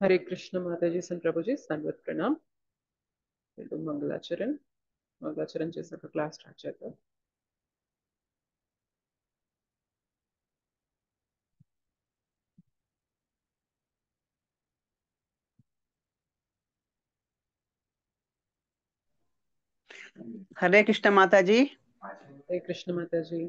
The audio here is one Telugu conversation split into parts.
हरे कृष्ण माता जी सन प्रभु जी संगत प्रणाम। एल्लू मंगलाचरण मंगलाचरण जैसा का क्लास स्टार्ट చేద్దాం। हरे कृष्ण माता जी। हरे कृष्ण माता जी।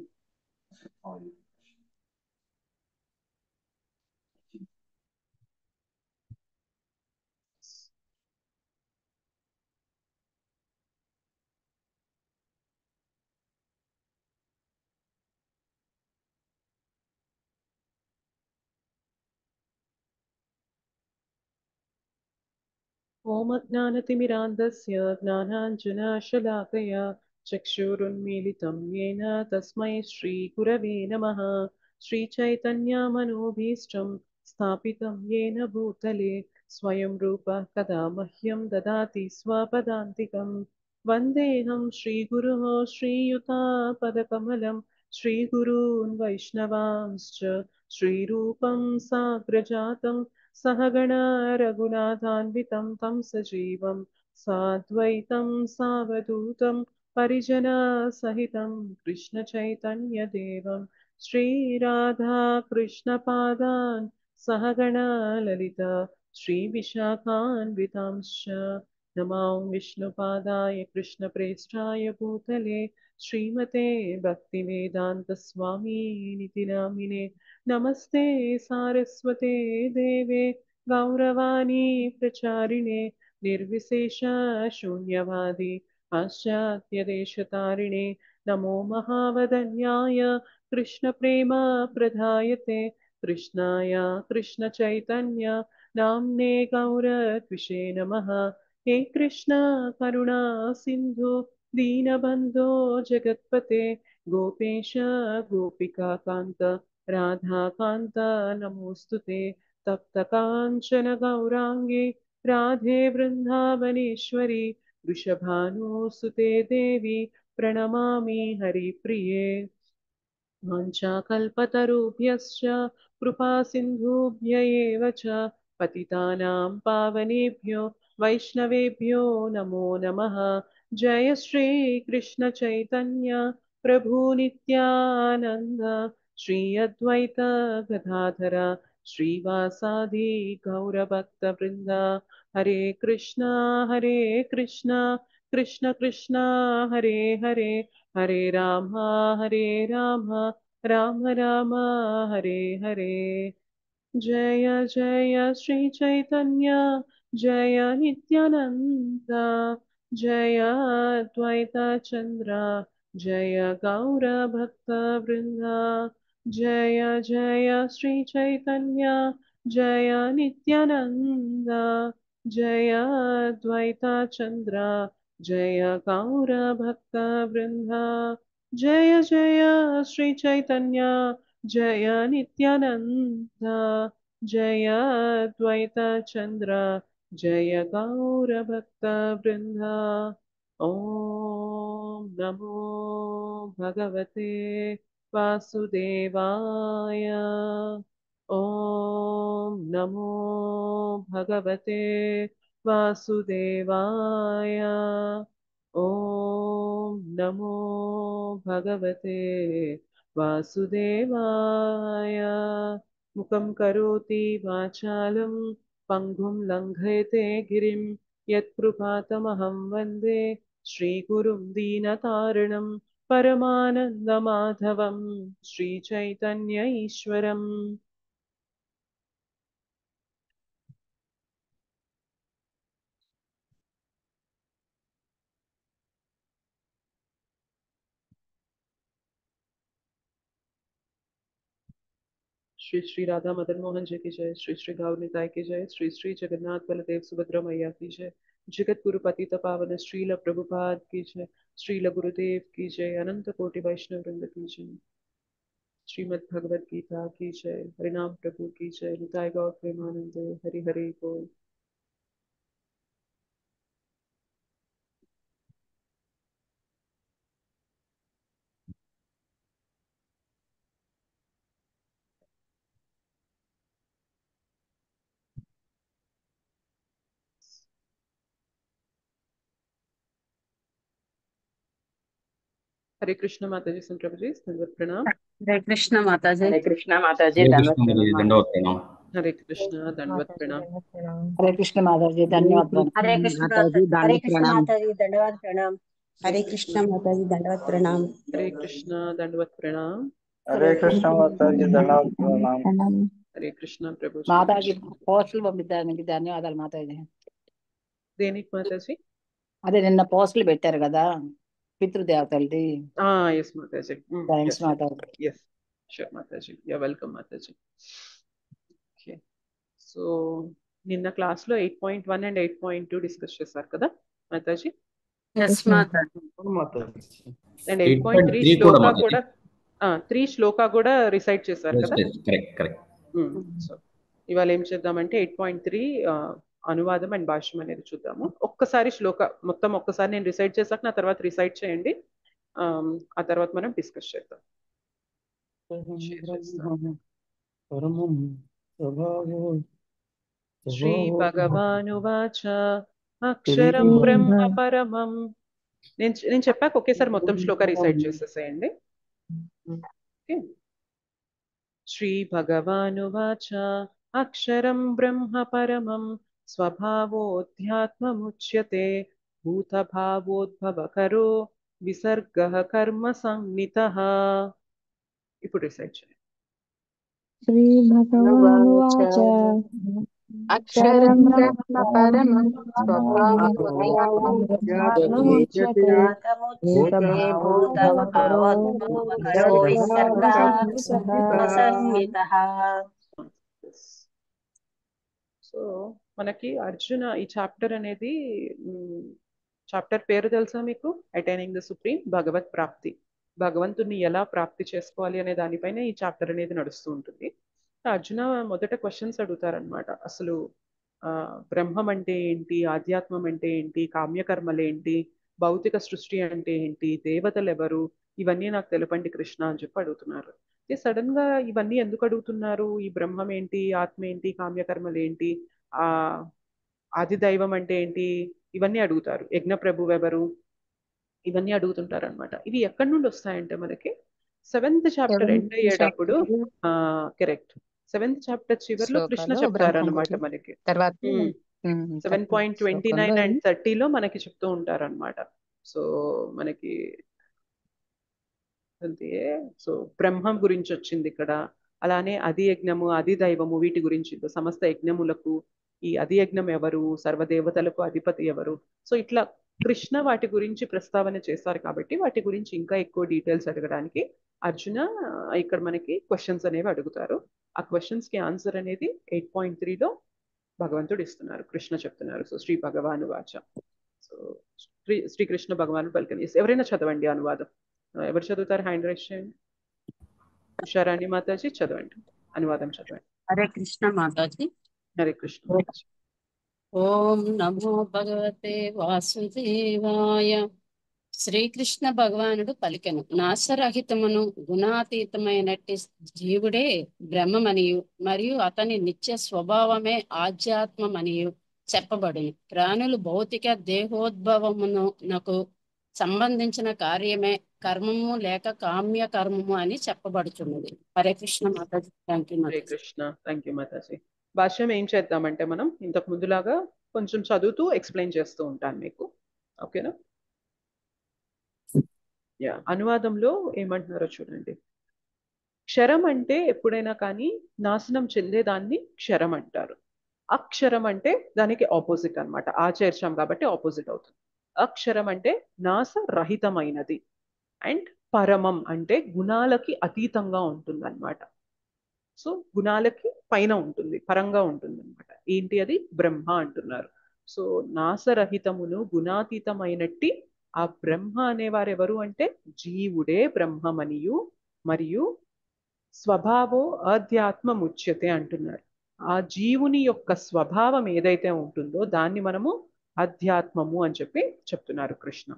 ओम अज्ञानतिमिरान्धस्य ज्ञानाञ्जनशलाकया चक्षुरुन्मीलितं येन तस्मै श्रीगुरवे नमः। श्रीचैतन्यमनोभीष्टं स्थापितं येन भूतले स्वयं रूपः कदा मह्यं ददाति स्वपदान्तिकं। वन्देऽहं श्रीगुरुः श्रीयुतापदकमलं श्रीगुरून् वैष्णवांश्च श्रीरूपं साग्रजातं सहगण रघुनाथान्वितं तं सजीवं साद्वैतं सावधूतं परिजनसहितं कृष्णचैतन्यदेवं श्रीराधा कृष्णपादान् सहगण ललिता श्रीविशाखान्वितांश्च नमो विष्णुपादाय कृष्णप्रेष्ठाय भूतले श्रीमते भक्तिवेदान्तस्वामिनिति नामिने नमस्ते सारस्वते देवे गौरवाणी प्रचारिणे निर्विशेष शून्यवादी पाश्चात्यदेशतारिणे नमो महावदन्याय कृष्णप्रेम प्रदायते कृष्णाय कृष्णचैतन्य नाम्ने गौरद्विषे नमः। हे कृष्ण करुणा सिन्धु दीनबन्धो जगत्पते गोपेश गोपिकान्त राधाकान्त नमोऽस्तुते तप्तकाञ्चन गौराङ्गी राधे वृन्दावनेश्वरी वृषभानुसुते देवी प्रणमामि हरिप्रिये। वाञ्छाकल्पतरुभ्यश्च कृपासिन्धुभ्य एव च पतितानां पावनेभ्यो वैष्णवेभ्यो नमो नमः। जय श्रीकृष्ण चैतन्य प्रभु नित्यानन्द श्री अद्वैत गदाधर श्रीवासादि गौरभक्तवृन्द। हरे कृष्ण कृष्ण कृष्ण हरे हरे हरे हरे राम राम राम हरे हरे। जय जय श्री चैतन्य जय नित्यानंद जय अद्वैत चंद्र जय गौर भक्त वृंदा। जय जय श्री चैतन्य जय नित्यानंद जय अद्वैत चंद्र जय गौर भक्त वृंदा। जय जय श्री चैतन्य जय नित्यानंद जय अद्वैत चंद्र जय गौर भक्त वृंदा। ओम नमो भगवते वासुदेवाय। ओम नमो भगवते वासुदेवाय। ओम नमो भगवते वासुदेवाय। मुखं करोति वाचालं पङ्गुं लङ्घयते गिरिं यत्कृपातमहं वन्दे श्रीगुरुं दीनतारिणं परमानन्दमाधवं श्रीचैतन्य ईश्वरम्। श्री श्री राधा मदन मोहन जी की जय। श्री श्री गौर निताय की जय। श्री श्री जगन्नाथ बलदेव सुभद्रा मैया की जय। जगत गुरु पतित पावन श्रील प्रभुपाद की जय। श्रील गुरुदेव की जय। अनंत कोटि वैष्णव वृंद की जय। श्रीमद् भगवद गीता की जय। हरिनाम प्रभु की जय। निताय गौर प्रेमानंद हरि हरि बोल। हरे कृष्ण माताजी संप्रभु जी दंडवत प्रणाम। हरे कृष्ण माताजी। हरे कृष्णा माताजी हरे दंडवत कृष्ण जी, प्रणाम। दंडवत प्रणाम। हरे कृष्ण दंडवत प्रणाम। हरे कृष्ण माताजी, धन्यवाद प्रणाम। हरे कृष्ण माताजी हरे दंडवत कृष्ण प्रणाम। माताजी दंडवत प्रणाम। हरे हरे कृष्ण कृष्ण माताजी दंडवत प्रणाम। हरे कृष्ण दंडवत प्रणाम। हरे कृष्ण माताजी దండవత్ ప్రణామం. हरे कृष्ण प्रभु जी। మాతాజీ పోస్టులు పంపించడానికి ధన్యవాదాలు మాతాజీ. దేనికి మాతాజీ? అదే నిన్న పోస్టులు పెట్టారు కదా పితృదేవతలది. Yes Mataji. Thanks Mataji. Yes sure Mataji, you welcome Mataji. Okay, so నిన్న క్లాస్లో 8.1 అండ్ 8.2 డిస్కస్ చేశారు కదా మాతాజీ. ఎస్ మాతాజీ. అండ్ 8.3 8.3 కూడా శ్లోక మాతాజీ. కూడా 3 శ్లోక కూడా రిసైట్ చేశారు కదా. కరెక్ట్. సో ఇవాళ ఏం చేద్దామంటే 8.3 అనువాదం అండ్ భాష్యం అనేది చూద్దాము. ఒక్కసారి శ్లోక మొత్తం ఒక్కసారి నేను రిసైట్ చేశాక నా తర్వాత రిసైట్ చేయండి. ఆ తర్వాత మనం డిస్కస్ చేద్దాం. శ్రీ భగవానువాచ అక్షరం బ్రహ్మ పరమం. నేను చెప్పాక ఒకేసారి మొత్తం శ్లోక రిసైట్ చేసేసేయండి. శ్రీ భగవానువాచ అక్షరం బ్రహ్మ పరమం స్వభావోధ్యాత్మముచ్యతే భూతభావోద్భవకరో విసర్గః కర్మ సంనితః. ఇప్పుడు రిసైట్ చేయండి. శ్రీ భగవానువాచ అక్షరం బ్రహ్మ పరమం స్వభావోధ్యాత్మముచ్యతే భూతభావోద్భవకరో విసర్గః కర్మసంజ్ఞితః. సో మనకి అర్జున ఈ చాప్టర్ అనేది చాప్టర్ పేరు తెలుసా మీకు? అటైనింగ్ ద సుప్రీం, భగవత్ ప్రాప్తి. భగవంతుని ఎలా ప్రాప్తి చేసుకోవాలి అనే దానిపైన ఈ చాప్టర్ అనేది నడుస్తూ ఉంటుంది. అర్జున మొదట క్వశ్చన్స్ అడుగుతారనమాట. అసలు బ్రహ్మం అంటే ఏంటి, ఆధ్యాత్మం అంటే ఏంటి, కామ్యకర్మలు ఏంటి, భౌతిక సృష్టి అంటే ఏంటి, దేవతలు ఎవరు, ఇవన్నీ నాకు తెలపండి కృష్ణ అని చెప్పి అడుగుతున్నారు. సడన్ గా ఇవన్నీ ఎందుకు అడుగుతున్నారు? ఈ బ్రహ్మం ఏంటి, ఆత్మ ఏంటి, కామ్యకర్మలు ఏంటి, ఆ ఆది దైవం అంటే ఏంటి, ఇవన్నీ అడుగుతారు. యజ్ఞ ప్రభు ఎవరు, ఇవన్నీ అడుగుతుంటారు అనమాట. ఇవి ఎక్కడి నుండి వస్తాయంటే మనకి 7th చాప్టర్ ఎండ్ అయ్యేటప్పుడు, కరెక్ట్, 7th చాప్టర్ చివరిలో కృష్ణ చెప్తారనమాట మనకి. 7.29 అండ్ 30లో మనకి చెప్తూ ఉంటారనమాట. సో మనకి అంతే. సో బ్రహ్మం గురించి వచ్చింది ఇక్కడ. అలానే అధి యజ్ఞము, అధి దైవము, వీటి గురించి సమస్త యజ్ఞములకు ఈ అధి యజ్ఞం ఎవరు, సర్వదేవతలకు అధిపతి ఎవరు, సో ఇట్లా కృష్ణ వాటి గురించి ప్రస్తావన చేస్తారు. కాబట్టి వాటి గురించి ఇంకా ఎక్కువ డీటెయిల్స్ అడగడానికి అర్జున ఇక్కడ మనకి క్వశ్చన్స్ అనేవి అడుగుతారు. ఆ క్వశ్చన్స్ కి ఆన్సర్ అనేది 8.3లో భగవంతుడు ఇస్తున్నారు, కృష్ణ చెప్తున్నారు. సో శ్రీ భగవాను వాచ. సో శ్రీకృష్ణ భగవాను పలికని. ఎవరైనా చదవండి అనువాదం. ఎవరు చదువుతారు? హ్యాండ్ రైజ్ చేయండి. ఉషారాణి మాతాజీ చదవండి, అనువాదం చదవండి. హరే కృష్ణ మాతాజీ. హరే కృష్ణ. ఓం నమో భగవతే వాసుదేవాయ. శ్రీకృష్ణ భగవానుడు పలికెను, నాశరహితమును గుణాతీతమైనట్టి జీవుడే బ్రహ్మమనియు మరియు అతని నిత్య స్వభావమే ఆధ్యాత్మమనియు చెప్పబడును. ప్రాణులు భౌతిక దేహోద్భవమును నాకు సంబంధించిన కార్యమే కర్మము లేక కామ్య కర్మము అని చెప్పబడుతున్నది. Hare Krishna Mataji. Thank you Hare Mataji. Krishna. Thank you Mataji. భాష్యం ఏం చేద్దామంటే మనం ఇంతకు ముందులాగా కొంచెం చదువుతూ ఎక్స్ప్లెయిన్ చేస్తూ ఉంటాను మీకు. ఓకేనా? అనువాదంలో ఏమంటున్నారో చూడండి. క్షరం అంటే ఎప్పుడైనా కానీ నాశనం చెందేదాన్ని క్షరం అంటారు. అక్షరం అంటే దానికి ఆపోజిట్ అనమాట. ఆచేర్చాం కాబట్టి ఆపోజిట్ అవుతుంది. అక్షరం అంటే నాశరహితమైనది. అండ్ పరమం అంటే గుణాలకి అతీతంగా ఉంటుంది అనమాట. సో గుణాలకి పైన ఉంటుంది, పరంగా ఉంటుంది అనమాట. ఏంటి అది? బ్రహ్మ అంటున్నారు. సో నాశరహితమును గుణాతీతమైనట్టి ఆ బ్రహ్మ అనేవారు ఎవరు అంటే జీవుడే బ్రహ్మమనియు మరియు స్వభావో అధ్యాత్మముచ్యతే అంటున్నారు. ఆ జీవుని యొక్క స్వభావం ఏదైతే ఉంటుందో దాన్ని మనము అధ్యాత్మము అని చెప్పి చెప్తున్నారు కృష్ణ.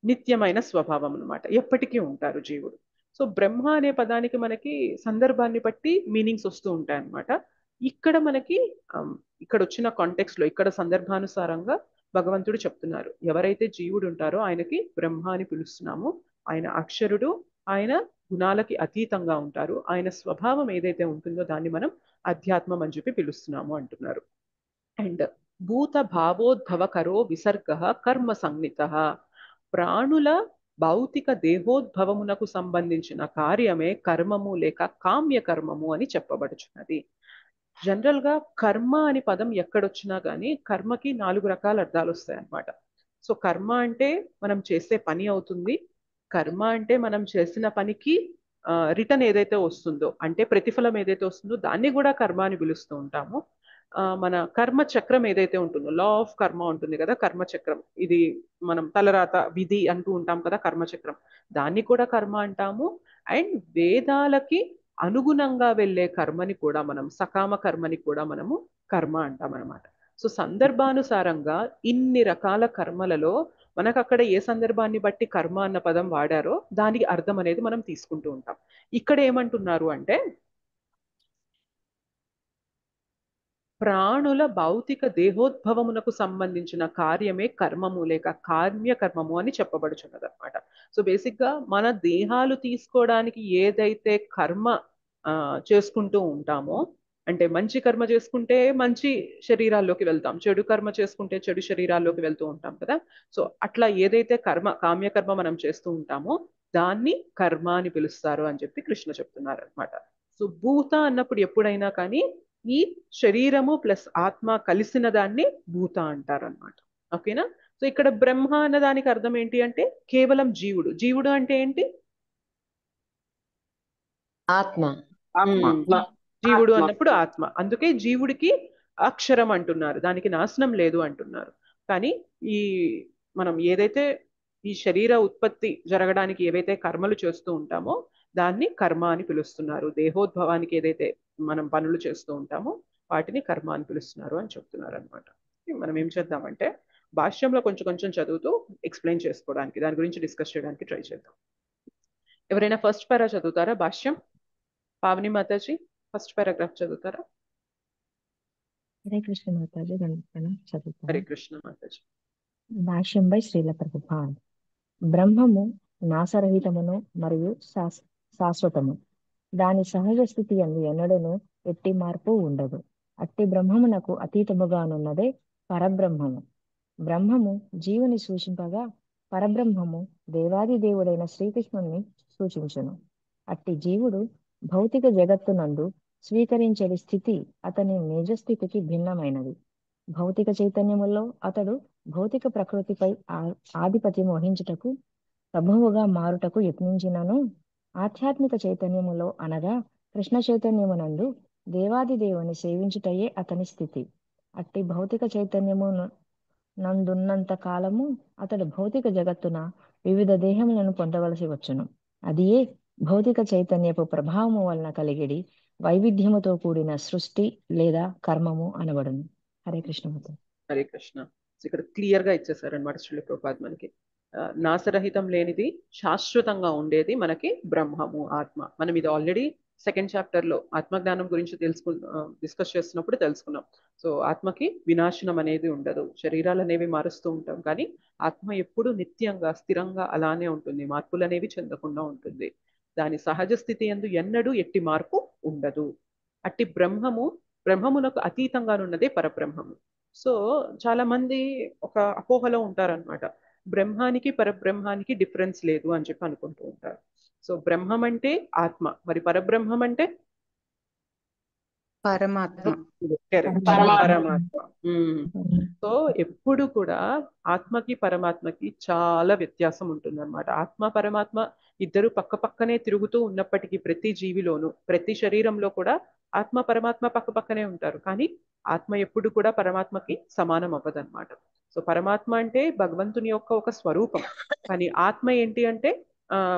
నిత్యమైన స్వభావం అన్నమాట, ఎప్పటికీ ఉంటారు జీవుడు. సో బ్రహ్మ అనే పదానికి మనకి సందర్భాన్ని బట్టి మీనింగ్స్ వస్తూ ఉంటాయి అన్నమాట. ఇక్కడ మనకి ఇక్కడ వచ్చిన కాంటెక్స్ట్ లో, ఇక్కడ సందర్భానుసారంగా భగవంతుడు చెప్తున్నారు, ఎవరైతే జీవుడు ఉంటారో ఆయనకి బ్రహ్మ అని పిలుస్తున్నాము. ఆయన అక్షరుడు, ఆయన గుణాలకి అతీతంగా ఉంటారు. ఆయన స్వభావం ఏదైతే ఉంటుందో దాన్ని మనం అధ్యాత్మం అని చెప్పి పిలుస్తున్నాము అంటున్నారు. అండ్ భూత భావోద్భవ కరో విసర్గ కర్మ సంజ్ఞిత. ప్రాణుల భౌతిక దేహోద్భవమునకు సంబంధించిన కార్యమే కర్మము లేక కామ్య కర్మము అని చెప్పబడుచున్నది. జనరల్ గా కర్మ అని పదం ఎక్కడొచ్చినా కానీ కర్మకి 4 రకాల అర్థాలు వస్తాయి అన్నమాట. సో కర్మ అంటే మనం చేసే పని అవుతుంది. కర్మ అంటే మనం చేసిన పనికి రిటర్న్ ఏదైతే వస్తుందో, అంటే ప్రతిఫలం ఏదైతే వస్తుందో దాన్ని కూడా కర్మ అని పిలుస్తూ ఉంటాము. మన కర్మ చక్రం ఏదైతే ఉంటుందో, లా ఆఫ్ కర్మ ఉంటుంది కదా, కర్మ చక్రం, ఇది మనం తలరాత విధి అంటూ ఉంటాం కదా, కర్మ చక్రం, దాన్ని కూడా కర్మ అంటాము. అండ్ వేదాలకి అనుగుణంగా వెళ్ళే కర్మని కూడా మనం సకామ కర్మని కూడా మనము కర్మ అంటాం అనమాట. సో సందర్భానుసారంగా ఇన్ని రకాల కర్మలలో మనకు అక్కడ ఏ సందర్భాన్ని బట్టి కర్మ అన్న పదం వాడారో దానికి అర్థం అనేది మనం తీసుకుంటూ ఉంటాం. ఇక్కడ ఏమంటున్నారు అంటే ప్రాణుల భౌతిక దేహోద్భవమునకు సంబంధించిన కార్యమే కర్మము లేక కామ్య కర్మము అని చెప్పబడుచున్నది అనమాట. సో బేసిక్ గా మన దేహాలు తీసుకోవడానికి ఏదైతే కర్మ చేసుకుంటూ ఉంటామో, అంటే మంచి కర్మ చేసుకుంటే మంచి శరీరాల్లోకి వెళ్తాం, చెడు కర్మ చేసుకుంటే చెడు శరీరాల్లోకి వెళ్తూ ఉంటాం కదా. సో అట్లా ఏదైతే కర్మ కామ్య కర్మ మనం చేస్తూ ఉంటామో దాన్ని కర్మ అని పిలుస్తారు అని చెప్పి కృష్ణ చెప్తున్నారు అనమాట. సో భూత అన్నప్పుడు ఎప్పుడైనా కానీ ఈ శరీరము ప్లస్ ఆత్మ కలిసిన దాన్ని భూత అంటారు అనమాట. ఓకేనా. సో ఇక్కడ బ్రహ్మ అన్న దానికి అర్థం ఏంటి అంటే కేవలం జీవుడు. జీవుడు అంటే ఏంటి? ఆత్మ. జీవుడు అన్నప్పుడు ఆత్మ. అందుకే జీవుడికి అక్షరం అంటున్నారు, దానికి నాశనం లేదు అంటున్నారు. కానీ ఈ మనం ఏదైతే ఈ శరీర ఉత్పత్తి జరగడానికి ఏవైతే కర్మలు చేస్తూ ఉంటామో దాన్ని కర్మ అని పిలుస్తున్నారు. దేహోద్భవానికి ఏదైతే మనం పనులు చేస్తూ ఉంటామో వాటిని కర్మ అని పిలుస్తున్నారు అని చెప్తున్నారు అనమాట. మనం ఏం చేద్దామంటే భాష్యంలో కొంచెం కొంచెం చదువుతూ ఎక్స్ప్లెయిన్ చేసుకోవడానికి, దాని గురించి డిస్కస్ చేయడానికి ట్రై చేద్దాం. ఎవరైనా ఫస్ట్ పారా చదువుతారా? భాష్యం పావని మాతాజీ ఫస్ట్ పారాగ్రాఫ్ చదువుతారా? హరే కృష్ణ మాతాజీ చదువుతాను. హరే కృష్ణ మాతాజీ. భాష్యం బై శ్రీల ప్రభుపాద్. బ్రహ్మము నాశరహితమును మరియు శాశ్వతము. దాని సహజ స్థితి అందు ఎన్నడూను ఎట్టి మార్పు ఉండదు. అట్టి బ్రహ్మమునకు అతీతముగానున్నదే పరబ్రహ్మము. బ్రహ్మము జీవుని సూచింపగా పరబ్రహ్మము దేవాది దేవుడైన శ్రీకృష్ణుని సూచించును. అట్టి జీవుడు భౌతిక జగత్తునందు స్వీకరించే స్థితి అతని నిజ స్థితికి భిన్నమైనది. భౌతిక చైతన్యములో అతడు భౌతిక ప్రకృతిపై ఆధిపత్యం వహించుటకు ప్రభువుగా మారుటకు యత్నించినను, ఆధ్యాత్మిక చైతన్యములో అనగా కృష్ణ చైతన్యమునందు దేవాది దేవుని సేవించుటయే అతని స్థితి. అట్టి భౌతిక చైతన్యము నందున్నంత కాలము అతడు భౌతిక జగత్తున వివిధ దేహములను పొందవలసి వచ్చును. అదియే భౌతిక చైతన్యపు ప్రభావము వలన కలిగిడి వైవిధ్యముతో కూడిన సృష్టి లేదా కర్మము అనబడును. హరే కృష్ణ. హరే కృష్ణ. ఇక్కడ క్లియర్ గా ఇచ్చేసారనమాట శ్రీల ప్రభుపాద్ మనకి. నాశరహితం లేనిది శాశ్వతంగా ఉండేది మనకి బ్రహ్మము, ఆత్మ. మనం ఇది ఆల్రెడీ సెకండ్ చాప్టర్ లో ఆత్మజ్ఞానం గురించి డిస్కస్ చేస్తున్నప్పుడు తెలుసుకున్నాం. సో ఆత్మకి వినాశనం అనేది ఉండదు, శరీరాలు అనేవి మారుస్తూ ఉంటాం, కానీ ఆత్మ ఎప్పుడు నిత్యంగా స్థిరంగా అలానే ఉంటుంది, మార్పులు అనేవి చెందకుండా ఉంటుంది. దాని సహజ స్థితి యందు ఎన్నడూ ఎట్టి మార్పు ఉండదు. అట్టి బ్రహ్మమునకు అతీతంగానున్నదే పరబ్రహ్మము. సో చాలా మంది ఒక అపోహలో ఉంటారనమాట, బ్రహ్మానికి పరబ్రహ్మానికి డిఫరెన్స్ లేదు అని చెప్పి అనుకుంటూ ఉంటారు. సో బ్రహ్మం అంటే ఆత్మ, మరి పరబ్రహ్మం అంటే పరమాత్మ. పరమాత్మ. సో ఎప్పుడు కూడా ఆత్మకి పరమాత్మకి చాలా వ్యత్యాసం ఉంటుంది అనమాట. ఆత్మ పరమాత్మ ఇద్దరు పక్క పక్కనే తిరుగుతూ ఉన్నప్పటికీ ప్రతి జీవిలోనూ ప్రతి శరీరంలో కూడా ఆత్మ పరమాత్మ పక్క పక్కనే ఉంటారు, కానీ ఆత్మ ఎప్పుడు కూడా పరమాత్మకి సమానం అవ్వదన్నమాట. సో పరమాత్మ అంటే భగవంతుని యొక్క ఒక స్వరూపం, కానీ ఆత్మ ఏంటి అంటే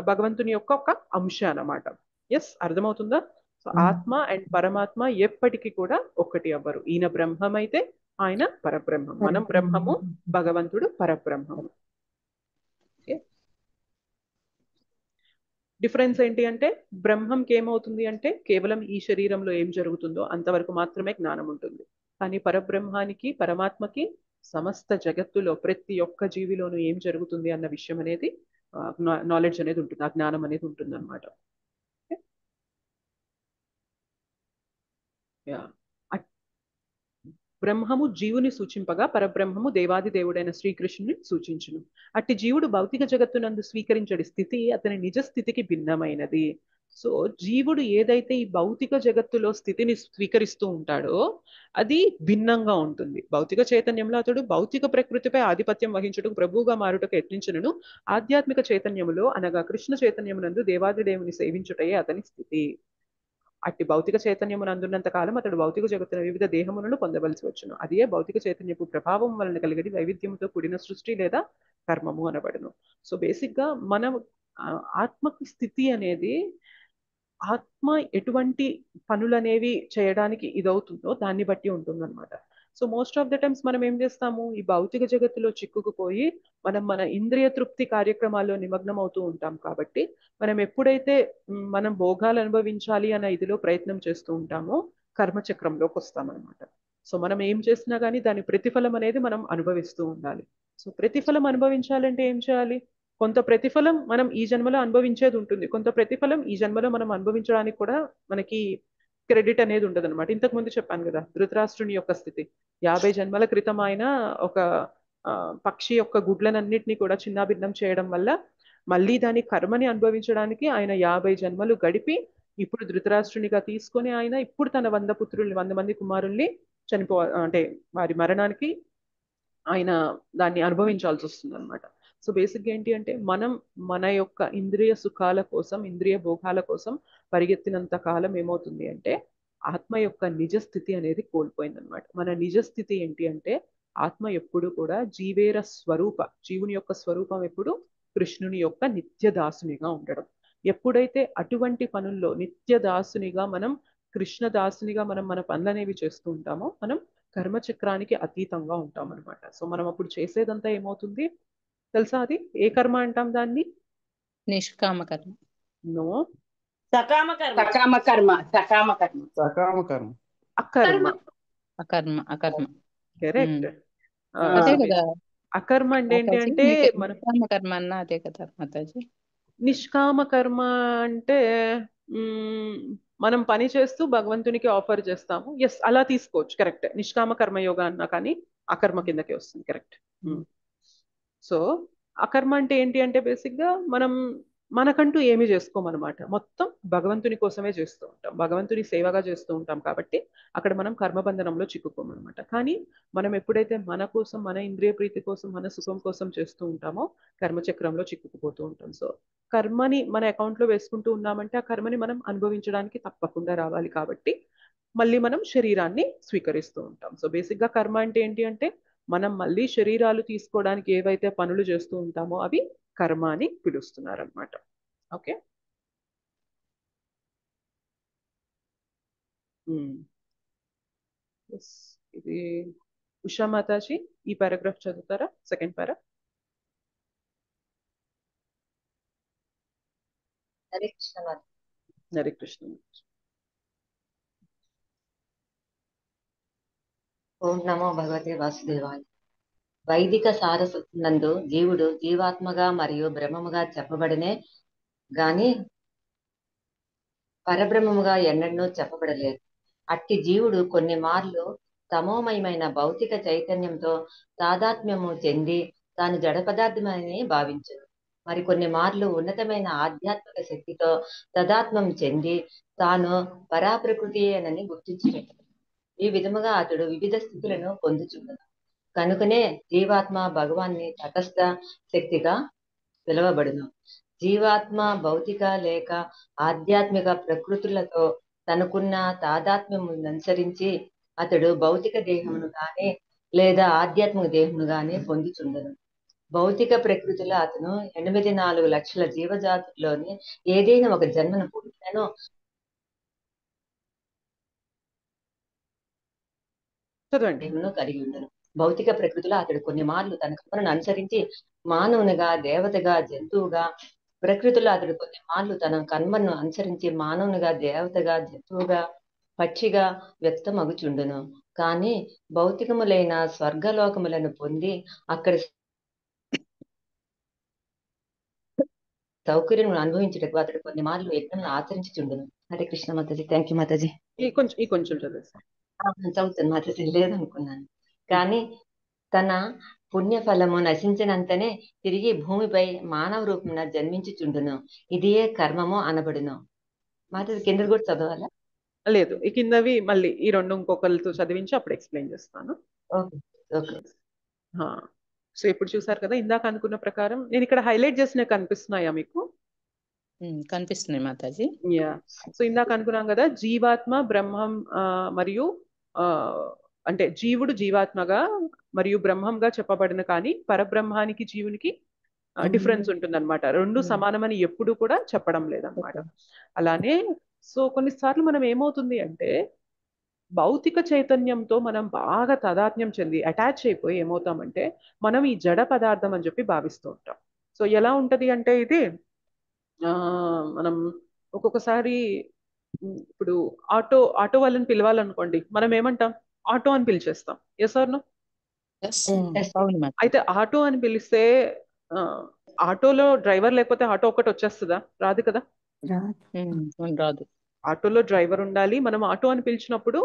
భగవంతుని యొక్క ఒక అంశ అన్నమాట. ఎస్, అర్థమవుతుందా? సో ఆత్మ అండ్ పరమాత్మ ఎప్పటికీ కూడా ఒక్కటి అవ్వరు. ఈయన బ్రహ్మం అయితే ఆయన పరబ్రహ్మం, మనం బ్రహ్మము, భగవంతుడు పరబ్రహ్మము. డిఫరెన్స్ ఏంటి అంటే బ్రహ్మంకి ఏమవుతుంది అంటే కేవలం ఈ శరీరంలో ఏం జరుగుతుందో అంతవరకు మాత్రమే జ్ఞానం ఉంటుంది, కానీ పరబ్రహ్మానికి పరమాత్మకి సమస్త జగత్తులో ప్రతి ఒక్క జీవిలోనూ ఏం జరుగుతుంది అన్న విషయం అనేది నాలెడ్జ్ అనేది ఉంటుంది, ఆ జ్ఞానం అనేది ఉంటుంది అనమాట. బ్రహ్మము జీవుని సూచింపగా పరబ్రహ్మము దేవాది దేవుడైన శ్రీకృష్ణుని సూచించును. అట్టి జీవుడు భౌతిక జగత్తునందు స్వీకరించడి స్థితి అతని నిజ స్థితికి భిన్నమైనది. సో జీవుడు ఏదైతే ఈ భౌతిక జగత్తులో స్థితిని స్వీకరిస్తూ ఉంటాడో అది భిన్నంగా ఉంటుంది. భౌతిక చైతన్యంలో అతడు భౌతిక ప్రకృతిపై ఆధిపత్యం వహించుటకు ప్రభువుగా మారుటకు యత్నించినను, ఆధ్యాత్మిక చైతన్యములో అనగా కృష్ణ చైతన్యమునందు దేవాది దేవుని సేవించుటయే అతని స్థితి. అట్టి భౌతిక చైతన్యమును అందున్నంత కాలం అతడు భౌతిక జగత్తున వివిధ దేహములను పొందవలసి వచ్చును. అదే భౌతిక చైతన్యపు ప్రభావం వలన కలిగడి వైవిధ్యంతో కూడిన సృష్టి లేదా కర్మము అనబడును. సో బేసిక్ గా మనం ఆత్మకి స్థితి అనేది ఆత్మ ఎటువంటి పనులు అనేవి చేయడానికి ఇదవుతుందో దాన్ని బట్టి ఉంటుందన్నమాట. So most of the times మనం ఏం చేస్తాము, ఈ భౌతిక జగత్తులో చిక్కుకుపోయి మనం మన ఇంద్రియ తృప్తి కార్యక్రమాల్లో నిమగ్నం అవుతూ ఉంటాం. కాబట్టి మనం ఎప్పుడైతే మనం భోగాలు అనుభవించాలి అన్న ఇదిలో ప్రయత్నం చేస్తూ ఉంటామో కర్మచక్రంలోకి వస్తామన్నమాట. సో మనం ఏం చేసినా కానీ దాని ప్రతిఫలం అనేది మనం అనుభవిస్తూ ఉండాలి. సో ప్రతిఫలం అనుభవించాలంటే ఏం చేయాలి, కొంత ప్రతిఫలం మనం ఈ జన్మలో అనుభవించేది ఉంటుంది, కొంత ప్రతిఫలం ఈ జన్మలో మనం అనుభవించడానికి కూడా మనకి క్రెడిట్ అనేది ఉండదు అనమాట. ఇంతకు ముందు చెప్పాను కదా ధృతరాష్ట్రుని యొక్క స్థితి, 50 జన్మల క్రితం ఆయన ఒక పక్షి యొక్క గుడ్లనన్నిటినీ కూడా చిన్నాభిన్నం చేయడం వల్ల మళ్ళీ దాని కర్మని అనుభవించడానికి ఆయన 50 జన్మలు గడిపి ఇప్పుడు ధృతరాష్ట్రునిగా తీసుకొని ఆయన ఇప్పుడు తన 100 పుత్రుల్ని 100 మంది కుమారుల్ని అంటే వారి మరణానికి ఆయన దాన్ని అనుభవించాల్సి వస్తుంది అనమాట. సో బేసిక్గా ఏంటి అంటే మనం మన యొక్క ఇంద్రియ సుఖాల కోసం ఇంద్రియ భోగాల కోసం పరిగెత్తినంత కాలం ఏమవుతుంది అంటే ఆత్మ యొక్క నిజ స్థితి అనేది కోల్పోయింది అనమాట. మన నిజ స్థితి ఏంటి అంటే ఆత్మ ఎప్పుడు కూడా జీవేర స్వరూప, జీవుని యొక్క స్వరూపం ఎప్పుడు కృష్ణుని యొక్క నిత్య దాసునిగా ఉండడం. ఎప్పుడైతే అటువంటి పనుల్లో నిత్య దాసునిగా మనం కృష్ణదాసునిగా మనం మన పనులు అనేవి చేస్తూ ఉంటామో మనం కర్మచక్రానికి అతీతంగా ఉంటాం అనమాట. సో మనం అప్పుడు చేసేదంతా ఏమవుతుంది తెలుసా, అది ఏ కర్మ అంటాం దాన్ని? నిష్కామ కర్మ. నో, సకామ కర్మ. సకామ కర్మ. సకామ కర్మ. సకామ కర్మ. అకర్మ. అకర్మ. అకర్మ. కరెక్ట్. అదే కదా అకర్మ అంటే ఏంటి అంటే మన నిష్కామ కర్మ అన్న అదే కదా మాతాజీ. నిష్కామ కర్మ అంటే మనం పని చేస్తూ భగవంతునికి ఆఫర్ చేస్తాము. ఎస్, అలా తీసుకోవచ్చు, కరెక్ట్. నిష్కామ కర్మయోగ అన్నా కానీ అకర్మ కిందకి వస్తుంది, కరెక్ట్. సో అకర్మ అంటే ఏంటి అంటే బేసిక్ గా మనం మనకంటూ ఏమి చేసుకోమన్నమాట, మొత్తం భగవంతుని కోసమే చేస్తూ ఉంటాం, భగవంతుని సేవగా చేస్తూ ఉంటాం. కాబట్టి అక్కడ మనం కర్మబంధనంలో చిక్కుకోమన్నమాట. కానీ మనం ఎప్పుడైతే మన కోసం, మన ఇంద్రియ ప్రీతి కోసం, మన సుఖం కోసం చేస్తూ ఉంటామో కర్మచక్రంలో చిక్కుకుపోతూ ఉంటాం. సో కర్మని మన అకౌంట్లో వేసుకుంటూ ఉన్నామంటే ఆ కర్మని మనం అనుభవించడానికి తప్పకుండా రావాలి. కాబట్టి మళ్ళీ మనం శరీరాన్ని స్వీకరిస్తూ ఉంటాం. సో బేసిక్ గా కర్మ అంటే ఏంటి అంటే మనం మళ్ళీ శరీరాలు తీసుకోవడానికి ఏవైతే పనులు చేస్తూ ఉంటామో అవి కర్మ అని పిలుస్తున్నారు అనమాట. ఓకే, ఇది ఉషా మాతాజీ ఈ పారాగ్రాఫ్ చదువుతారా? సెకండ్ పారా. హరే కృష్ణ మాత. హరే కృష్ణ. ఓం నమో భగవతే వాసుదేవాయ. వైదిక సారస్వతందు జీవుడు జీవాత్మగా మరియు బ్రహ్మముగా చెప్పబడినే గాని పరబ్రహ్మముగా ఎన్నడూ చెప్పబడలేదు. అట్టి జీవుడు కొన్ని మార్లు తమోమయమైన భౌతిక చైతన్యంతో తాదాత్మ్యము చెంది తాను జడ పదార్థమని భావించను. మరి కొన్ని మార్లు ఉన్నతమైన ఆధ్యాత్మిక శక్తితో తదాత్మం చెంది తాను పరాప్రకృతి అని గుర్తించినట్టు. ఈ విధముగా అతడు వివిధ స్థితులను పొందుచుండను. కనుకనే జీవాత్మ భగవాన్ని తటస్థ శక్తిగా పిలువబడును. జీవాత్మ భౌతిక లేక ఆధ్యాత్మిక ప్రకృతులతో తనకున్న తాదాత్మ్యము అనుసరించి అతడు భౌతిక దేహమును గాని లేదా ఆధ్యాత్మిక దేహమును గాని పొందుచుండను. భౌతిక ప్రకృతిలో అతను 84 లక్షల జీవజాతుల్లోని ఏదైనా ఒక జన్మను పుట్టినను దేహమును కలిగి ఉండను. భౌతిక ప్రకృతిలో అతడు కొన్ని మార్లు తన కర్మను అనుసరించి మానవునిగా, దేవతగా, జంతువుగా, ప్రకృతిలో అతడు కొన్ని మార్లు తన కర్మను అనుసరించి మానవునిగా, దేవతగా, జంతువుగా, పక్షిగా వ్యక్తమగుచుండును. కానీ భౌతికములైన స్వర్గలోకములను పొంది అక్కడ సౌకర్యం అనుభవించుటకు అతడు కొన్ని మార్లు యజ్ఞం ఆచరించుచుండును. హరే కృష్ణ మాతాజీ. Thank you Mataji. ఈ కొంచెం చదివేస్తాను. చదువుతాను మాతాజీ, లేదనుకున్నాను. కానీ తన పుణ్యఫలము నశించినంతనే తిరిగి భూమిపై మానవ రూపమున జన్మించుచుండును. ఇదియే కర్మము అనబడును. మాతాజీ కింద కూడా చదవాలా? లేదు, ఈ కిందవి మళ్ళీ ఈ రెండు ఇంకొకరితో చదివించి అప్పుడు ఎక్స్ప్లెయిన్ చేస్తాను. Okay okay. సో ఇప్పుడు చూసారు కదా, ఇందాక అనుకున్న ప్రకారం నేను ఇక్కడ హైలైట్ చేసినవి కనిపిస్తున్నాయా మీకు? కనిపిస్తున్నాయి మాతాజీ. యా. సో ఇందాక అనుకున్నాం కదా, జీవాత్మ బ్రహ్మం మరియు అంటే జీవుడు జీవాత్మగా మరియు బ్రహ్మంగా చెప్పబడిన, కానీ పరబ్రహ్మానికి జీవునికి డిఫరెన్స్ ఉంటుందన్నమాట. రెండు సమానమని ఎప్పుడు కూడా చెప్పడం లేదన్నమాట. అలానే సో కొన్నిసార్లు మనం ఏమవుతుంది అంటే భౌతిక చైతన్యంతో మనం బాగా తాదాత్మ్యం చెంది అటాచ్ అయిపోయి ఏమవుతామంటే మనం ఈ జడ పదార్థం అని చెప్పి భావిస్తూ ఉంటాం. సో ఎలా ఉంటది అంటే ఇది మనం ఒక్కొక్కసారి ఇప్పుడు ఆటో వాళ్ళని పిలవాలనుకోండి, మనం ఏమంటాం? ఆటో అని పిలిచేస్తాం. Yes or no? అయితే ఆటో అని పిలిస్తే ఆటోలో డ్రైవర్ లేకపోతే ఆటో ఒకటి వచ్చేస్తుందా? రాదు కదా. రాదు. ఆటోలో డ్రైవర్ ఉండాలి. మనం ఆటో అని పిలిచినప్పుడు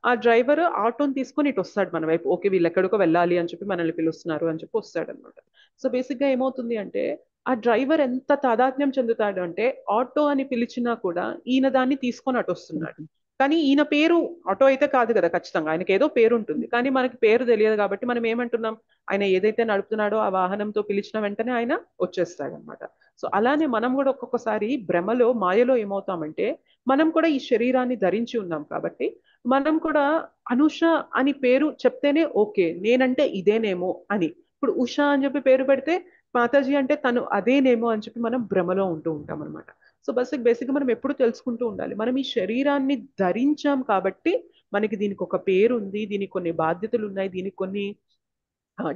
ఆ డ్రైవర్ ఆటోని తీసుకొని ఇటు వస్తాడు మన వైపు. ఓకే, వీళ్ళు ఎక్కడికో వెళ్ళాలి అని చెప్పి మనల్ని పిలుస్తున్నారు అని చెప్పి వస్తాడు అనమాట. సో బేసిక్ గా ఏమవుతుంది అంటే ఆ డ్రైవర్ ఎంత తాదాత్మ్యం చెందుతాడు అంటే ఆటో అని పిలిచినా కూడా ఈయన దాన్ని తీసుకొని అటు వస్తున్నాడు. కానీ ఈయన పేరు ఆటో అయితే కాదు కదా, ఖచ్చితంగా ఆయనకి ఏదో పేరు ఉంటుంది. కానీ మనకి పేరు తెలియదు కాబట్టి మనం ఏమంటున్నాం? ఆయన ఏదైతే నడుపుతున్నాడో ఆ వాహనంతో పిలిచిన వెంటనే ఆయన వచ్చేస్తాడు అనమాట. సో అలానే మనం కూడా ఒక్కొక్కసారి భ్రమలో మాయలో ఏమవుతామంటే మనం కూడా ఈ శరీరాన్ని ధరించి ఉన్నాం కాబట్టి మనం కూడా అనుష అని పేరు చెప్తేనే ఓకే నేనంటే ఇదేనేమో అని. ఇప్పుడు ఉష అని చెప్పి పేరు పెడితే మాతాజీ అంటే తను అదేనేమో అని చెప్పి మనం భ్రమలో ఉంటూ ఉంటాం అనమాట. సో బేసిక్ మనం ఎప్పుడు తెలుసుకుంటూ ఉండాలి, మనం ఈ శరీరాన్ని ధరించాం కాబట్టి మనకి దీనికి ఒక పేరు ఉంది, దీనికి కొన్ని బాధ్యతలు ఉన్నాయి, దీనికి కొన్ని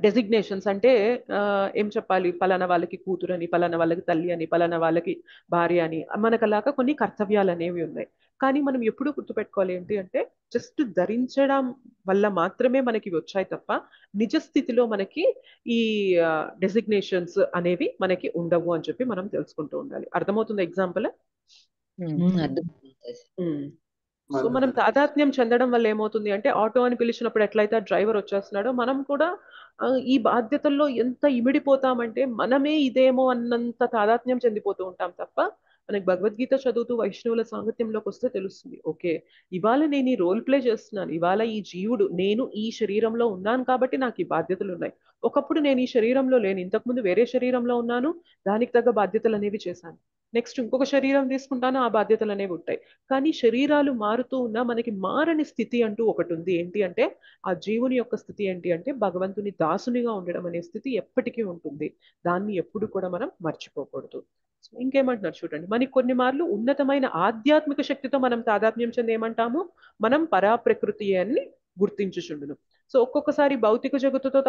డెసిగ్నేషన్స్ అంటే ఏం చెప్పాలి, పలానా వాళ్ళకి కూతురు అని, పలానా వాళ్ళకి తల్లి అని, పలానా వాళ్ళకి భార్య అని, మనకు అలాగా కొన్ని కర్తవ్యాలు అనేవి ఉన్నాయి. కానీ మనం ఎప్పుడు గుర్తుపెట్టుకోవాలి ఏంటి అంటే జస్ట్ ధరించడం వల్ల మాత్రమే మనకి వచ్చాయి తప్ప నిజ స్థితిలో మనకి ఈ డెసిగ్నేషన్స్ అనేవి మనకి ఉండవు అని చెప్పి మనం తెలుసుకుంటూ ఉండాలి. అర్థమవుతుంది ఎగ్జాంపుల్? సో మనం తాదాత్మ్యం చెందడం వల్ల ఏమవుతుంది అంటే ఆటో అని పిలిచినప్పుడు ఎట్లయితే డ్రైవర్ వచ్చేస్తున్నాడో మనం కూడా ఈ బాధ్యతల్లో ఎంత ఇమిడిపోతామంటే మనమే ఇదేమో అన్నంత తాదాత్మ్యం చెందిపోతూ ఉంటాం తప్ప మనకి భగవద్గీత చదువుతూ వైష్ణవుల సాంగత్యంలోకి వస్తే తెలుస్తుంది, ఓకే ఇవాళ నేను ఈ రోల్ ప్లే చేస్తున్నాను, ఇవాళ ఈ జీవుడు నేను ఈ శరీరంలో ఉన్నాను కాబట్టి నాకు ఈ బాధ్యతలు ఉన్నాయి. ఒకప్పుడు నేను ఈ శరీరంలో లేను, ఇంతకుముందు వేరే శరీరంలో ఉన్నాను, దానికి తగ్గ బాధ్యతలు అనేవి చేశాను. నెక్స్ట్ ఇంకొక శరీరం తీసుకుంటాను, ఆ బాధ్యతలు అనేవి ఉంటాయి. కానీ శరీరాలు మారుతూ ఉన్నా మనకి మారని స్థితి అంటూ ఒకటి ఉంది. ఏంటి అంటే ఆ జీవుని యొక్క స్థితి ఏంటి అంటే భగవంతుని దాసునిగా ఉండడం అనే స్థితి ఎప్పటికీ ఉంటుంది. దాన్ని ఎప్పుడు కూడా మనం మర్చిపోకూడదు. ఇంకేమంటున్నారు చూడండి, మనకి కొన్ని మార్లు ఉన్నతమైన ఆధ్యాత్మిక శక్తితో మనం తాదాత్మ్యం చెంది ఏమంటాము, మనం పరాప్రకృతి అని గుర్తించుచుండును. సో ఒక్కొక్కసారి భౌతిక జగత్తుతో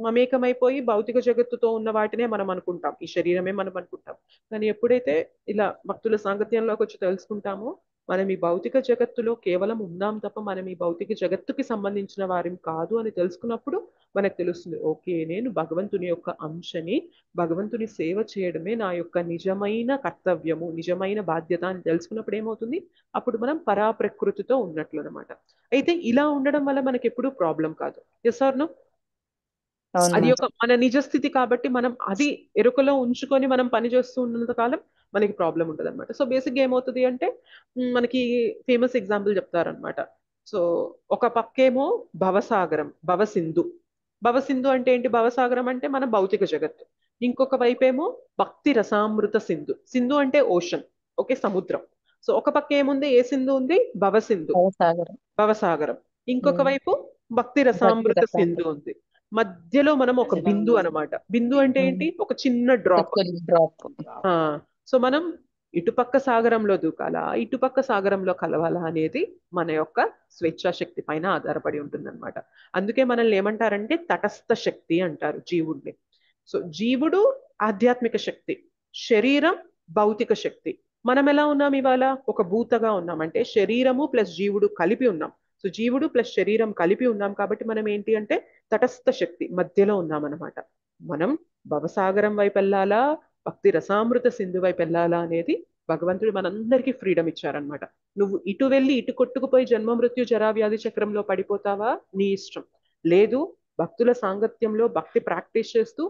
మమేకమైపోయి భౌతిక జగత్తుతో ఉన్న వాటినే మనం అనుకుంటాం, ఈ శరీరమే మనం అనుకుంటాం. కానీ ఎప్పుడైతే ఇలా భక్తుల సాంగత్యంలోకి వచ్చి తెలుసుకుంటామో మనం ఈ భౌతిక జగత్తులో కేవలం ఉన్నాం తప్ప మనం ఈ భౌతిక జగత్తుకి సంబంధించిన వారిం కాదు అని తెలుసుకున్నప్పుడు మనకు తెలుస్తుంది, ఓకే నేను భగవంతుని యొక్క అంశని, భగవంతుని సేవ చేయడమే నా యొక్క నిజమైన కర్తవ్యము, నిజమైన బాధ్యత అని తెలుసుకున్నప్పుడు ఏమవుతుంది, అప్పుడు మనం పరాప్రకృతితో ఉన్నట్లు అనమాట. అయితే ఇలా ఉండడం వల్ల మనకి ఎప్పుడూ ప్రాబ్లం కాదు. Yes or no? అది ఒక మన నిజస్థితి కాబట్టి మనం అది ఎరుకలో ఉంచుకొని మనం పని చేస్తూ ఉన్నంత కాలం మనకి ప్రాబ్లం ఉంటుంది అనమాట. సో బేసిక్గా ఏమవుతుంది అంటే మనకి ఫేమస్ ఎగ్జాంపుల్ చెప్తారనమాట. సో ఒక పక్కేమో భవసాగరం, భవసింధు. భవసింధు అంటే ఏంటి? భవసాగరం అంటే మన భౌతిక జగత్తు. ఇంకొక వైపేమో భక్తి రసామృత సింధు. సింధు అంటే ఓషన్, ఓకే సముద్రం. సో ఒక పక్క ఏముంది, ఏ సింధు ఉంది? భవసింధు, భవసాగరం. ఇంకొక వైపు భక్తి రసామృత సింధు ఉంది. మధ్యలో మనం ఒక బిందు అనమాట. బిందు అంటే ఏంటి? ఒక చిన్న డ్రాప్. సో మనం ఇటుపక్క సాగరంలో దూకాలా, ఇటుపక్క సాగరంలో కలవాలా అనేది మన యొక్క స్వేచ్ఛాశక్తి పైన ఆధారపడి ఉంటుంది అనమాట. అందుకే మనల్ని ఏమంటారంటే తటస్థ శక్తి అంటారు జీవుడిని. సో జీవుడు ఆధ్యాత్మిక శక్తి, శరీరం భౌతిక శక్తి. మనం ఎలా ఉన్నాం ఇవాళ? ఒక భూతగా ఉన్నాం, అంటే శరీరము ప్లస్ జీవుడు కలిపి ఉన్నాం. సో జీవుడు ప్లస్ శరీరం కలిపి ఉన్నాం కాబట్టి మనం ఏంటి అంటే తటస్థ శక్తి మధ్యలో ఉన్నాం అనమాట. మనం భవసాగరం వైపు వెళ్ళాలా, భక్తి రసామృత సింధు వైపు వెళ్ళాలా అనేది భగవంతుడు మనందరికీ ఫ్రీడమ్ ఇచ్చారనమాట. నువ్వు ఇటు వెళ్ళి ఇటు కొట్టుకుపోయి జన్మ మృత్యు జరా వ్యాధి చక్రంలో పడిపోతావా, నీ ఇష్టం. లేదు, భక్తుల సాంగత్యంలో భక్తి ప్రాక్టీస్ చేస్తూ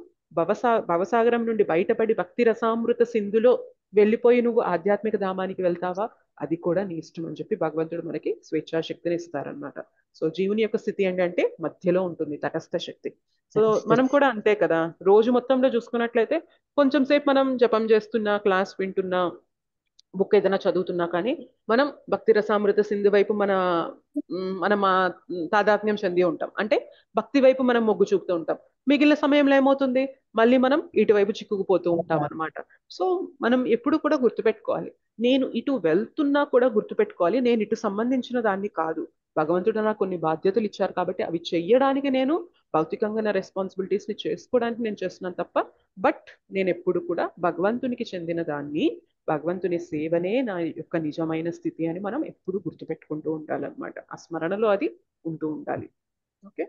భవసాగరం నుండి బయటపడి భక్తి రసామృత సింధులో వెళ్ళిపోయి నువ్వు ఆధ్యాత్మిక ధామానికి వెళ్తావా, అది కూడా నీ ఇష్టం అని చెప్పి భగవంతుడు మనకి స్వేచ్ఛాశక్తిని ఇస్తారనమాట. సో జీవుని యొక్క స్థితి ఏంటంటే మధ్యలో ఉంటుంది, తటస్థ శక్తి. సో మనం కూడా అంతే కదా, రోజు మొత్తంలో చూసుకున్నట్లయితే కొంచెం సేపు మనం జపం చేస్తున్నా, క్లాస్ వింటున్నా, బుక్ ఏదైనా చదువుతున్నా కానీ మనం భక్తి రసామృత సింధు వైపు మనం తాదాత్మ్యం చెంది ఉంటాం. అంటే భక్తి వైపు మనం మొగ్గు చూపుతూ ఉంటాం. మిగిలిన సమయంలో ఏమవుతుంది, మళ్ళీ మనం ఇటువైపు చిక్కుకుపోతూ ఉంటాం అనమాట. సో మనం ఎప్పుడు కూడా గుర్తుపెట్టుకోవాలి, నేను ఇటు వెళ్తున్నా కూడా గుర్తుపెట్టుకోవాలి, నేను ఇటు సంబంధించిన దాన్ని కాదు. భగవంతుడు నాకు కొన్ని బాధ్యతలు ఇచ్చారు కాబట్టి అవి చెయ్యడానికి నేను భౌతికంగా నా రెస్పాన్సిబిలిటీస్ ని చేసుకోవడానికి నేను చేస్తున్నాను తప్ప, బట్ నేను ఎప్పుడు కూడా భగవంతునికి చెందిన దాన్ని, భగవంతుని సేవనే నా యొక్క నిజమైన స్థితి అని మనం ఎప్పుడు గుర్తుపెట్టుకుంటూ ఉండాలన్నమాట. ఆ స్మరణలో అది ఉంటూ ఉండాలి. ఓకే,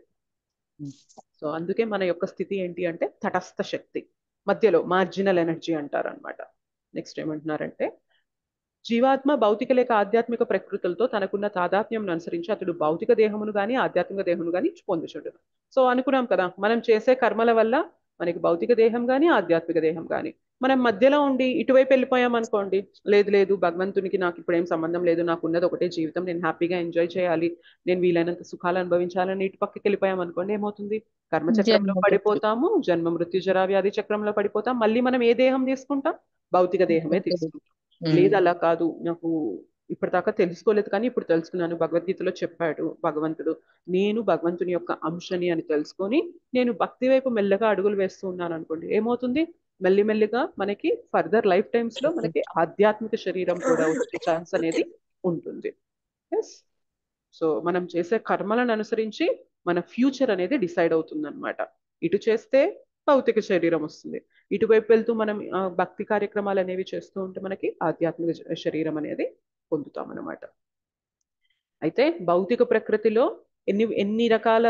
సో అందుకే మన యొక్క స్థితి ఏంటి అంటే తటస్థ శక్తి, మధ్యలో మార్జినల్ ఎనర్జీ అంటారు అనమాట. నెక్స్ట్ ఏమంటున్నారంటే, జీవాత్మ భౌతిక లేక ఆధ్యాత్మిక ప్రకృతులతో తనకున్న తాదాత్మ్యం అనుసరించి అతడు భౌతిక దేహమును గాని ఆధ్యాత్మిక దేహమును గాని పొందుచుండు. సో అనుకున్నాం కదా, మనం చేసే కర్మల వల్ల మనకి భౌతిక దేహం గాని ఆధ్యాత్మిక దేహం గాని, మనం మధ్యలో ఉండి ఇటువైపు వెళ్ళిపోయాం అనుకోండి, లేదు లేదు భగవంతునికి నాకు ఇప్పుడు ఏం సంబంధం లేదు, నాకు ఉన్నది ఒకటే జీవితం, నేను హ్యాపీగా ఎంజాయ్ చేయాలి, నేను వీలైనంత సుఖాలు అనుభవించాలని ఇటు పక్కకి వెళ్ళిపోయాం అనుకోండి, ఏమవుతుంది, కర్మచక్రంలో పడిపోతాము, జన్మ మృత్యు జరా వ్యాధి చక్రంలో పడిపోతాం. మళ్ళీ మనం ఏ దేహం తీసుకుంటాం, భౌతిక దేహమే తీసుకుంటాం. లేదు అలా కాదు, నాకు ఇప్పటిదాకా తెలుసుకోలేదు కానీ ఇప్పుడు తెలుసుకున్నాను, భగవద్గీతలో చెప్పాడు భగవంతుడు, నేను భగవంతుని యొక్క అంశని అని తెలుసుకొని నేను భక్తి వైపు మెల్లగా అడుగులు వేస్తూ ఉన్నాను అనుకోండి, ఏమవుతుంది, మెల్లిమెల్లిగా మనకి ఫర్దర్ లైఫ్ టైమ్స్ లో మనకి ఆధ్యాత్మిక శరీరం కూడా వచ్చే ఛాన్స్ అనేది ఉంటుంది. ఎస్, సో మనం చేసే కర్మలను అనుసరించి మన ఫ్యూచర్ అనేది డిసైడ్ అవుతుంది అనమాట. ఇటు చేస్తే భౌతిక శరీరం వస్తుంది, ఇటువైపు వెళ్తూ మనం భక్తి కార్యక్రమాలు అనేవి చేస్తూ ఉంటే మనకి ఆధ్యాత్మిక శరీరం అనేది పొందుతాం అనమాట. అయితే భౌతిక ప్రకృతిలో ఎన్ని రకాల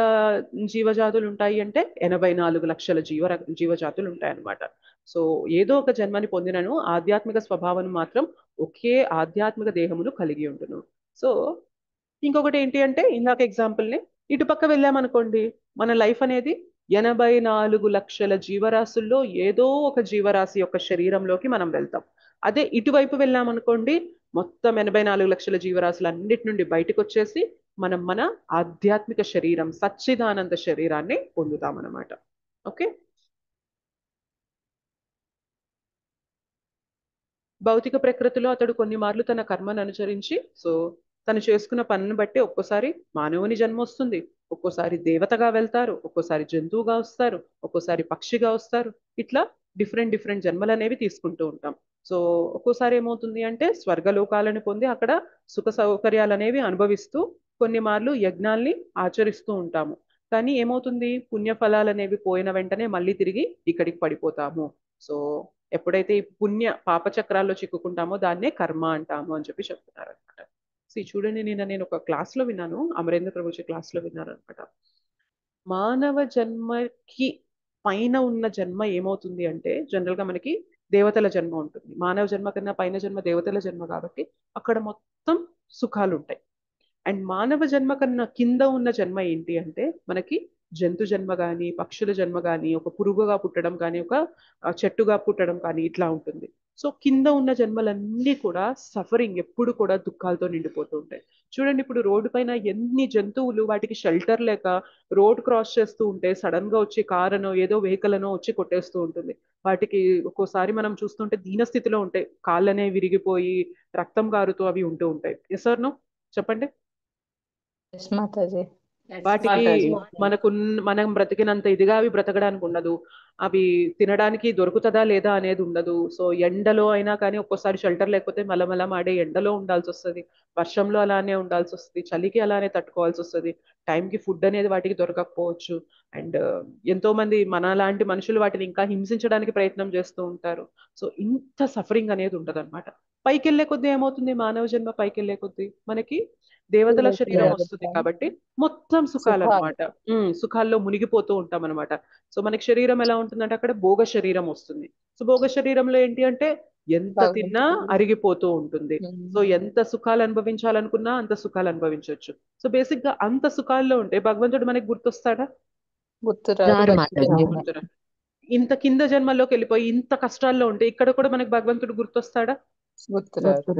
జీవజాతులు ఉంటాయి అంటే 84 లక్షల జీవజాతులు ఉంటాయన్నమాట. సో ఏదో ఒక జన్మని పొందినను ఆధ్యాత్మిక స్వభావం మాత్రం ఒకే ఆధ్యాత్మిక దేహమును కలిగి ఉండును. సో ఇంకొకటి ఏంటి అంటే, ఇందాక ఎగ్జాంపుల్ని ఇటుపక్క వెళ్ళామనుకోండి, మన లైఫ్ అనేది 84 లక్షల జీవరాశుల్లో ఏదో ఒక జీవరాశి యొక్క శరీరంలోకి మనం వెళ్తాం. అదే ఇటువైపు వెళ్ళామనుకోండి, మొత్తం 84 లక్షల జీవరాశులు అన్నిటి నుండి బయటకు వచ్చేసి మనం మన ఆధ్యాత్మిక శరీరం, సచ్చిదానంద శరీరాన్ని పొందుతామన్నమాట. ఓకే, భౌతిక ప్రకృతిలో అతడు కొన్ని మార్లు తన కర్మను అనుసరించి, సో తను చేసుకున్న పనిని బట్టి ఒక్కోసారి మానవుని జన్మ వస్తుంది, ఒక్కోసారి దేవతగా వెళ్తారు, ఒక్కోసారి జంతువుగా వస్తారు, ఒక్కోసారి పక్షిగా వస్తారు, ఇట్లా డిఫరెంట్ జన్మలు అనేవి తీసుకుంటూ ఉంటాం. సో ఒక్కోసారి ఏమవుతుంది అంటే స్వర్గలోకాలను పొంది అక్కడ సుఖ సౌకర్యాలు అనేవి అనుభవిస్తూ కొన్ని మార్లు యజ్ఞాల్ని ఆచరిస్తూ ఉంటాము. కానీ ఏమవుతుంది, పుణ్యఫలాలు అనేవి పోయిన వెంటనే మళ్ళీ తిరిగి ఇక్కడికి పడిపోతాము. సో ఎప్పుడైతే ఈ పుణ్య పాపచక్రాల్లో చిక్కుకుంటామో దాన్నే కర్మ అంటాము అని చెప్పి చెప్తున్నారు అనమాట. సో చూడండి, నేను ఒక క్లాస్ లో విన్నాను, అమరేంద్ర ప్రభుజీ క్లాస్ లో విన్నాను అనమాట. మానవ జన్మకి పైన ఉన్న జన్మ ఏమవుతుంది అంటే, జనరల్ గా మనకి దేవతల జన్మ ఉంటుంది, మానవ జన్మ కన్నా పైన జన్మ దేవతల జన్మ కాబట్టి అక్కడ మొత్తం సుఖాలు ఉంటాయి. అండ్ మానవ జన్మ కన్నా కింద ఉన్న జన్మ ఏంటి అంటే మనకి జంతు జన్మ కానీ, పక్షుల జన్మ కానీ, ఒక పురుగుగా పుట్టడం కానీ, ఒక చెట్టుగా పుట్టడం కానీ ఇట్లా ఉంటుంది. సో కింద ఉన్న జన్మలన్నీ కూడా సఫరింగ్, ఎప్పుడు కూడా దుఃఖాలతో నిండిపోతూ ఉంటాయి. చూడండి, ఇప్పుడు రోడ్డు పైన ఎన్ని జంతువులు వాటికి షెల్టర్ లేక రోడ్ క్రాస్ చేస్తూ ఉంటే సడన్ గా వచ్చి కారనో ఏదో వెహికల్ అనో వచ్చి కొట్టేస్తూ ఉంటుంది. వాటికి ఒక్కోసారి మనం చూస్తుంటే దీనస్థితిలో ఉంటాయి, కాళ్ళనే విరిగిపోయి రక్తం కారుతూ అవి ఉంటూ ఉంటాయి. ఎస్ ఆర్ నో, చెప్పండి. వాటికి మనం బ్రతికినంత ఇదిగా అవి బ్రతకడానికి ఉండదు, అవి తినడానికి దొరుకుతుందా లేదా అనేది ఉండదు. సో ఎండలో అయినా కానీ ఒక్కోసారి షెల్టర్ లేకపోతే మలమల ఆడే ఎండలో ఉండాల్సి వస్తుంది, వర్షంలో అలానే ఉండాల్సి వస్తుంది, చలికి అలానే తట్టుకోవాల్సి వస్తుంది, టైంకి ఫుడ్ అనేది వాటికి దొరకకపోవచ్చు. అండ్ ఎంతో మంది మన లాంటి మనుషులు వాటిని ఇంకా హింసించడానికి ప్రయత్నం చేస్తూ ఉంటారు. సో ఇంత సఫరింగ్ అనేది ఉంటది అనమాట. పైకి వెళ్ళే కొద్దీ ఏమవుతుంది, మానవ జన్మ పైకి వెళ్ళే కొద్దీ మనకి దేవతల శరీరం దేవతల వస్తుంది కాబట్టి మొత్తం సుఖాలు సుఖాలు. అనమాట. సుఖాల్లో మునిగిపోతూ ఉంటాం అనమాట. సో మనకి శరీరం ఎలా ఉంటుందంటే అక్కడ భోగ శరీరం వస్తుంది. సో భోగ శరీరంలో ఏంటి అంటే ఎంత తిన్నా భగవంతుడు. అరిగిపోతూ ఉంటుంది. సో ఎంత సుఖాలు అనుభవించాలనుకున్నా అంత సుఖాలు అనుభవించవచ్చు. సో బేసిక్ గా అంత సుఖాల్లో ఉంటే భగవంతుడు మనకి గుర్తొస్తాడా? గుర్తురాడు రారు భక్తి మాతాజీ. గుర్తురా. ఇంత కింద జన్మల్లోకి వెళ్ళిపోయి ఇంత కష్టాల్లో ఉంటే ఇక్కడ కూడా మనకి భగవంతుడు గుర్తొస్తాడా? గుర్తురాడు.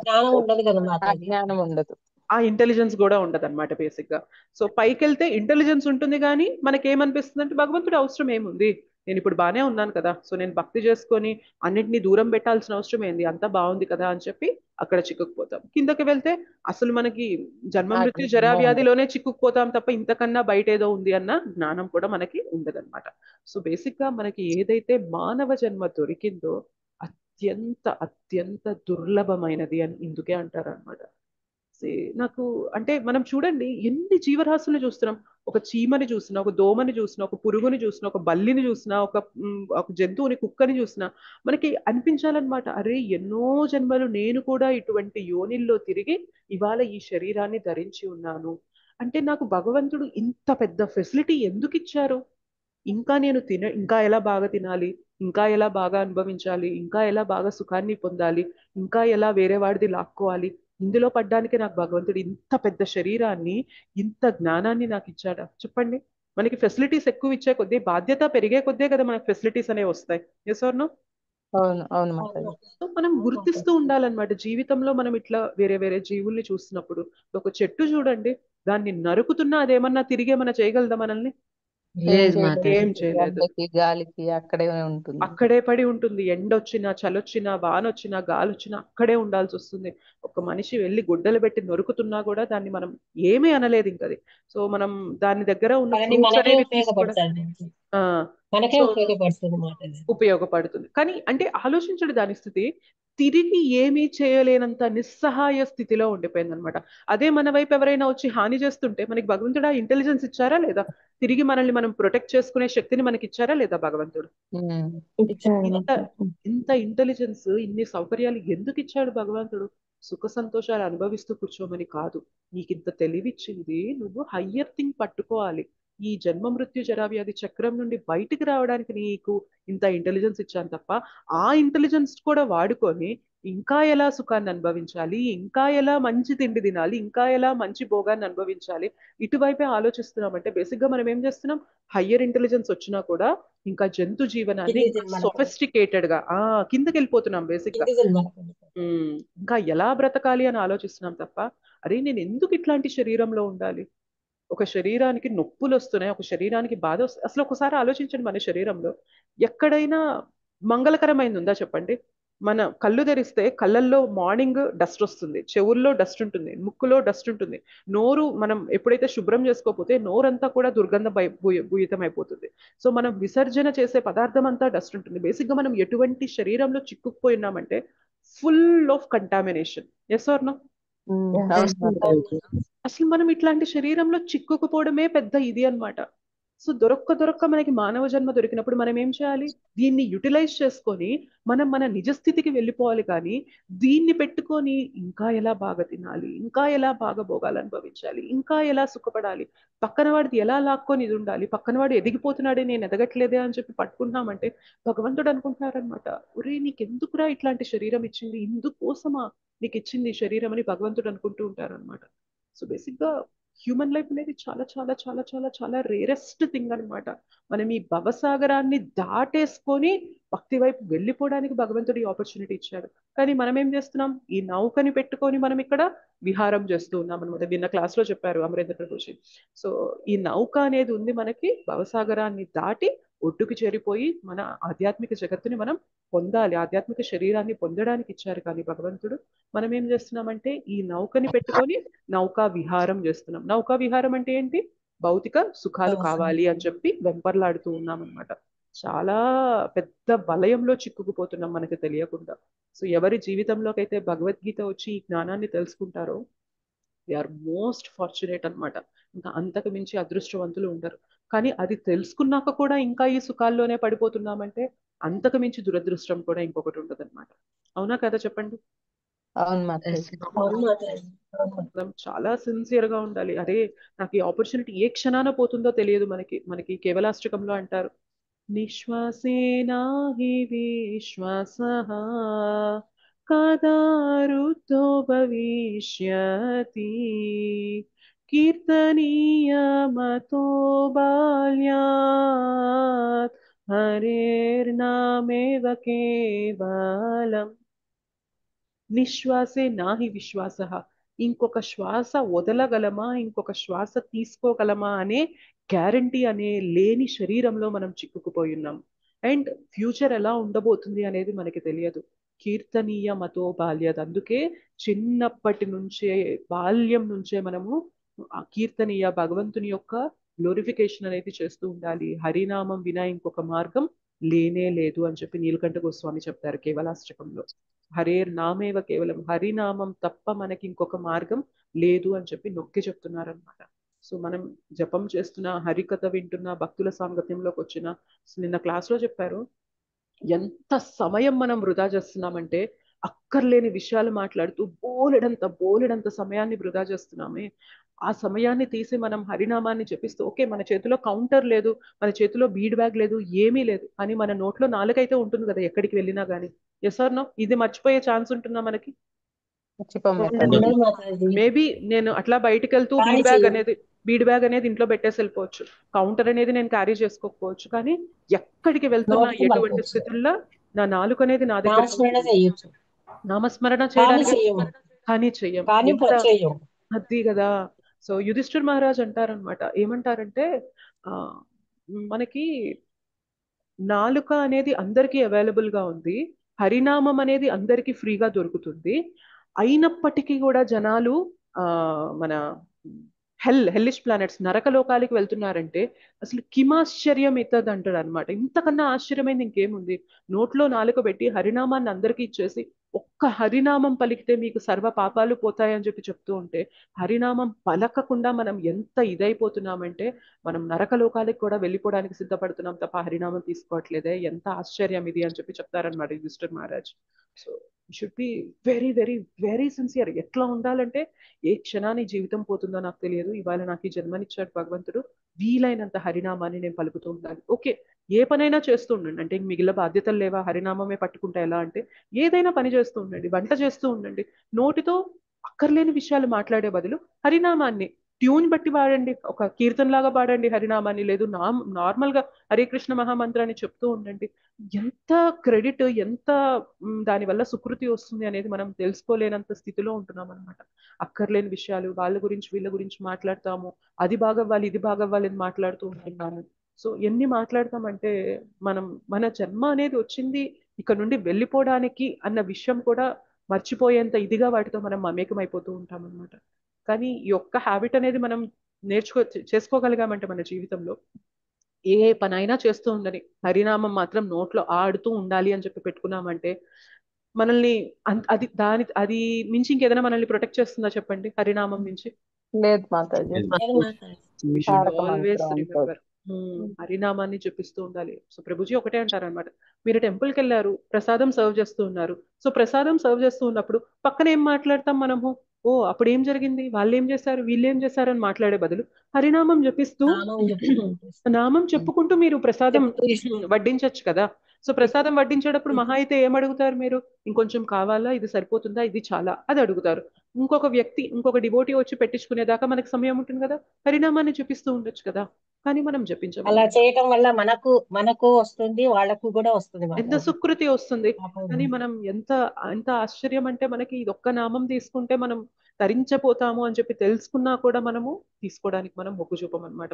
జ్ఞానం ఉండదు కదా ఆ మాతాజీ. జ్ఞానం ఉండదు. ఆ ఇంటెలిజెన్స్ కూడా ఉండదు అనమాట బేసిక్ గా. సో పైకి వెళ్తే ఇంటెలిజెన్స్ ఉంటుంది కానీ మనకి ఏమనిపిస్తుంది అంటే భగవంతుడు అవసరం ఏముంది, నేను ఇప్పుడు బానే ఉన్నాను కదా, సో నేను భక్తి చేసుకొని అన్నిటిని దూరం పెట్టాల్సిన అవసరం ఏంది, అంతా బాగుంది కదా అని చెప్పి అక్కడ చిక్కుకుపోతాం. కిందకి వెళ్తే అసలు మనకి జన్మ ఆ మృత్యు జ్ఞానం జరా ఉండదు. వ్యాధిలోనే చిక్కుకుపోతాం తప్ప ఇంతకన్నా బయట ఏదో ఉంది అన్న జ్ఞానం కూడా మనకి ఉండదన్నమాట. సో బేసిక్ గా మనకి ఏదైతే మానవ జన్మ దొరికిందో అత్యంత అత్యంత దుర్లభమైనది అని ఇందుకే అంటారు అనమాట. నాకు అంటే మనం చూడండి ఎన్ని జీవరాశుల్ని చూస్తున్నాం. ఒక చీమని చూసినా, ఒక దోమని చూసినా, ఒక పురుగుని చూసినా, ఒక బల్లిని చూసినా, ఒక జంతువుని, కుక్కని చూసినా మనకి అనిపించాలన్నమాట, అరే ఎన్నో జన్మలు నేను కూడా ఇటువంటి యోనిల్లో తిరిగి ఇవాళ ఈ శరీరాన్ని ధరించి ఉన్నాను. అంటే నాకు భగవంతుడు ఇంత పెద్ద ఫెసిలిటీ ఎందుకు ఇచ్చారు? ఇంకా నేను ఇంకా ఎలా బాగా తినాలి, ఇంకా ఎలా బాగా అనుభవించాలి, ఇంకా ఎలా బాగా సుఖాన్ని పొందాలి, ఇంకా ఎలా వేరే వాడిది లాక్కోవాలి, ఇందులో పడ్డానికి నాకు భగవంతుడు ఇంత పెద్ద శరీరాన్ని, ఇంత జ్ఞానాన్ని నాకు ఇచ్చాడా? చెప్పండి. మనకి ఫెసిలిటీస్ ఎక్కువ ఇచ్చే కొద్దీ, బాధ్యత పెరిగే కొద్దే కదా మనకి ఫెసిలిటీస్ అనేవి వస్తాయి. Yes or no? అవును అవును మాతాజీ. సో మనం గుర్తిస్తూ ఉండాలన్నమాట జీవితంలో. మనం ఇట్లా వేరే వేరే జీవుల్ని చూసినప్పుడు ఒక చెట్టు చూడండి, దాన్ని నరుకుతున్నా అదేమన్నా తిరిగి ఏమన్నా చేయగలదా మనల్ని? ఏం లేదు చేయలేదు. మాతాజీ. ఏం చేయలేదు. ఎండకి గాలికి అక్కడే ఉంటుంది. అక్కడే పడి ఉంటుంది. ఎండొచ్చినా, చలొచ్చినా, వానొచ్చినా, గాలొచ్చినా అక్కడే ఉండాల్సి వస్తుంది. ఒక మనిషి వెళ్ళి గుడ్డలు పెట్టి నొరుకుతున్నా కూడా దాన్ని మనం ఏమీ అనలేదు ఇంకది. సో మనం దాని దగ్గర ఉన్న కానీ ఫ్రూట్స్ మనకే అనేవి తీసుకోవడం. ఉపయోగపడుతుంది. ఆ మనకే సో ఉపయోగపడుతుంది మాతాజీ. ఉపయోగపడుతుంది. కానీ అంటే ఆలోచించడు దాని స్థితి. తిరిగి ఏమీ చేయలేనంత నిస్సహాయ స్థితిలో ఉండిపోయిందనమాట. అదే మన వైపు ఎవరైనా వచ్చి హాని చేస్తుంటే మనకి భగవంతుడు ఇంటెలిజెన్స్ ఇచ్చారా లేదా? తిరిగి మనల్ని మనం ప్రొటెక్ట్ చేసుకునే శక్తిని మనకి ఇచ్చారా లేదా భగవంతుడు? ఉమ్. ఇంత ఇంత ఇంటెలిజెన్స్, ఇన్ని సౌకర్యాలు ఎందుకు ఇచ్చాడు భగవంతుడు? సుఖ సంతోషాలు అనుభవిస్తూ కూర్చోమని కాదు. నీకింత తెలివిచ్చింది, నువ్వు హయ్యర్ థింగ్ పట్టుకోవాలి. ఈ జన్మ మృత్యు జరా వ్యాధి చక్రం నుండి బయటికి రావడానికి నీకు ఇంత ఇంటెలిజెన్స్ ఇచ్చాను తప్ప, ఆ ఇంటెలిజెన్స్ కూడా వాడుకొని ఇంకా ఎలా సుఖాన్ని అనుభవించాలి, ఇంకా ఎలా మంచి తిండి తినాలి, ఇంకా ఎలా మంచి భోగాన్ని అనుభవించాలి, ఇటువైపే ఆలోచిస్తున్నామంటే బేసిక్ గా మనం ఏం చేస్తున్నాం? హయ్యర్ ఇంటెలిజెన్స్ వచ్చినా కూడా ఇంకా జంతు జీవనాన్ని కింది ఇంకా జన్మలకు సొఫిస్టికేటెడ్ గా కిందకి వెళ్ళిపోతున్నాం బేసిక్ గా. కింది జన్మలకు. ఇంకా ఎలా బ్రతకాలి అని ఆలోచిస్తున్నాం తప్ప, అరే నేను ఎందుకు ఇట్లాంటి శరీరంలో ఉండాలి? ఒక శరీరానికి నొప్పులు వస్తున్నాయి, ఒక శరీరానికి బాధ వస్తుంది. అసలు ఒకసారి ఆలోచించండి, మన శరీరంలో ఎక్కడైనా మంగళకరమైంది ఉందా చెప్పండి? మన కళ్ళు తెరిస్తే కళ్ళల్లో మార్నింగ్ డస్ట్ వస్తుంది, చెవుల్లో డస్ట్ ఉంటుంది, ముక్కులో డస్ట్ ఉంటుంది, నోరు మనం ఎప్పుడైతే శుభ్రం చేసుకోకపోతే నోరంతా కూడా దుర్గంధ భూయితం అయిపోతుంది. సో మనం విసర్జన చేసే పదార్థం అంతా డస్ట్ ఉంటుంది. బేసిక్ గా మనం ఎటువంటి శరీరంలో చిక్కుకుపోయినామంటే full of contamination. Yes or no? అవును మాతాజీ. అసలు మనం ఇట్లాంటి శరీరంలో చిక్కుకుపోవడమే పెద్ద ఇది అన్నమాట. సో దొరక్క మనకి మానవ జన్మ దొరికినప్పుడు మనం ఏం చేయాలి? దీన్ని యూటిలైజ్ చేసుకొని మనం మన నిజ స్థితికి వెళ్ళిపోవాలి. కానీ దీన్ని పెట్టుకొని ఇంకా ఎలా బాగా తినాలి, ఇంకా ఎలా బాగా భోగాలు అనుభవించాలి, ఇంకా ఎలా సుఖపడాలి, పక్కన వాడిది ఎలా లాక్కొని ఇది ఉండాలి, పక్కన వాడు ఎదిగిపోతున్నాడే నేను ఎదగట్లేదే అని చెప్పి పట్టుకుంటున్నామంటే భగవంతుడు అనుకుంటున్నారనమాట, ఒరే నీకెందుకురా ఇట్లాంటి శరీరం ఇచ్చింది, ఇందుకోసమా నీకు ఇచ్చింది ఈ శరీరం అని భగవంతుడు అనుకుంటూ ఉంటారనమాట. సో బేసిక్ గా హ్యూమన్ లైఫ్ అనేది చాలా చాలా చాలా చాలా చాలా రేరెస్ట్ థింగ్ అన్నమాట. మనం ఈ భవసాగరాన్ని దాటేసుకొని భక్తి వైపు వెళ్ళిపోవడానికి భగవంతుడు ఈ ఆపర్చునిటీ ఇచ్చాడు. కానీ మనం ఏం చేస్తున్నాం? ఈ నౌకని పెట్టుకొని మనం ఇక్కడ విహారం చేస్తూ ఉన్నాం అనమాట. నిన్న క్లాస్ లో చెప్పారు అమరేంద్ర ప్రభుజీ. సో ఈ నౌక అనేది ఉంది మనకి, భవసాగరాన్ని దాటి ఒడ్డుకి చేరిపోయి మన ఆధ్యాత్మిక జగత్తుని మనం పొందాలి, ఆధ్యాత్మిక శరీరాన్ని పొందడానికి ఇచ్చారు. కానీ భగవంతుడు మనం ఏం చేస్తున్నామంటే ఈ నౌకని పెట్టుకొని నౌకా విహారం చేస్తున్నాం. నౌకా విహారం అంటే ఏంటి? భౌతిక సుఖాలు కావాలి అని చెప్పి వెంపర్లాడుతూ ఉన్నాం అనమాట. చాలా పెద్ద వలయంలో చిక్కుకుపోతున్నాం మనకి తెలియకుండా. సో ఎవరి జీవితంలోకి అయితే భగవద్గీత వచ్చి ఈ జ్ఞానాన్ని తెలుసుకుంటారో దే ఆర్ మోస్ట్ ఫార్చునేట్ అనమాట. ఇంకా అంతకు మించి అదృష్టవంతులు ఉండరు. కానీ అది తెలుసుకున్నాక కూడా ఇంకా ఈ సుఖాల్లోనే పడిపోతున్నామంటే అంతకు మించి దురదృష్టం కూడా ఇంకొకటి ఉండదు అనమాట. అవునా కదా చెప్పండి? అవును మాతాజీ. మనం చాలా సిన్సియర్ గా ఉండాలి. అరే నాకు ఈ ఆపర్చునిటీ ఏ క్షణాన పోతుందో తెలియదు. మనకి కేవలాష్టకంలో అంటారు, నిశ్వాసేనా హి విశ్వాసః కదా రుతో భవిష్యతి కీర్తనీయమతో బాల్యాత్ హరేర్నామేవ కేవలం నిశ్వాసే నాహి విశ్వాస. ఇంకొక శ్వాస వదలగలమా, ఇంకొక శ్వాస తీసుకోగలమా అనే గ్యారంటీ అనే లేని శరీరంలో మనం చిక్కుకుపోయి ఉన్నాం. అండ్ ఫ్యూచర్ ఎలా ఉండబోతుంది అనేది మనకి తెలియదు. కీర్తనీయ మతో బాల్యత, అందుకే చిన్నప్పటి నుంచే, బాల్యం నుంచే మనము ఆ కీర్తనీయ భగవంతుని యొక్క గ్లోరిఫికేషన్ అనేది చేస్తూ ఉండాలి. హరినామం వినా ఇంకొక మార్గం లేనే లేదు అని చెప్పి నీలకంఠ గోస్వామి చెప్తారు కేవలాష్టకంలో. హరేర్ నామేవ కేవలం, హరినామం తప్ప మనకి ఇంకొక మార్గం లేదు అని చెప్పి నొక్కి చెప్తున్నారు అనమాట. సో మనం జపం చేస్తున్న, హరికథ వింటున్న, భక్తుల సాంగత్యంలోకి వచ్చిన, నిన్న క్లాస్ లో చెప్పారు, ఎంత సమయం మనం వృధా చేస్తున్నామంటే అక్కర్లేని విషయాలు మాట్లాడుతూ బోలెడంత సమయాన్ని వృధా చేస్తున్నామే. ఆ సమయాన్ని తీసి మనం హరినామాన్ని జపిస్తూ, ఓకే మన చేతిలో కౌంటర్ లేదు, మన చేతిలో బీడ్ బ్యాగ్ లేదు, ఏమీ లేదు, అని మన నోట్లో నాలుగైతే ఉంటుంది కదా ఎక్కడికి వెళ్ళినా గానీ. Yes or no? ఇది మర్చిపోయే ఛాన్స్ ఉంటుందా మనకి? మర్చిపోం మాతాజీ. ఉండదు మాతాజీ. మేబీ నేను అట్లా బయటికి వెళ్తూ కానీ బీడ్ బ్యాగ్ అనేది ఇంట్లో పెట్టేసి వెళ్ళిపోవచ్చు, కౌంటర్ అనేది నేను క్యారీ చేసుకోకపోవచ్చు, కానీ ఎక్కడికి వెళ్తున్నా, నోటికి ఎటువంటి పలకొచ్చు, స్థితుల్లో నా నాలుక అనేది నా దగ్గర నామస్మరణ చేయొచ్చు, నామస్మరణ కానీ చేయడానికి, చెయ్యము, కానీ చెయ్యం. కానీ ఎంత చెయ్యం. అది కదా. సో యుధిష్ఠిర్ మహారాజ్ అంటారనమాట, ఏమంటారంటే ఆ మనకి నాలుక అనేది అందరికీ అవైలబుల్ గా ఉంది, హరినామం అనేది అందరికీ ఫ్రీగా దొరుకుతుంది, అయినప్పటికీ కూడా జనాలు ఆ మన హెల్లిష్ ప్లానెట్స్, నరకలోకాలకి వెళ్తున్నారంటే అసలు కిమాశ్చర్యం ఇతది అంటాడు అనమాట. ఇంతకన్నా ఆశ్చర్యమైంది ఇంకేముంది? నోట్లో నాలుక పెట్టి హరినామాన్ని అందరికీ ఇచ్చేసి ఒక్క హరినామం పలికితే మీకు సర్వ పాపాలు పోతాయని చెప్పి చెప్తూ ఉంటే, హరినామం పలకకుండా మనం ఎంత ఇదైపోతున్నామంటే మనం నరకలోకాలకు కూడా వెళ్ళిపోవడానికి సిద్ధపడుతున్నాం తప్ప హరినామం తీసుకోవట్లేదే. ఎంత ఆశ్చర్యం ఇది అని చెప్పి చెప్తారనమాట Yudhishthir Maharaj. So should be very very very sincere. ఎట్లా ఉండాలంటే ఏ క్షణాన్ని జీవితం పోతుందో నాకు తెలియదు, ఇవాళ నాకు ఈ జన్మనిచ్చాడు భగవంతుడు, వీలైనంత హరినామాన్ని నేను పలుకుతూ ఉండాలి. ఓకే ఏ పనైనా చేస్తూ ఉండండి, అంటే మిగిలిన బాధ్యతలు లేవా, హరినామమే పట్టుకుంటా ఎలా అంటే, ఏదైనా పని చేస్తూ ఉండండి, వంట చేస్తూ ఉండండి, నోటితో అక్కర్లేని విషయాలు మాట్లాడే బదులు హరినామాన్ని ట్యూన్ బట్టి వాడండి, ఒక కీర్తన లాగా పాడండి హరినామాన్ని, లేదు నార్మల్ గా హరే కృష్ణ మహామంత్రాన్ని చెప్తూ ఉండండి. ఎంత క్రెడిట్, ఎంత దానివల్ల సుకృతి వస్తుంది అనేది మనం తెలుసుకోలేనంత స్థితిలో ఉంటున్నాం అనమాట. అక్కర్లేని విషయాలు, వాళ్ళ గురించి వీళ్ళ గురించి మాట్లాడతాము, అది బాగవ్వాలి ఇది బాగవ్వాలి అని మాట్లాడుతూ ఉంటున్నాము. సో ఎన్ని మాట్లాడతామంటే మన జన్మ అనేది వచ్చింది ఇక్కడ నుండి వెళ్ళిపోవడానికి అన్న విషయం కూడా మర్చిపోయేంత ఇదిగా వాటితో మనం మమేకం అయిపోతూ ఉంటాం అనమాట. కానీ ఈ ఒక్క హ్యాబిట్ అనేది మనం చేసుకోగలిగామంటే మన జీవితంలో ఏ పనైనా చేస్తూ ఉండని హరినామం మాత్రం నోట్లో ఆడుతూ ఉండాలి అని చెప్పి పెట్టుకున్నామంటే మనల్ని అది మించి ఇంకేదైనా మనల్ని ప్రొటెక్ట్ చేస్తుందా చెప్పండి హరినామం నుంచి? లేదు Mataji. We should Taraka always మంత్రం remember. హరినామాన్ని జపిస్తూ ఉండాలి. సో ప్రభుజీ ఒకటే అంటారనమాట, మీరు టెంపుల్కి వెళ్ళారు, ప్రసాదం సర్వ్ చేస్తూ ఉన్నారు, సో ప్రసాదం సర్వ్ చేస్తూ ఉన్నప్పుడు పక్కన ఏం మాట్లాడతాం మనము, ఓ అప్పుడు ఏం జరిగింది, వాళ్ళు ఏం చేశారు, వీళ్ళు ఏం చేశారు అని మాట్లాడే బదులు హరినామం జపిస్తూ నామం చెప్పుకుంటూ మీరు ప్రసాదం వడ్డించవచ్చు కదా. సో ప్రసాదం వడ్డించేటప్పుడు మహా అయితే ఏం అడుగుతారు మీరు, ఇంకొంచెం కావాలా, ఇది సరిపోతుందా, ఇది చాలా, అది అడుగుతారు. ఇంకొక డివోటీ వచ్చి పెట్టించుకునేదాకా మనకు సమయం ఉంటుంది కదా, హరినామాన్ని జపిస్తూ ఉండొచ్చు కదా. కానీ మనం అలా జపించము. చేయటం వల్ల మనకు వస్తుంది, వాళ్ళకు కూడా వస్తుంది ఎంత మాతాజీ. సుకృతి వస్తుంది. పాపం. కానీ మనం ఎంత ఆశ్చర్యం అంటే, మనకి ఇది ఒక్క నామం తీసుకుంటే మనం తరించపోతాము అని చెప్పి తెలుసుకున్నా కూడా మనము తీసుకోవడానికి మనం మొగ్గు చూపం అనమాట.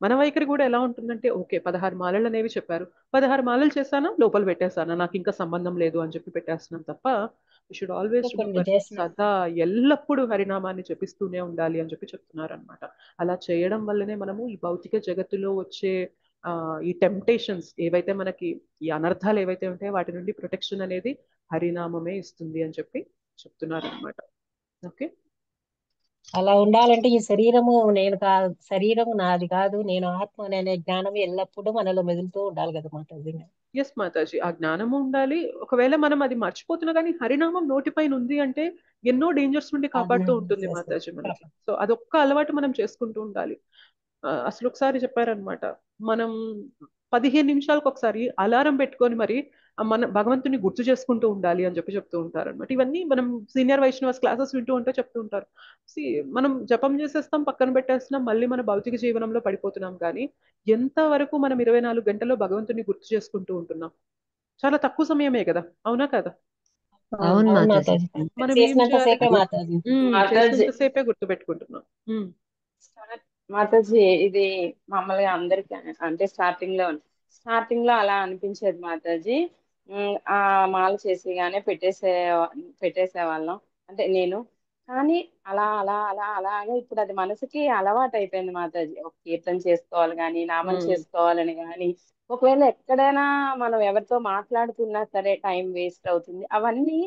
మన వైఖరి కూడా ఎలా ఉంటుందంటే, ఓకే 16 మాలలు అనేవి చెప్పారు, 16 మాలలు చేశానా, లోపల పెట్టేశానా, నాకు ఇంకా సంబంధం లేదు అని చెప్పి పెట్టేస్తున్నాం తప్ప, వి షుడ్ ఆల్వేస్ కొన్ని రిమెంబర్, చేస్తున్నాం. సదా ఎల్లప్పుడూ హరినామాన్ని జపిస్తూనే ఉండాలి అని చెప్పి చెప్తున్నారు అనమాట. అలా చేయడం వల్లనే మనము ఈ భౌతిక జగత్తులో వచ్చే ఈ టెంప్టేషన్స్ ఏవైతే మనకి, ఈ అనర్థాలు ఏవైతే ఉంటాయో వాటి నుండి ప్రొటెక్షన్ అనేది హరినామమే ఇస్తుంది అని చెప్పి చెప్తున్నారు అనమాట. ఓకే అలా ఉండాలంటే ఈ శరీరము నేను కాదు, శరీరము నాది కాదు, నేను ఆత్మ అనే జ్ఞానం ఎల్లప్పుడూ మనలో మెదులుతూ ఉండాలి కదా మాతాజీ. ఎస్ మాతాజీ, ఆ జ్ఞానము ఉండాలి. ఒకవేళ మనం అది మర్చిపోతున్నా కానీ హరినామం నోటిపైన ఉంది అంటే ఎన్నో డేంజర్స్ నుండి కాపాడుతూ ఉంటుంది మాతాజీ మనకి. సో అదొక్క అలవాటు మనం చేసుకుంటూ ఉండాలి. అసలు ఒకసారి చెప్పారనమాట, మనం 15 నిమిషాలకు ఒకసారి అలారం పెట్టుకొని మరి మన భగవంతుని గుర్తు చేసుకుంటూ ఉండాలి అని చెప్తూ ఉంటారు అనమాట. ఇవన్నీ మనం సీనియర్ వైష్ణవస్ క్లాసెస్ వింటూ ఉంటే చెప్తూ ఉంటారు. మనం జపం చేసేస్తాం, పక్కన పెట్టేస్తున్నాం, మళ్ళీ మన భౌతిక జీవనంలో పడిపోతున్నాం. కానీ ఎంత వరకు మనం 24 గంటల్లో భగవంతుని గుర్తు చేసుకుంటూ ఉంటున్నాం? చాలా తక్కువ సమయమే కదా, అవునా కదా? అవును అవును మాతాజీ. మాతాజీ, మనం ఏం చేసినంత చేయాలి? సేపే మాతాజీ. చేసినంతసేపే గుర్తు పెట్టుకుంటున్నాం. మాతాజీ ఇది మమ్మల్ని అందరికి అంటే స్టార్టింగ్ లో అలా అనిపించేది మాతాజీ. ఆ మాల చేసిగానే పెట్టేసేవాళ్ళం అంటే నేను. కానీ అలా అలా అలా అలాగే ఇప్పుడు అది మనసుకి అలవాటు అయిపోయింది మాతాజీ. ఒక కీర్తన చేసుకోవాలి కానీ, నామం చేసుకోవాలని కానీ, ఒకవేళ ఎక్కడైనా మనం ఎవరితో మాట్లాడుతున్నా సరే టైం వేస్ట్ అవుతుంది. అవన్నీ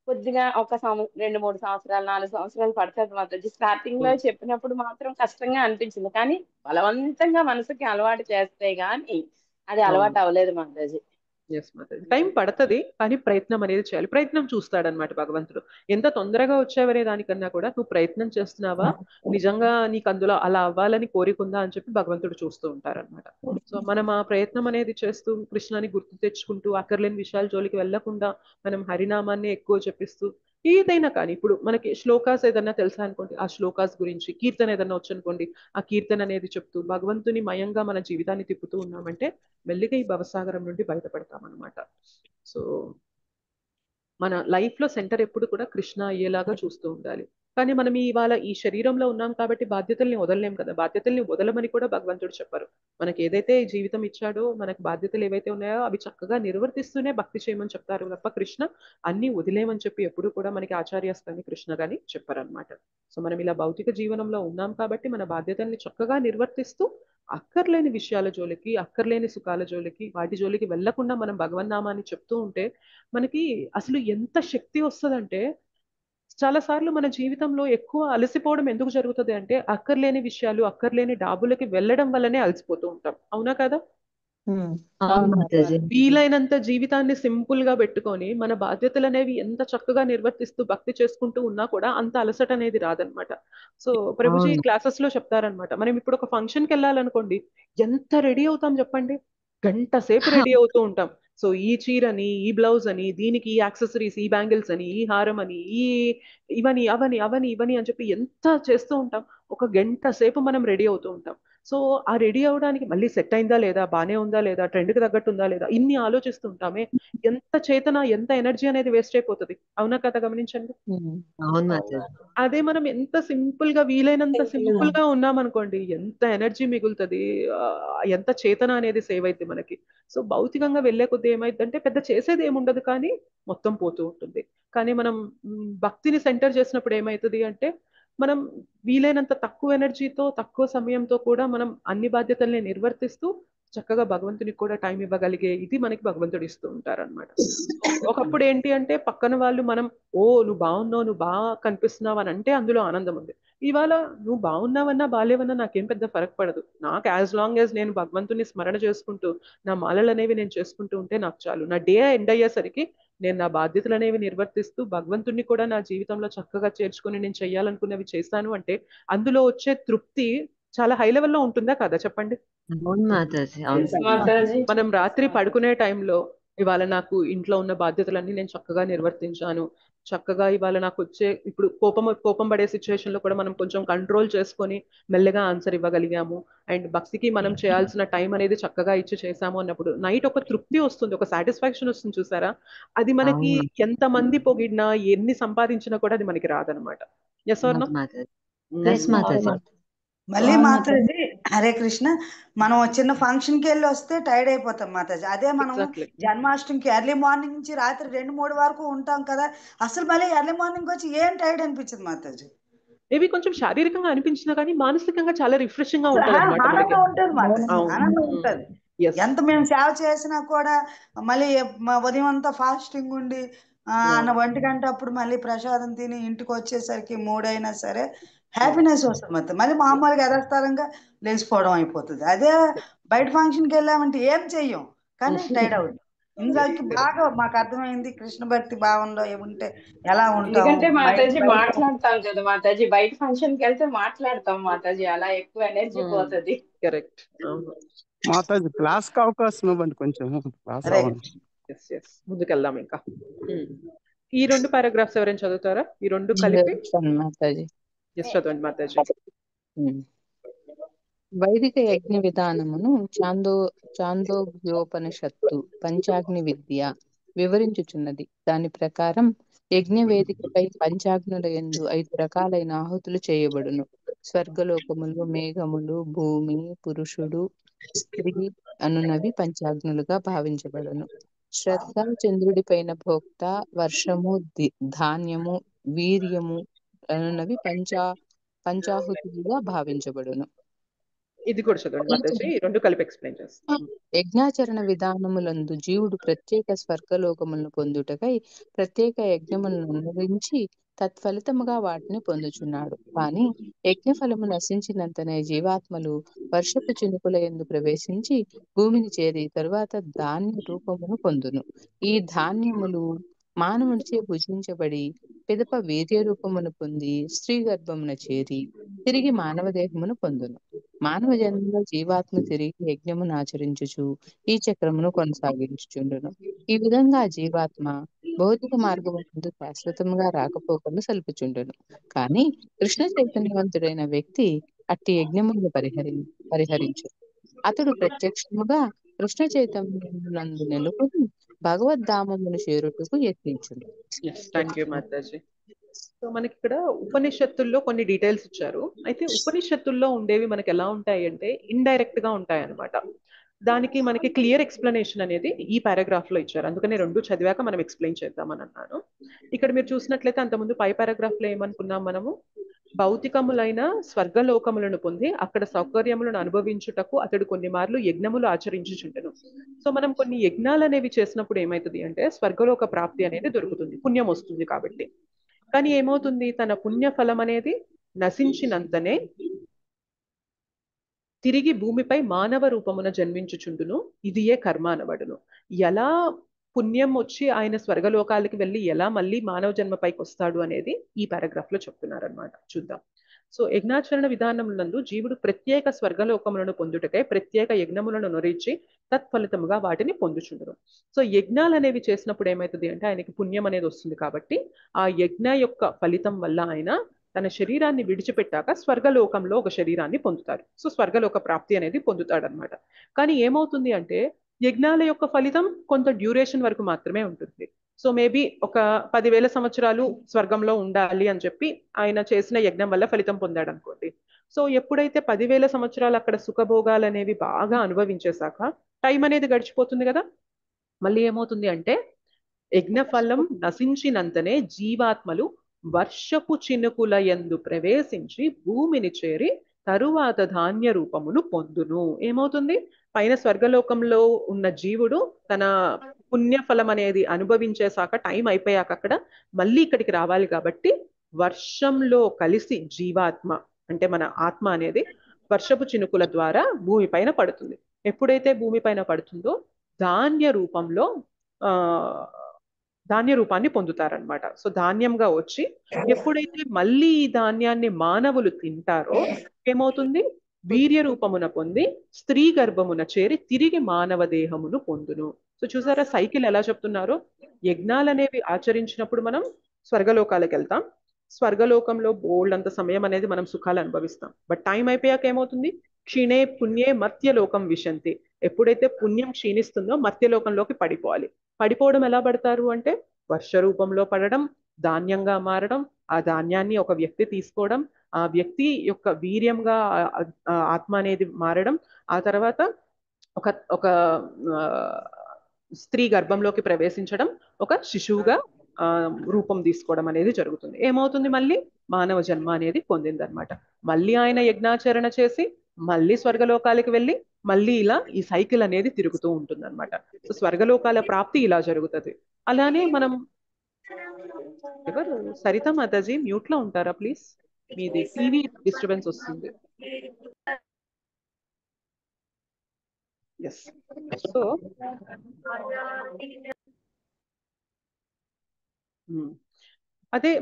కొద్దిగా ఒక 2-3 సంవత్సరాలు 4 సంవత్సరాలు పడుతుంది మాతాజీ. స్టార్టింగ్ లో చెప్పినప్పుడు మాత్రం కష్టంగా అనిపించింది, కానీ బలవంతంగా మనసుకి అలవాటు చేస్తే గాని అది అలవాటు అవ్వలేదు మాతాజీ. ఎస్ మాతాజీ, టైం పడుతుంది కానీ ప్రయత్నం అనేది చేయాలి. ప్రయత్నం చూస్తాడనమాట భగవంతుడు. ఎంత తొందరగా వచ్చావనే దానికన్నా కూడా నువ్వు ప్రయత్నం చేస్తున్నావా, నిజంగా నీకు అందులో అలా అవ్వాలని కోరికుందా అని చెప్పి భగవంతుడు చూస్తూ ఉంటారనమాట. సో మనం ఆ ప్రయత్నం అనేది చేస్తూ కృష్ణాని గుర్తు తెచ్చుకుంటూ అక్కర్లేని విషయాల జోలికి వెళ్లకుండా మనం హరినామాన్ని ఎక్కువ చెప్పిస్తూ ఏదైనా కానీ, ఇప్పుడు మనకి శ్లోకాస్ ఏదన్నా తెలుసా అనుకోండి, ఆ శ్లోకాస్ గురించి, కీర్తన ఏదన్నా వచ్చనుకోండి, ఆ కీర్తన అనేది చెప్తూ భగవంతుని మయంగా మన జీవితాన్ని తిప్పుతూ ఉన్నామంటే మెల్లిగా ఈ భవసాగరం నుండి బయటపడతాం అనమాట. సో మన లైఫ్ లో సెంటర్ ఎప్పుడు కూడా కృష్ణ అయ్యేలాగా చూస్తూ ఉండాలి. కానీ మనం ఇవాళ ఈ శరీరంలో ఉన్నాం కాబట్టి బాధ్యతల్ని వదలలేం కదా. బాధ్యతల్ని వదలమని కూడా భగవంతుడు చెప్పారు. మనకి ఏదైతే జీవితం ఇచ్చాడో, మనకు బాధ్యతలు ఏవైతే ఉన్నాయో అవి చక్కగా నిర్వర్తిస్తూనే భక్తి చేయమని చెప్తారు తప్ప కృష్ణ అన్ని వదిలేమని చెప్పి ఎప్పుడు కూడా మనకి ఆచార్యస్థాని కృష్ణ గాని చెప్పారనమాట. సో మనం ఇలా భౌతిక జీవనంలో ఉన్నాం కాబట్టి మన బాధ్యతల్ని చక్కగా నిర్వర్తిస్తూ అక్కర్లేని విషయాల జోలికి, అక్కర్లేని సుఖాల జోలికి, వాటి జోలికి వెళ్లకుండా మనం భగవన్నామాన్ని చెప్తూ ఉంటే మనకి అసలు ఎంత శక్తి వస్తుందంటే, చాలా సార్లు మన జీవితంలో ఎక్కువ అలసిపోవడం ఎందుకు జరుగుతుంది అంటే అక్కర్లేని విషయాలు, అక్కర్లేని డాబులకి వెళ్ళడం వల్లనే అలసిపోతూ ఉంటాం, అవునా కదా? అవును మాతాజీ. వీలైనంత జీవితాన్ని సింపుల్ గా పెట్టుకొని మన బాధ్యతలు అనేవి ఎంత చక్కగా నిర్వర్తిస్తూ భక్తి చేసుకుంటూ ఉన్నా కూడా అంత అలసట అనేది రాదనమాట. సో ప్రభుజీ క్లాసెస్ లో చెప్తారనమాట, మనం ఇప్పుడు ఒక ఫంక్షన్ కి వెళ్ళాలనుకోండి, ఎంత రెడీ అవుతాం చెప్పండి? గంట సేపు రెడీ అవుతూ ఉంటాం. సో ఈ చీరని, ఈ బ్లౌజ్ అని, దీనికి ఈ యాక్సెసరీస్, ఈ బ్యాంగిల్స్ అని, ఈ హారం అని, ఇవని అవని అవని ఇవని అని చెప్పి ఎంత చేస్తూ ఉంటాం. ఒక గంట సేపు మనం రెడీ అవుతూ ఉంటాం. సో ఆ రెడీ అవడానికి మళ్ళీ సెట్ అయిందా లేదా, బానే ఉందా లేదా, ట్రెండ్కి తగ్గట్టు ఉందా లేదా, ఇన్ని ఆలోచిస్తుంటామే. ఎంత చేతన, ఎంత ఎనర్జీ అనేది వేస్ట్ అయిపోతుంది, అవునా కదా? గమనించండి. అవును మాతాజీ. అదే మనం ఎంత సింపుల్ గా, వీలైనంత సింపుల్ గా ఉన్నామనుకోండి, ఎంత ఎనర్జీ మిగులుతుంది, ఎంత చేతన అనేది సేవ్ అయింది మనకి. సో భౌతికంగా వెళ్లే కొద్ది ఏమైందంటే పెద్ద చేసేది ఏముండదు కానీ మొత్తం పోతూ ఉంటుంది. కానీ మనం భక్తిని సెంటర్ చేసినప్పుడు ఏమవుతుంది అంటే మనం వీలైనంత తక్కువ ఎనర్జీతో, తక్కువ సమయంతో కూడా మనం అన్ని బాధ్యతల్ని నిర్వర్తిస్తూ చక్కగా భగవంతునికి కూడా టైం ఇవ్వగలిగే ఇది మనకి భగవంతుడు ఇస్తూ ఉంటారనమాట. ఒకప్పుడు ఏంటి అంటే పక్కన వాళ్ళు మనం, ఓ నువ్వు బాగున్నావు, నువ్వు బాగా కనిపిస్తున్నావు అని అంటే అందులో ఆనందం ఉంది. ఇవాళ నువ్వు బాగున్నావన్నా బాలేవన్నా నాకేం పెద్ద ఫరక్ పడదు. నాకు యాజ్ లాంగ్ యాజ్ నేను భగవంతుని స్మరణ చేసుకుంటూ నా మాలలు అనేవి నేను చేసుకుంటూ ఉంటే నాకు చాలు. నా డే ఎండ్ అయ్యేసరికి నేను నా బాధ్యతలు అనేవి నిర్వర్తిస్తూ భగవంతుని కూడా నా జీవితంలో చక్కగా చేర్చుకొని నేను చేయాలనుకున్నవి చేస్తాను అంటే అందులో వచ్చే తృప్తి చాలా హై లెవెల్లో ఉంటుందా కదా, చెప్పండి? అవును మాతాజీ. అవును మాతాజీ మనం రాత్రి పడుకునే టైంలో ఇవాళ నాకు ఇంట్లో ఉన్న బాధ్యతలన్నీ నేను చక్కగా నిర్వర్తించాను, చక్కగా ఇవాళ నాకు వచ్చే, ఇప్పుడు కోపం పడే సిచ్యువేషన్ లో కూడా మనం కొంచెం కంట్రోల్ చేసుకొని మెల్లగా ఆన్సర్ ఇవ్వగలిగాము, అండ్ భక్తికి మనం చేయాల్సిన టైం అనేది చక్కగా ఇచ్చి చేసాము అన్నప్పుడు నైట్ ఒక తృప్తి వస్తుంది, ఒక సాటిస్ఫాక్షన్ వస్తుంది, చూసారా? అది మనకి ఎంత మంది పొగిడినా, ఎన్ని సంపాదించినా కూడా అది మనకి రాదనమాట. Yes or no? Mataji. Yes Mataji. మళ్ళీ మాతాజీ హరే కృష్ణ, మనం చిన్న ఫంక్షన్ కి వెళ్ళి వస్తే టైర్డ్ అయిపోతాం మాతాజీ. అదే మనం జన్మాష్టమికి ఎర్లీ మార్నింగ్ నుంచి రాత్రి 2-3 వరకు ఉంటాం కదా, అసలు మళ్ళీ ఎర్లీ మార్నింగ్ వచ్చి ఏం టైర్డ్ అనిపించదు మాతాజీ. ఇవి కొంచెం శారీరకంగా అనిపించినా కానీ మానసికంగా చాలా రిఫ్రెషింగ్ గా ఉంటుంది అనమాట. ఆనందం ఉంటుంది మాతాజీ, ఆనందం ఉంటుంది. ఎంత మేము సేవ చేసినా కూడా మళ్ళీ ఉదయం అంతా ఫాస్టింగ్ ఉండి అన్న 1 గంట అప్పుడు మళ్ళీ ప్రసాదం తిని ఇంటికి వచ్చేసరికి 3 అయినా సరే హ్యాపీనెస్ వస్తుంది. మొత్తం మళ్ళీ మామూలుగా యథాస్థానంగా లేచిపోవడం అయిపోతుంది. అదే బయట ఫంక్షన్కి వెళ్ళామంటే ఏం చెయ్యం కానీ టైర్డ్ అవుతాం. ఇందులోకి బాగా మాకు అర్థమైంది కృష్ణ భక్తి భావంలో ఉంటే ఎలా ఉంటాం. ఎందుకంటే మాతాజీ బయట మాట్లాడతాం కదా మాతాజీ, బయట ఫంక్షన్ కి వెళ్తే మాట్లాడతాం మాతాజీ, అలా ఎక్కువ ఎనర్జీ పోతుంది. కరెక్ట్. మాతాజీ క్లాస్ కి అవకాశం ఇవ్వండి, కొంచెం క్లాస్ అదే అవ్వండి. ముందుకెళ్దాం ఇంకా. ఈ 2 పారాగ్రాఫ్స్ ఎవరైనా చదువుతారా? ఈ 2 కలిపి మాతాజీ. చదవండి మాతాజీ. వైదిక యజ్ఞ విధానమును చాందోగ్యోపనిషత్తు పంచాగ్ని విద్య వివరించుచున్నది. దాని ప్రకారం యజ్ఞ వేదికపై పంచాగ్నుల యందు 5 రకాలైన ఆహుతులు చేయబడును. స్వర్గలోకములు, మేఘములు, భూమి, పురుషుడు, స్త్రీ అనునవి పంచాగ్నులుగా భావించబడును. శ్రద్ధ చంద్రుడి పైన భోక్త, వర్షము, ధాన్యము, వీర్యము అనునవి పంచాహుతులుగా భావించబడును. ఇది కూడా చదవండి మాతాజీ, ఈ 2 కలిపి ఎక్స్ప్లెయిన్ చేస్తాను. యజ్ఞాచరణ విధానములందు జీవుడు ప్రత్యేక స్వర్గలోకములను పొందుటకై ప్రత్యేక యజ్ఞములను అనుసరించి తత్ఫలితముగా వాటిని పొందుచున్నాడు. కానీ యజ్ఞఫలము నశించినంతనే జీవాత్మలు వర్షపు చినుకుల యందు ప్రవేశించి భూమిని చేరి తరువాత ధాన్య రూపమును పొందును. ఈ ధాన్యములు మానవునిచే భుజించబడి పిదప వీర్య రూపమును పొంది స్త్రీ గర్భమున చేరి తిరిగి మానవ దేహమును పొందును. మానవ జన్మలో జీవాత్మ తిరిగి యజ్ఞమును ఆచరించుచు ఈ చక్రమును కొనసాగించుచుండును. ఈ విధంగా జీవాత్మ భౌతిక మార్గము ముందు శాశ్వతంగా రాకపోకలు సల్పుచుండును. కానీ కృష్ణ చైతన్యవంతుడైన వ్యక్తి అట్టి యజ్ఞములను పరిహరించు. అతడు ప్రత్యక్షముగా కృష్ణ చైతన్యమునందు నెలకొని భగవద్ధామమును చేరుటకు యత్నించును. Thank you Mataji. సో మనకి ఇక్కడ ఉపనిషత్తుల్లో కొన్ని డీటెయిల్స్ ఇచ్చారు. అయితే ఉపనిషత్తుల్లో ఉండేవి మనకి ఎలా ఉంటాయి అంటే ఇండైరెక్ట్ గా ఉంటాయి అన్నమాట. దానికి మనకి క్లియర్ ఎక్స్ప్లెనేషన్ అనేది ఈ పారాగ్రాఫ్ లో ఇచ్చారు. అందుకని 2 చదివాక మనం ఎక్స్ప్లెయిన్ చేద్దామని అన్నాను. ఇక్కడ మీరు చూసినట్లయితే అంతకుముందు పై పారాగ్రాఫ్ లో ఏమనుకున్నాం మనము, భౌతికములైన స్వర్గలోకములను పొంది అక్కడ సౌకర్యములను అనుభవించుటకు అతడు కొన్ని మార్లు యజ్ఞములు ఆచరించుచుండెను. సో మనం కొన్ని యజ్ఞాలు అనేవి చేసినప్పుడు ఏమవుతుంది అంటే స్వర్గలోక ప్రాప్తి అనేది దొరుకుతుంది, పుణ్యం వస్తుంది కాబట్టి. కానీ ఏమవుతుంది, తన పుణ్య ఫలం అనేది నశించినంతనే తిరిగి భూమిపై మానవ రూపమున జన్మించుచుండును. ఇదియే కర్మ అనబడును. ఎలా పుణ్యం వచ్చి ఆయన స్వర్గలోకాలకి వెళ్ళి ఎలా మళ్ళీ మానవ జన్మపైకి వస్తాడు అనేది ఈ పారాగ్రాఫ్ లో చెప్తున్నారనమాట. చూద్దాం. సో యజ్ఞాచరణ విధానములందు జీవుడు ప్రత్యేక స్వర్గలోకములను పొందుటకై ప్రత్యేక యజ్ఞములను నొరించి తత్ఫలితముగా వాటిని పొందుచుండును. సో యజ్ఞాలు అనేవి చేసినప్పుడు ఏమవుతుంది అంటే ఆయనకి పుణ్యం అనేది వస్తుంది కాబట్టి ఆ యజ్ఞ యొక్క ఫలితం వల్ల ఆయన తన శరీరాన్ని విడిచిపెట్టాక స్వర్గలోకంలో ఒక శరీరాన్ని పొందుతారు. సో స్వర్గలోక ప్రాప్తి అనేది పొందుతాడనమాట. కానీ ఏమవుతుంది అంటే యజ్ఞాల యొక్క ఫలితం కొంత డ్యూరేషన్ వరకు మాత్రమే ఉంటుంది. సో మేబీ ఒక 10,000 సంవత్సరాలు స్వర్గంలో ఉండాలి అని చెప్పి ఆయన చేసిన యజ్ఞం వల్ల ఫలితం పొందాడు అనుకోండి. సో ఎప్పుడైతే 10,000 సంవత్సరాలు అక్కడ సుఖభోగాలు అనేవి బాగా అనుభవించేశాక టైం అనేది గడిచిపోతుంది కదా, మళ్ళీ ఏమవుతుంది అంటే యజ్ఞఫలం నశించినంతనే జీవాత్మలు వర్షపు చినుకుల యందు ప్రవేశించి భూమిని చేరి తరువాత ధాన్య రూపమును పొందును. ఏమవుతుంది, పైన స్వర్గలోకంలో ఉన్న జీవుడు తన పుణ్యఫలం అనేది అనుభవించేశాక టైం అయిపోయాక అక్కడ మళ్ళీ ఇక్కడికి రావాలి కాబట్టి వర్షంలో కలిసి జీవాత్మ అంటే మన ఆత్మ అనేది వర్షపు చినుకుల ద్వారా భూమి పైన పడుతుంది. ఎప్పుడైతే భూమి పైన పడుతుందో ధాన్య రూపంలో ధాన్య రూపాన్ని పొందుతారనమాట. సో ధాన్యంగా వచ్చి ఎప్పుడైతే మళ్ళీ ఈ ధాన్యాన్ని మానవులు తింటారో ఏమవుతుంది, వీర్య రూపమున పొంది స్త్రీ గర్భమున చేరి తిరిగి మానవ దేహమును పొందును. సో చూసారా సైకిల్ ఎలా చెప్తున్నారో, యజ్ఞాలు అనేవి ఆచరించినప్పుడు మనం స్వర్గలోకాలకు వెళ్తాం. స్వర్గలోకంలో బోల్డ్ అంత సమయం అనేది మనం సుఖాలు అనుభవిస్తాం. బట్ టైం అయిపోయాక ఏమవుతుంది, క్షీణే పుణ్యే మర్త్యలోకం విశంతి. ఎప్పుడైతే పుణ్యం క్షీణిస్తుందో మర్త్యలోకంలోకి పడిపోవాలి. పడిపోవడం ఎలా పడతారు అంటే వర్ష రూపంలో పడడం, ధాన్యంగా మారడం, ఆ ధాన్యాన్ని ఒక వ్యక్తి తీసుకోవడం, ఆ వ్యక్తి యొక్క వీర్యంగా ఆత్మ అనేది మారడం, ఆ తర్వాత ఒక ఒక స్త్రీ గర్భంలోకి ప్రవేశించడం, ఒక శిశువుగా రూపం తీసుకోవడం అనేది జరుగుతుంది. ఏమవుతుంది, మళ్ళీ మానవ జన్మ అనేది పొందిందనమాట. మళ్ళీ ఆయన యజ్ఞాచరణ చేసి మళ్ళీ స్వర్గలోకాలకు వెళ్ళి మళ్ళీ ఇలా ఈ సైకిల్ అనేది తిరుగుతూ ఉంటుంది అనమాట. సో స్వర్గలోకాల ప్రాప్తి ఇలా జరుగుతుంది. అలానే మనం ఎవరు? సరిత మాతాజీ మ్యూట్ లో ఉంటారా ప్లీజ్? మీది టీవీ డిస్టర్బెన్స్ వస్తుంది. ఎస్. సో అదే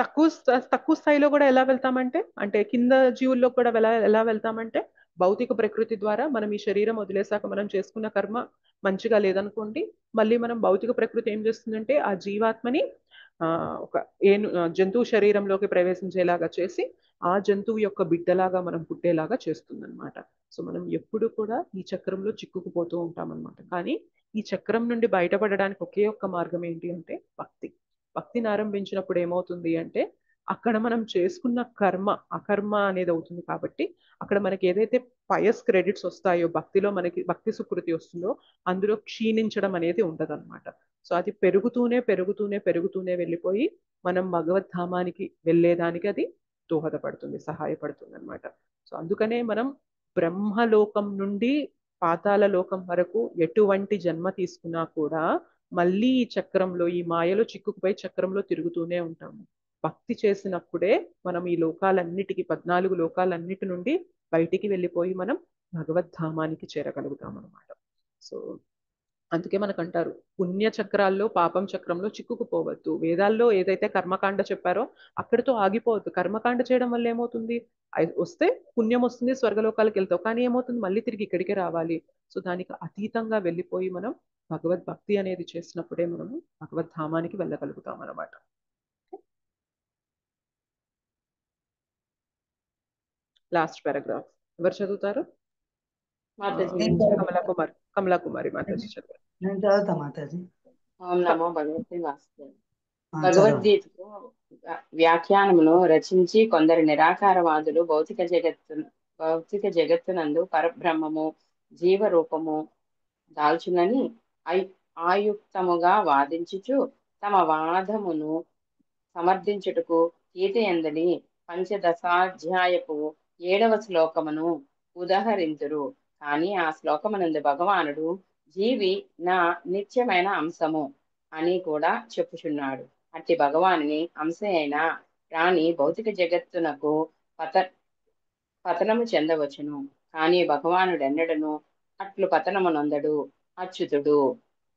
తక్కువ స్థాయిలో కూడా ఎలా వెళ్తామంటే, అంటే కింద జీవుల్లో కూడా ఎలా వెళ్తామంటే, భౌతిక ప్రకృతి ద్వారా మనం ఈ శరీరం వదిలేసాక మనం చేసుకున్న కర్మ మంచిగా లేదనుకోండి, మళ్ళీ మనం భౌతిక ప్రకృతి ఏం చేస్తుందంటే ఆ జీవాత్మని ఒక జంతువు శరీరంలోకి ప్రవేశించేలాగా చేసి ఆ జంతువు యొక్క బిడ్డలాగా మనం పుట్టేలాగా చేస్తుందన్నమాట. సో మనం ఎప్పుడు కూడా ఈ చక్రంలో చిక్కుకుపోతూ ఉంటాం అనమాట. కానీ ఈ చక్రం నుండి బయటపడడానికి ఒకే ఒక్క మార్గం ఏంటి అంటే భక్తి. భక్తిని ఆరంభించినప్పుడు ఏమవుతుంది అంటే అక్కడ మనం చేసుకున్న కర్మ అకర్మ అనేది అవుతుంది. కాబట్టి అక్కడ మనకి ఏదైతే పయస్ క్రెడిట్స్ వస్తాయో, భక్తిలో మనకి భక్తి సుకృతి వస్తుందో అందులో క్షీణించడం అనేది ఉండదన్నమాట. సో అది పెరుగుతూనే పెరుగుతూనే పెరుగుతూనే వెళ్ళిపోయి మనం భగవద్ధామానికి వెళ్ళేదానికి అది దోహదపడుతుంది, సహాయపడుతుంది అనమాట. సో అందుకనే మనం బ్రహ్మలోకం నుండి పాతాళ లోకం వరకు ఎటువంటి జన్మ తీసుకున్నా కూడా మళ్ళీ ఈ చక్రంలో, ఈ మాయలో చిక్కుకుపోయి చక్రంలో తిరుగుతూనే ఉంటాము. భక్తి చేసినప్పుడే మనం ఈ లోకాలన్నిటికీ 14 లోకాలన్నిటి నుండి బయటికి వెళ్ళిపోయి మనం భగవద్ధామానికి చేరగలుగుతాం అనమాట. సో అందుకే మనకంటారు పుణ్య చక్రాల్లో పాపం చక్రంలో చిక్కుకుపోవద్దు. వేదాల్లో ఏదైతే కర్మకాండ చెప్పారో అక్కడితో ఆగిపోవద్దు. కర్మకాండ చేయడం వల్ల ఏమవుతుంది, వస్తే పుణ్యం వస్తుంది, స్వర్గలోకాలకు వెళ్తావు, కానీ ఏమవుతుంది మళ్ళీ తిరిగి ఇక్కడికే రావాలి. సో దానికి అతీతంగా వెళ్ళిపోయి మనం భగవద్భక్తి అనేది చేసినప్పుడే మనము భగవద్ధామానికి వెళ్ళగలుగుతాం అన్నమాట. లాస్ట్ పారాగ్రాఫ్ ఎవరు చదువుతారు? కమలాకుమారి మాతాజీ చదువు. నేను చదువుతా మాతాజీ. ఓం నమో భగవతే వాసుదేవ. భగవద్గీతకు వ్యాఖ్యానమును రచించి కొందరు నిరాకారవాదులు భౌతిక జగత్తునందు పరబ్రహ్మము జీవ రూపము దాల్చునని ఆయుక్తముగా వాదించుచు తమ వాదమును సమర్థించుటకు గీతయందని పంచదశాధ్యాయపు 7వ శ్లోకమును ఉదహరింతురు. కానీ ఆ శ్లోకమునందు భగవానుడు జీవి నా నిత్యమైన అంశము అని కూడా చెప్పుచున్నాడు. అట్టి భగవానుని అంశ అయిన ప్రాణి భౌతిక జగత్తునకు పతనము చెందవచ్చును. కానీ భగవానుడెన్నడను అట్లు పతనము నొందడు, అచ్యుతుడు.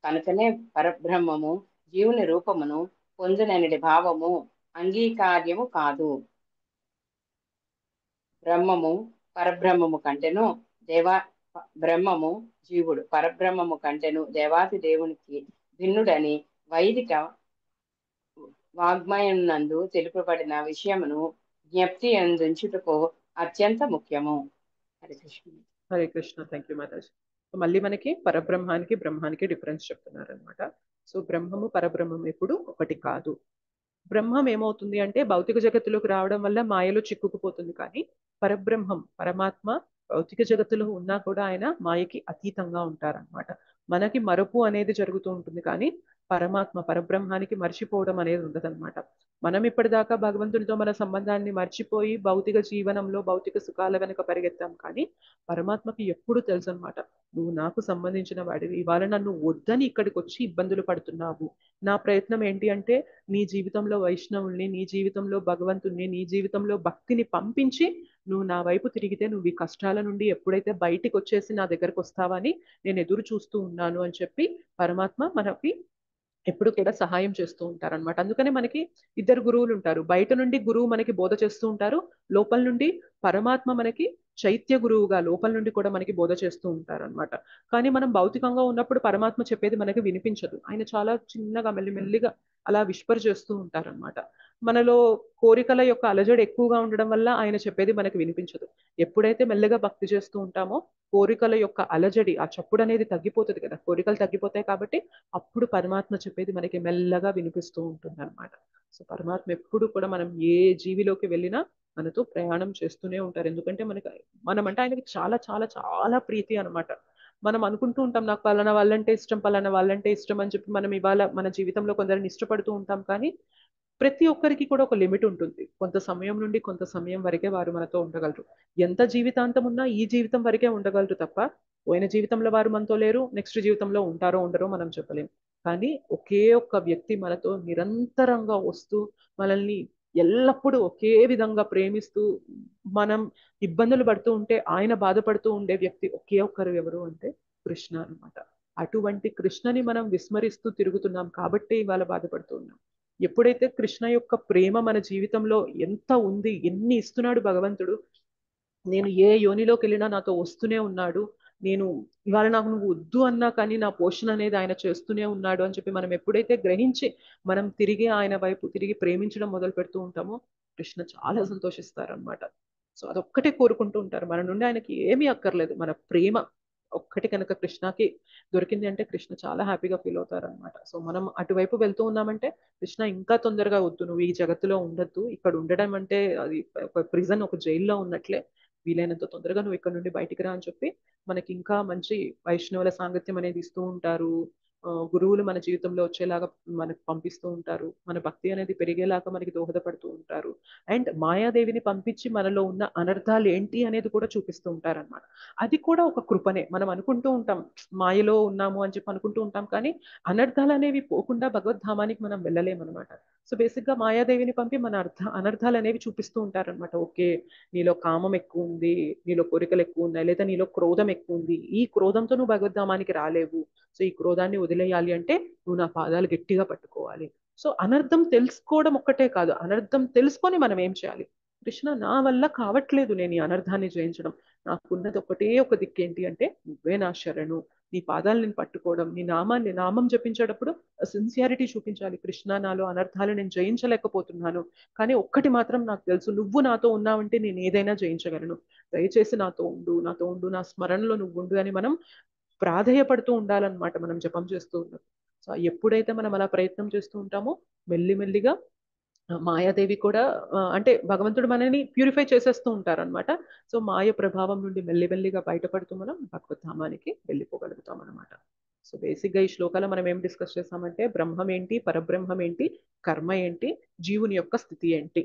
కనుకనే పరబ్రహ్మము జీవుని రూపమును పొందునని భావము అంగీకార్యము కాదు. బ్రహ్మము పరబ్రహ్మము కంటెను బ్రహ్మము జీవుడు పరబ్రహ్మము కంటెను దేవాది దేవునికి భిన్నుడని వైదిక వాగ్మయనందు తెలుపబడిన విషయమును జ్ఞప్తి అందించుటకు అత్యంత ముఖ్యము. హరే కృష్ణ. హరే కృష్ణ. Thank you Mataji. మళ్ళీ మనకి పరబ్రహ్మానికి బ్రహ్మానికి డిఫరెన్స్ చెప్తున్నారు అనమాట. సో బ్రహ్మము పరబ్రహ్మం ఎప్పుడు ఒకటి కాదు. బ్రహ్మం ఏమవుతుంది అంటే భౌతిక జగత్తులోకి రావడం వల్ల మాయలో చిక్కుకుపోతుంది. కానీ పరబ్రహ్మం పరమాత్మ భౌతిక జగత్తులో ఉన్నా కూడా ఆయన మాయకి అతీతంగా ఉంటారనమాట. మనకి మరపు అనేది జరుగుతూ ఉంటుంది, కానీ పరమాత్మ పరబ్రహ్మానికి మర్చిపోవడం అనేది ఉండదన్నమాట. మనం ఇప్పటిదాకా భగవంతునితో మన సంబంధాన్ని మర్చిపోయి భౌతిక జీవనంలో భౌతిక సుఖాల వెనుక పరిగెత్తాం. కానీ పరమాత్మకి ఎప్పుడు తెలుసు అనమాట, నువ్వు నాకు సంబంధించిన వాడివి, ఇవాళ నన్ను వద్దని ఇక్కడికి వచ్చి ఇబ్బందులు పడుతున్నావు. నా ప్రయత్నం ఏంటి అంటే నీ జీవితంలో వైష్ణవుల్ని, నీ జీవితంలో భగవంతుణ్ణి, నీ జీవితంలో భక్తిని పంపించి నువ్వు నా వైపు తిరిగితే నువ్వు ఈ కష్టాల నుండి ఎప్పుడైతే బయటికి వచ్చేసి నా దగ్గరకు వస్తావని నేను ఎదురు చూస్తూ ఉన్నాను అని చెప్పి పరమాత్మ మనకి ఎప్పుడు కూడా సహాయం చేస్తూ ఉంటారనమాట. అందుకనే మనకి ఇద్దరు గురువులు ఉంటారు. బయట నుండి గురువు మనకి బోధ చేస్తూ ఉంటారు, లోపల నుండి పరమాత్మ మనకి చైత్య గురువుగా లోపల నుండి కూడా మనకి బోధ చేస్తూ ఉంటారనమాట. కానీ మనం భౌతికంగా ఉన్నప్పుడు పరమాత్మ చెప్పేది మనకి వినిపించదు. ఆయన చాలా చిన్నగా మెల్లిమెల్లిగా అలా విస్పర్ చేస్తూ ఉంటారనమాట. మనలో కోరికల యొక్క అలజడి ఎక్కువగా ఉండడం వల్ల ఆయన చెప్పేది మనకి వినిపించదు. ఎప్పుడైతే మెల్లగా భక్తి చేస్తూ ఉంటామో కోరికల యొక్క అలజడి, ఆ చప్పుడు అనేది తగ్గిపోతుంది కదా, కోరికలు తగ్గిపోతాయి. కాబట్టి అప్పుడు పరమాత్మ చెప్పేది మనకి మెల్లగా వినిపిస్తూ ఉంటుంది అనమాట. సో పరమాత్మ ఎప్పుడు కూడా మనం ఏ జీవిలోకి వెళ్ళినా మనతో ప్రయాణం చేస్తూనే ఉంటారు. ఎందుకంటే మనం అంటే ఆయనకి చాలా చాలా చాలా ప్రీతి అనమాట. మనం అనుకుంటూ ఉంటాం నాకు పలానా వాళ్ళంటే ఇష్టం, పలానా వాళ్ళంటే ఇష్టం అని చెప్పి మనం ఇవాళ మన జీవితంలో కొందరిని ఇష్టపడుతూ ఉంటాం. కానీ ప్రతి ఒక్కరికి కూడా ఒక లిమిట్ ఉంటుంది. కొంత సమయం నుండి కొంత సమయం వరకే వారు మనతో ఉండగలరు. ఎంత జీవితాంతం ఉన్నా ఈ జీవితం వరకే ఉండగలరు తప్ప పోయిన జీవితంలో వారు మనతో లేరు, నెక్స్ట్ జీవితంలో ఉంటారో ఉండరో మనం చెప్పలేం. కానీ ఒకే ఒక్క వ్యక్తి మనతో నిరంతరంగా వస్తూ మనల్ని ఎల్లప్పుడూ ఒకే విధంగా ప్రేమిస్తూ, మనం ఇబ్బందులు పడుతూ ఉంటే ఆయన బాధపడుతూ ఉండే వ్యక్తి ఒకే ఒక్కరు ఎవరు అంటే కృష్ణ అన్నమాట. అటువంటి కృష్ణని మనం విస్మరిస్తూ తిరుగుతున్నాం కాబట్టి ఇవాళ బాధపడుతూ ఉన్నాం. ఎప్పుడైతే కృష్ణ యొక్క ప్రేమ మన జీవితంలో ఎంత ఉంది, ఎన్ని ఇస్తున్నాడు భగవంతుడు, నేను ఏ యోనిలోకి వెళ్ళినా నాతో వస్తూనే ఉన్నాడు, నేను ఇవాళ నాకు నువ్వు వద్దు అన్నా కానీ నా పోషణ అనేది ఆయన చేస్తూనే ఉన్నాడు అని చెప్పి మనం ఎప్పుడైతే గ్రహించి మనం తిరిగి ఆయన వైపు తిరిగి ప్రేమించడం మొదలు పెడుతూ ఉంటామో కృష్ణ చాలా సంతోషిస్తారనమాట. సో అదొక్కటే కోరుకుంటూ ఉంటారు, మన నుండి ఆయనకి ఏమీ అక్కర్లేదు, మన ప్రేమ ఒక్కటి కనుక కృష్ణకి దొరికింది అంటే కృష్ణ చాలా హ్యాపీగా ఫీల్ అవుతారు అనమాట. సో మనం అటువైపు వెళ్తూ ఉన్నామంటే కృష్ణ ఇంకా తొందరగా వద్దు, నువ్వు ఈ జగత్తులో ఉండద్దు, ఇక్కడ ఉండడం అంటే అది ఒక ప్రిజన్, ఒక జైల్లో ఉన్నట్లే, వీలైనంత తొందరగా నువ్వు ఇక్కడ నుండి బయటికి రా అని చెప్పి మనకి ఇంకా మంచి వైష్ణవుల సాంగత్యం అనేది ఇస్తూ ఉంటారు. గురువులు మన జీవితంలో వచ్చేలాగా మనకు పంపిస్తూ ఉంటారు, మన భక్తి అనేది పెరిగేలాగా మనకి దోహదపడుతూ ఉంటారు. అండ్ మాయాదేవిని పంపించి మనలో ఉన్న అనర్థాలు ఏంటి అనేది కూడా చూపిస్తూ ఉంటారు అనమాట. అది కూడా ఒక కృపనే. మనం అనుకుంటూ ఉంటాం మాయలో ఉన్నాము అని చెప్పి అనుకుంటూ ఉంటాం, కానీ అనర్థాలు అనేవి పోకుండా భగవద్ధామానికి మనం వెళ్ళలేమన్నమాట. సో బేసిక్ గా మాయాదేవిని పంపి మన అనర్థాలు అనేవి చూపిస్తూ ఉంటారనమాట. ఓకే, నీలో కామం ఎక్కువ ఉంది, నీలో కోరికలు ఎక్కువ ఉన్నాయి, లేదా నీలో క్రోధం ఎక్కువ ఉంది, ఈ క్రోధంతో నువ్వు భగవద్ధామానికి రాలేవు, సో ఈ క్రోధాన్ని వదిలేయాలి అంటే నువ్వు నా పాదాలు గట్టిగా పట్టుకోవాలి. సో అనర్థం తెలుసుకోవడం ఒక్కటే కాదు, అనర్థం తెలుసుకొని మనం ఏం చేయాలి, కృష్ణ నా వల్ల కావట్లేదు నేను ఈ అనర్థాన్ని జయించడం, నాకున్నది ఒకటే ఒక దిక్కు ఏంటి అంటే నువ్వే నా శరణు, నీ పాదాలు నేను పట్టుకోవడం, నీ నామం జపించేటప్పుడు సిన్సియారిటీ చూపించాలి. కృష్ణ నాలో అనర్థాలు నేను జయించలేకపోతున్నాను, కానీ ఒక్కటి మాత్రం నాకు తెలుసు, నువ్వు నాతో ఉన్నావంటే నేను ఏదైనా జయించగలను, దయచేసి నాతో ఉండు, నాతో ఉండు, నా స్మరణలో నువ్వు ఉండు అని మనం ప్రాధేయపడుతూ ఉండాలన్నమాట మనం జపం చేస్తూ ఉన్నాం. సో ఎప్పుడైతే మనం అలా ప్రయత్నం చేస్తూ ఉంటామో మెల్లిమెల్లిగా మాయాదేవి కూడా అంటే భగవంతుడు మనని ప్యూరిఫై చేసేస్తూ ఉంటారనమాట. సో మాయ ప్రభావం నుండి మెల్లిమెల్లిగా బయటపడుతూ మనం భగవద్ధామానికి వెళ్ళిపోగలుగుతాం అనమాట. సో బేసిక్గా ఈ శ్లోకాలు మనం ఏం డిస్కస్ చేస్తామంటే బ్రహ్మం ఏంటి, పరబ్రహ్మం ఏంటి, కర్మ ఏంటి, జీవుని యొక్క స్థితి ఏంటి.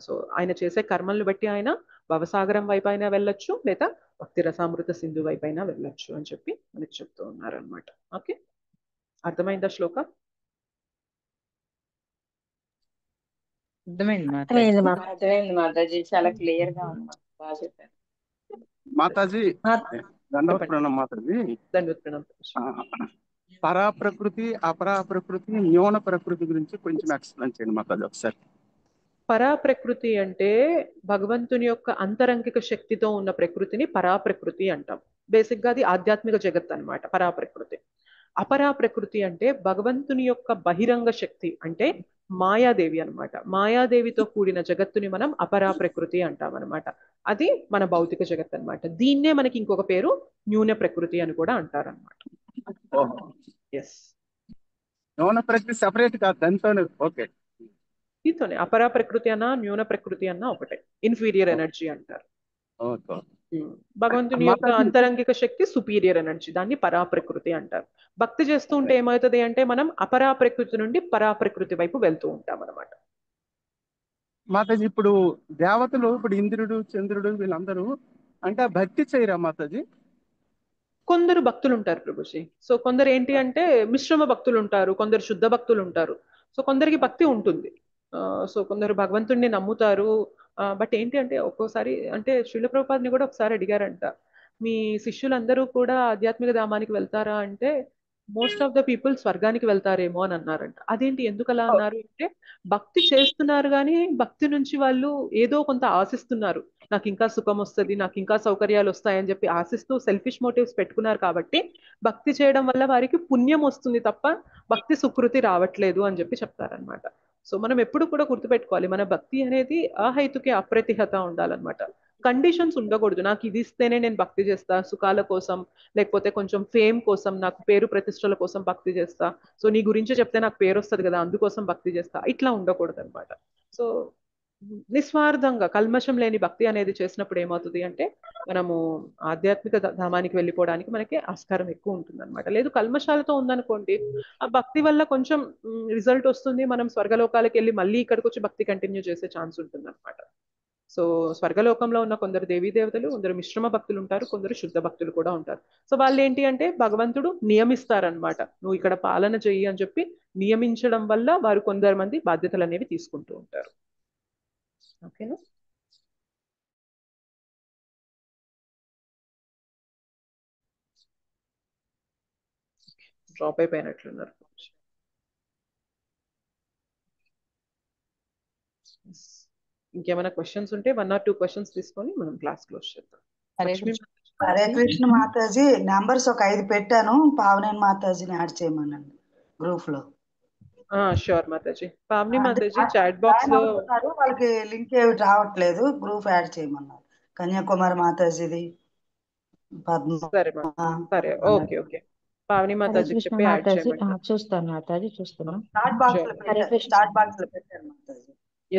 సో ఆయన చేసే కర్మలను బట్టి ఆయన భవసాగరం వైపు అయినా వెళ్ళొచ్చు, లేదా భక్తి రసామృత సింధు వైపు అయినా వెళ్ళొచ్చు అని చెప్పి మనకి చెప్తూ ఉన్నారనమాట. ఓకే, అర్థమైందా శ్లోక? అర్థమైంది మాతాజీ, చాలా క్లియర్ గా ఉంది, బాగా చెప్పారు మాతాజీ. దండవత్ ప్రణం మాతాజీ. దండవత్ ప్రణం. పరా ప్రకృతి, అపరా ప్రకృతి, న్యూన ప్రకృతి గురించి కొంచెం ఎక్స్ప్లెయిన్ చేయండి మాతాజీ ఒకసారి. పరా ప్రకృతి అంటే భగవంతుని యొక్క అంతరంగిక శక్తితో ఉన్న ప్రకృతిని పరా ప్రకృతి అంటాం. బేసిక్ గా అది ఆధ్యాత్మిక జగత్ అన్నమాట పరా ప్రకృతి. అపరా ప్రకృతి అంటే భగవంతుని యొక్క బహిరంగ శక్తి, అంటే మాయాదేవి అన్నమాట. మాయాదేవితో కూడిన జగత్తుని మనం అపరా ప్రకృతి అంటాం అనమాట. అది మన భౌతిక జగత్ అన్నమాట. దీన్నే మనకి ఇంకొక పేరు న్యూన ప్రకృతి అని కూడా అంటారనమాట. ఎస్, న్యూన ప్రకృతి సెపరేట్ కాదు దానితోనే. ఓకే, దీంతోనే అపరా ప్రకృతి అన్నా న్యూన ప్రకృతి అన్నా ఒకటే, ఇన్ఫీరియర్ ఎనర్జీ అంటారు. భగవంతుని యొక్క అంతరంగిక శక్తి సుపీరియర్ ఎనర్జీ, దాన్ని పరా ప్రకృతి అంటారు. భక్తి చేస్తూ ఉంటే ఏమవుతుంది అంటే మనం అపరా ప్రకృతి నుండి పరా ప్రకృతి వైపు వెళ్తూ ఉంటాం అనమాట. మాతాజీ ఇప్పుడు దేవతలు, ఇప్పుడు ఇంద్రుడు, చంద్రుడు వీళ్ళందరూ అంటే భక్తి చేయరా మాతాజీ? కొందరు భక్తులు ఉంటారు ప్రభుజీ. సో కొందరు ఏంటి అంటే మిశ్రమ భక్తులు ఉంటారు, కొందరు శుద్ధ భక్తులు ఉంటారు. సో కొందరికి భక్తి ఉంటుంది, సో కొందరు భగవంతుడిని నమ్ముతారు. బట్ ఏంటి అంటే ఒక్కోసారి అంటే శ్రీల ప్రభుపాదిని కూడా ఒకసారి అడిగారంట, మీ శిష్యులందరూ కూడా ఆధ్యాత్మిక ధామానికి వెళ్తారా అంటే మోస్ట్ ఆఫ్ ద పీపుల్ స్వర్గానికి వెళ్తారేమో అని అన్నారంట. అదేంటి, ఎందుకు అలా అన్నారు అంటే భక్తి చేస్తున్నారు కానీ భక్తి నుంచి వాళ్ళు ఏదో కొంత ఆశిస్తున్నారు, నాకు ఇంకా సుఖం వస్తుంది, నాకు ఇంకా సౌకర్యాలు వస్తాయని చెప్పి ఆశిస్తూ సెల్ఫిష్ మోటివ్స్ పెట్టుకున్నారు కాబట్టి భక్తి చేయడం వల్ల వారికి పుణ్యం వస్తుంది తప్ప భక్తి సుకృతి రావట్లేదు అని చెప్పి చెప్తారనమాట. సో మనం ఎప్పుడు కూడా గుర్తుపెట్టుకోవాలి, మన భక్తి అనేది అహైతుకే అప్రతిహత ఉండాలన్నమాట. కండిషన్స్ ఉండకూడదు, నాకు ఇది ఇస్తేనే నేను భక్తి చేస్తా, సుఖాల కోసం లేకపోతే కొంచెం ఫేమ్ కోసం, నాకు పేరు ప్రతిష్టల కోసం భక్తి చేస్తా, సో నీ గురించి చెప్తే నాకు పేరు వస్తుంది కదా అందుకోసం భక్తి చేస్తా, ఇట్లా ఉండకూడదు అనమాట. సో నిస్వార్థంగా కల్మషం లేని భక్తి అనేది చేసినప్పుడు ఏమవుతుంది అంటే మనము ఆధ్యాత్మిక ధామానికి వెళ్ళిపోవడానికి మనకి ఆస్కారం ఎక్కువ ఉంటుంది అనమాట. లేదు కల్మషాలతో ఉందనుకోండి, ఆ భక్తి వల్ల కొంచెం రిజల్ట్ వస్తుంది, మనం స్వర్గలోకాలకు వెళ్ళి మళ్ళీ ఇక్కడికి వచ్చి భక్తి కంటిన్యూ చేసే ఛాన్స్ ఉంటుంది అనమాట. సో స్వర్గలోకంలో ఉన్న కొందరు దేవీ దేవతలు, కొందరు మిశ్రమ భక్తులు ఉంటారు, కొందరు శుద్ధ భక్తులు కూడా ఉంటారు. సో వాళ్ళు ఏంటి అంటే భగవంతుడు నియమిస్తారనమాట, నువ్వు ఇక్కడ పాలన చెయ్యి అని చెప్పి నియమించడం వల్ల వారు కొందరు మంది బాధ్యతలు అనేవి తీసుకుంటూ ఉంటారు. ఓకేనా? డ్రాప్ అయిపోయినట్లున్నారు. ఇంకేమైనా క్వశ్చన్స్ ఉంటే 1 or 2 క్వశ్చన్స్ తీసుకొని మనం క్లాస్ క్లోజ్ చేద్దాం. లక్ష్మీ హరే కృష్ణ మాతాజీ, నంబర్స్ ఒక 5 పెట్టాను, పావనేని మాతాజీని యాడ్ చేయమనండి గ్రూప్ లో. షూర్ మాతాజీ. పావని అంటే మాతాజీ చాట్ బాక్స్ లో అవుతున్నారు, వాళ్ళకి లింక్ ఏమి రావట్లేదు, గ్రూప్ యాడ్ చేయమన్నారు. కన్యాకుమారి మాతాజీది, పద్మ. సరే సరే, ఓకే ఓకే. పావని హరే మాతాజీకి కృష్ణ చెప్పి యాడ్ మాతాజీ. చేయమంటారు. చూస్తాను మాతాజీ, చూస్తున్నా. చాట్ బాక్స్ లో హరే పెట్టారు, కృష్ణ. చాట్ బాక్స్ లో పెట్టారు మాతాజీ.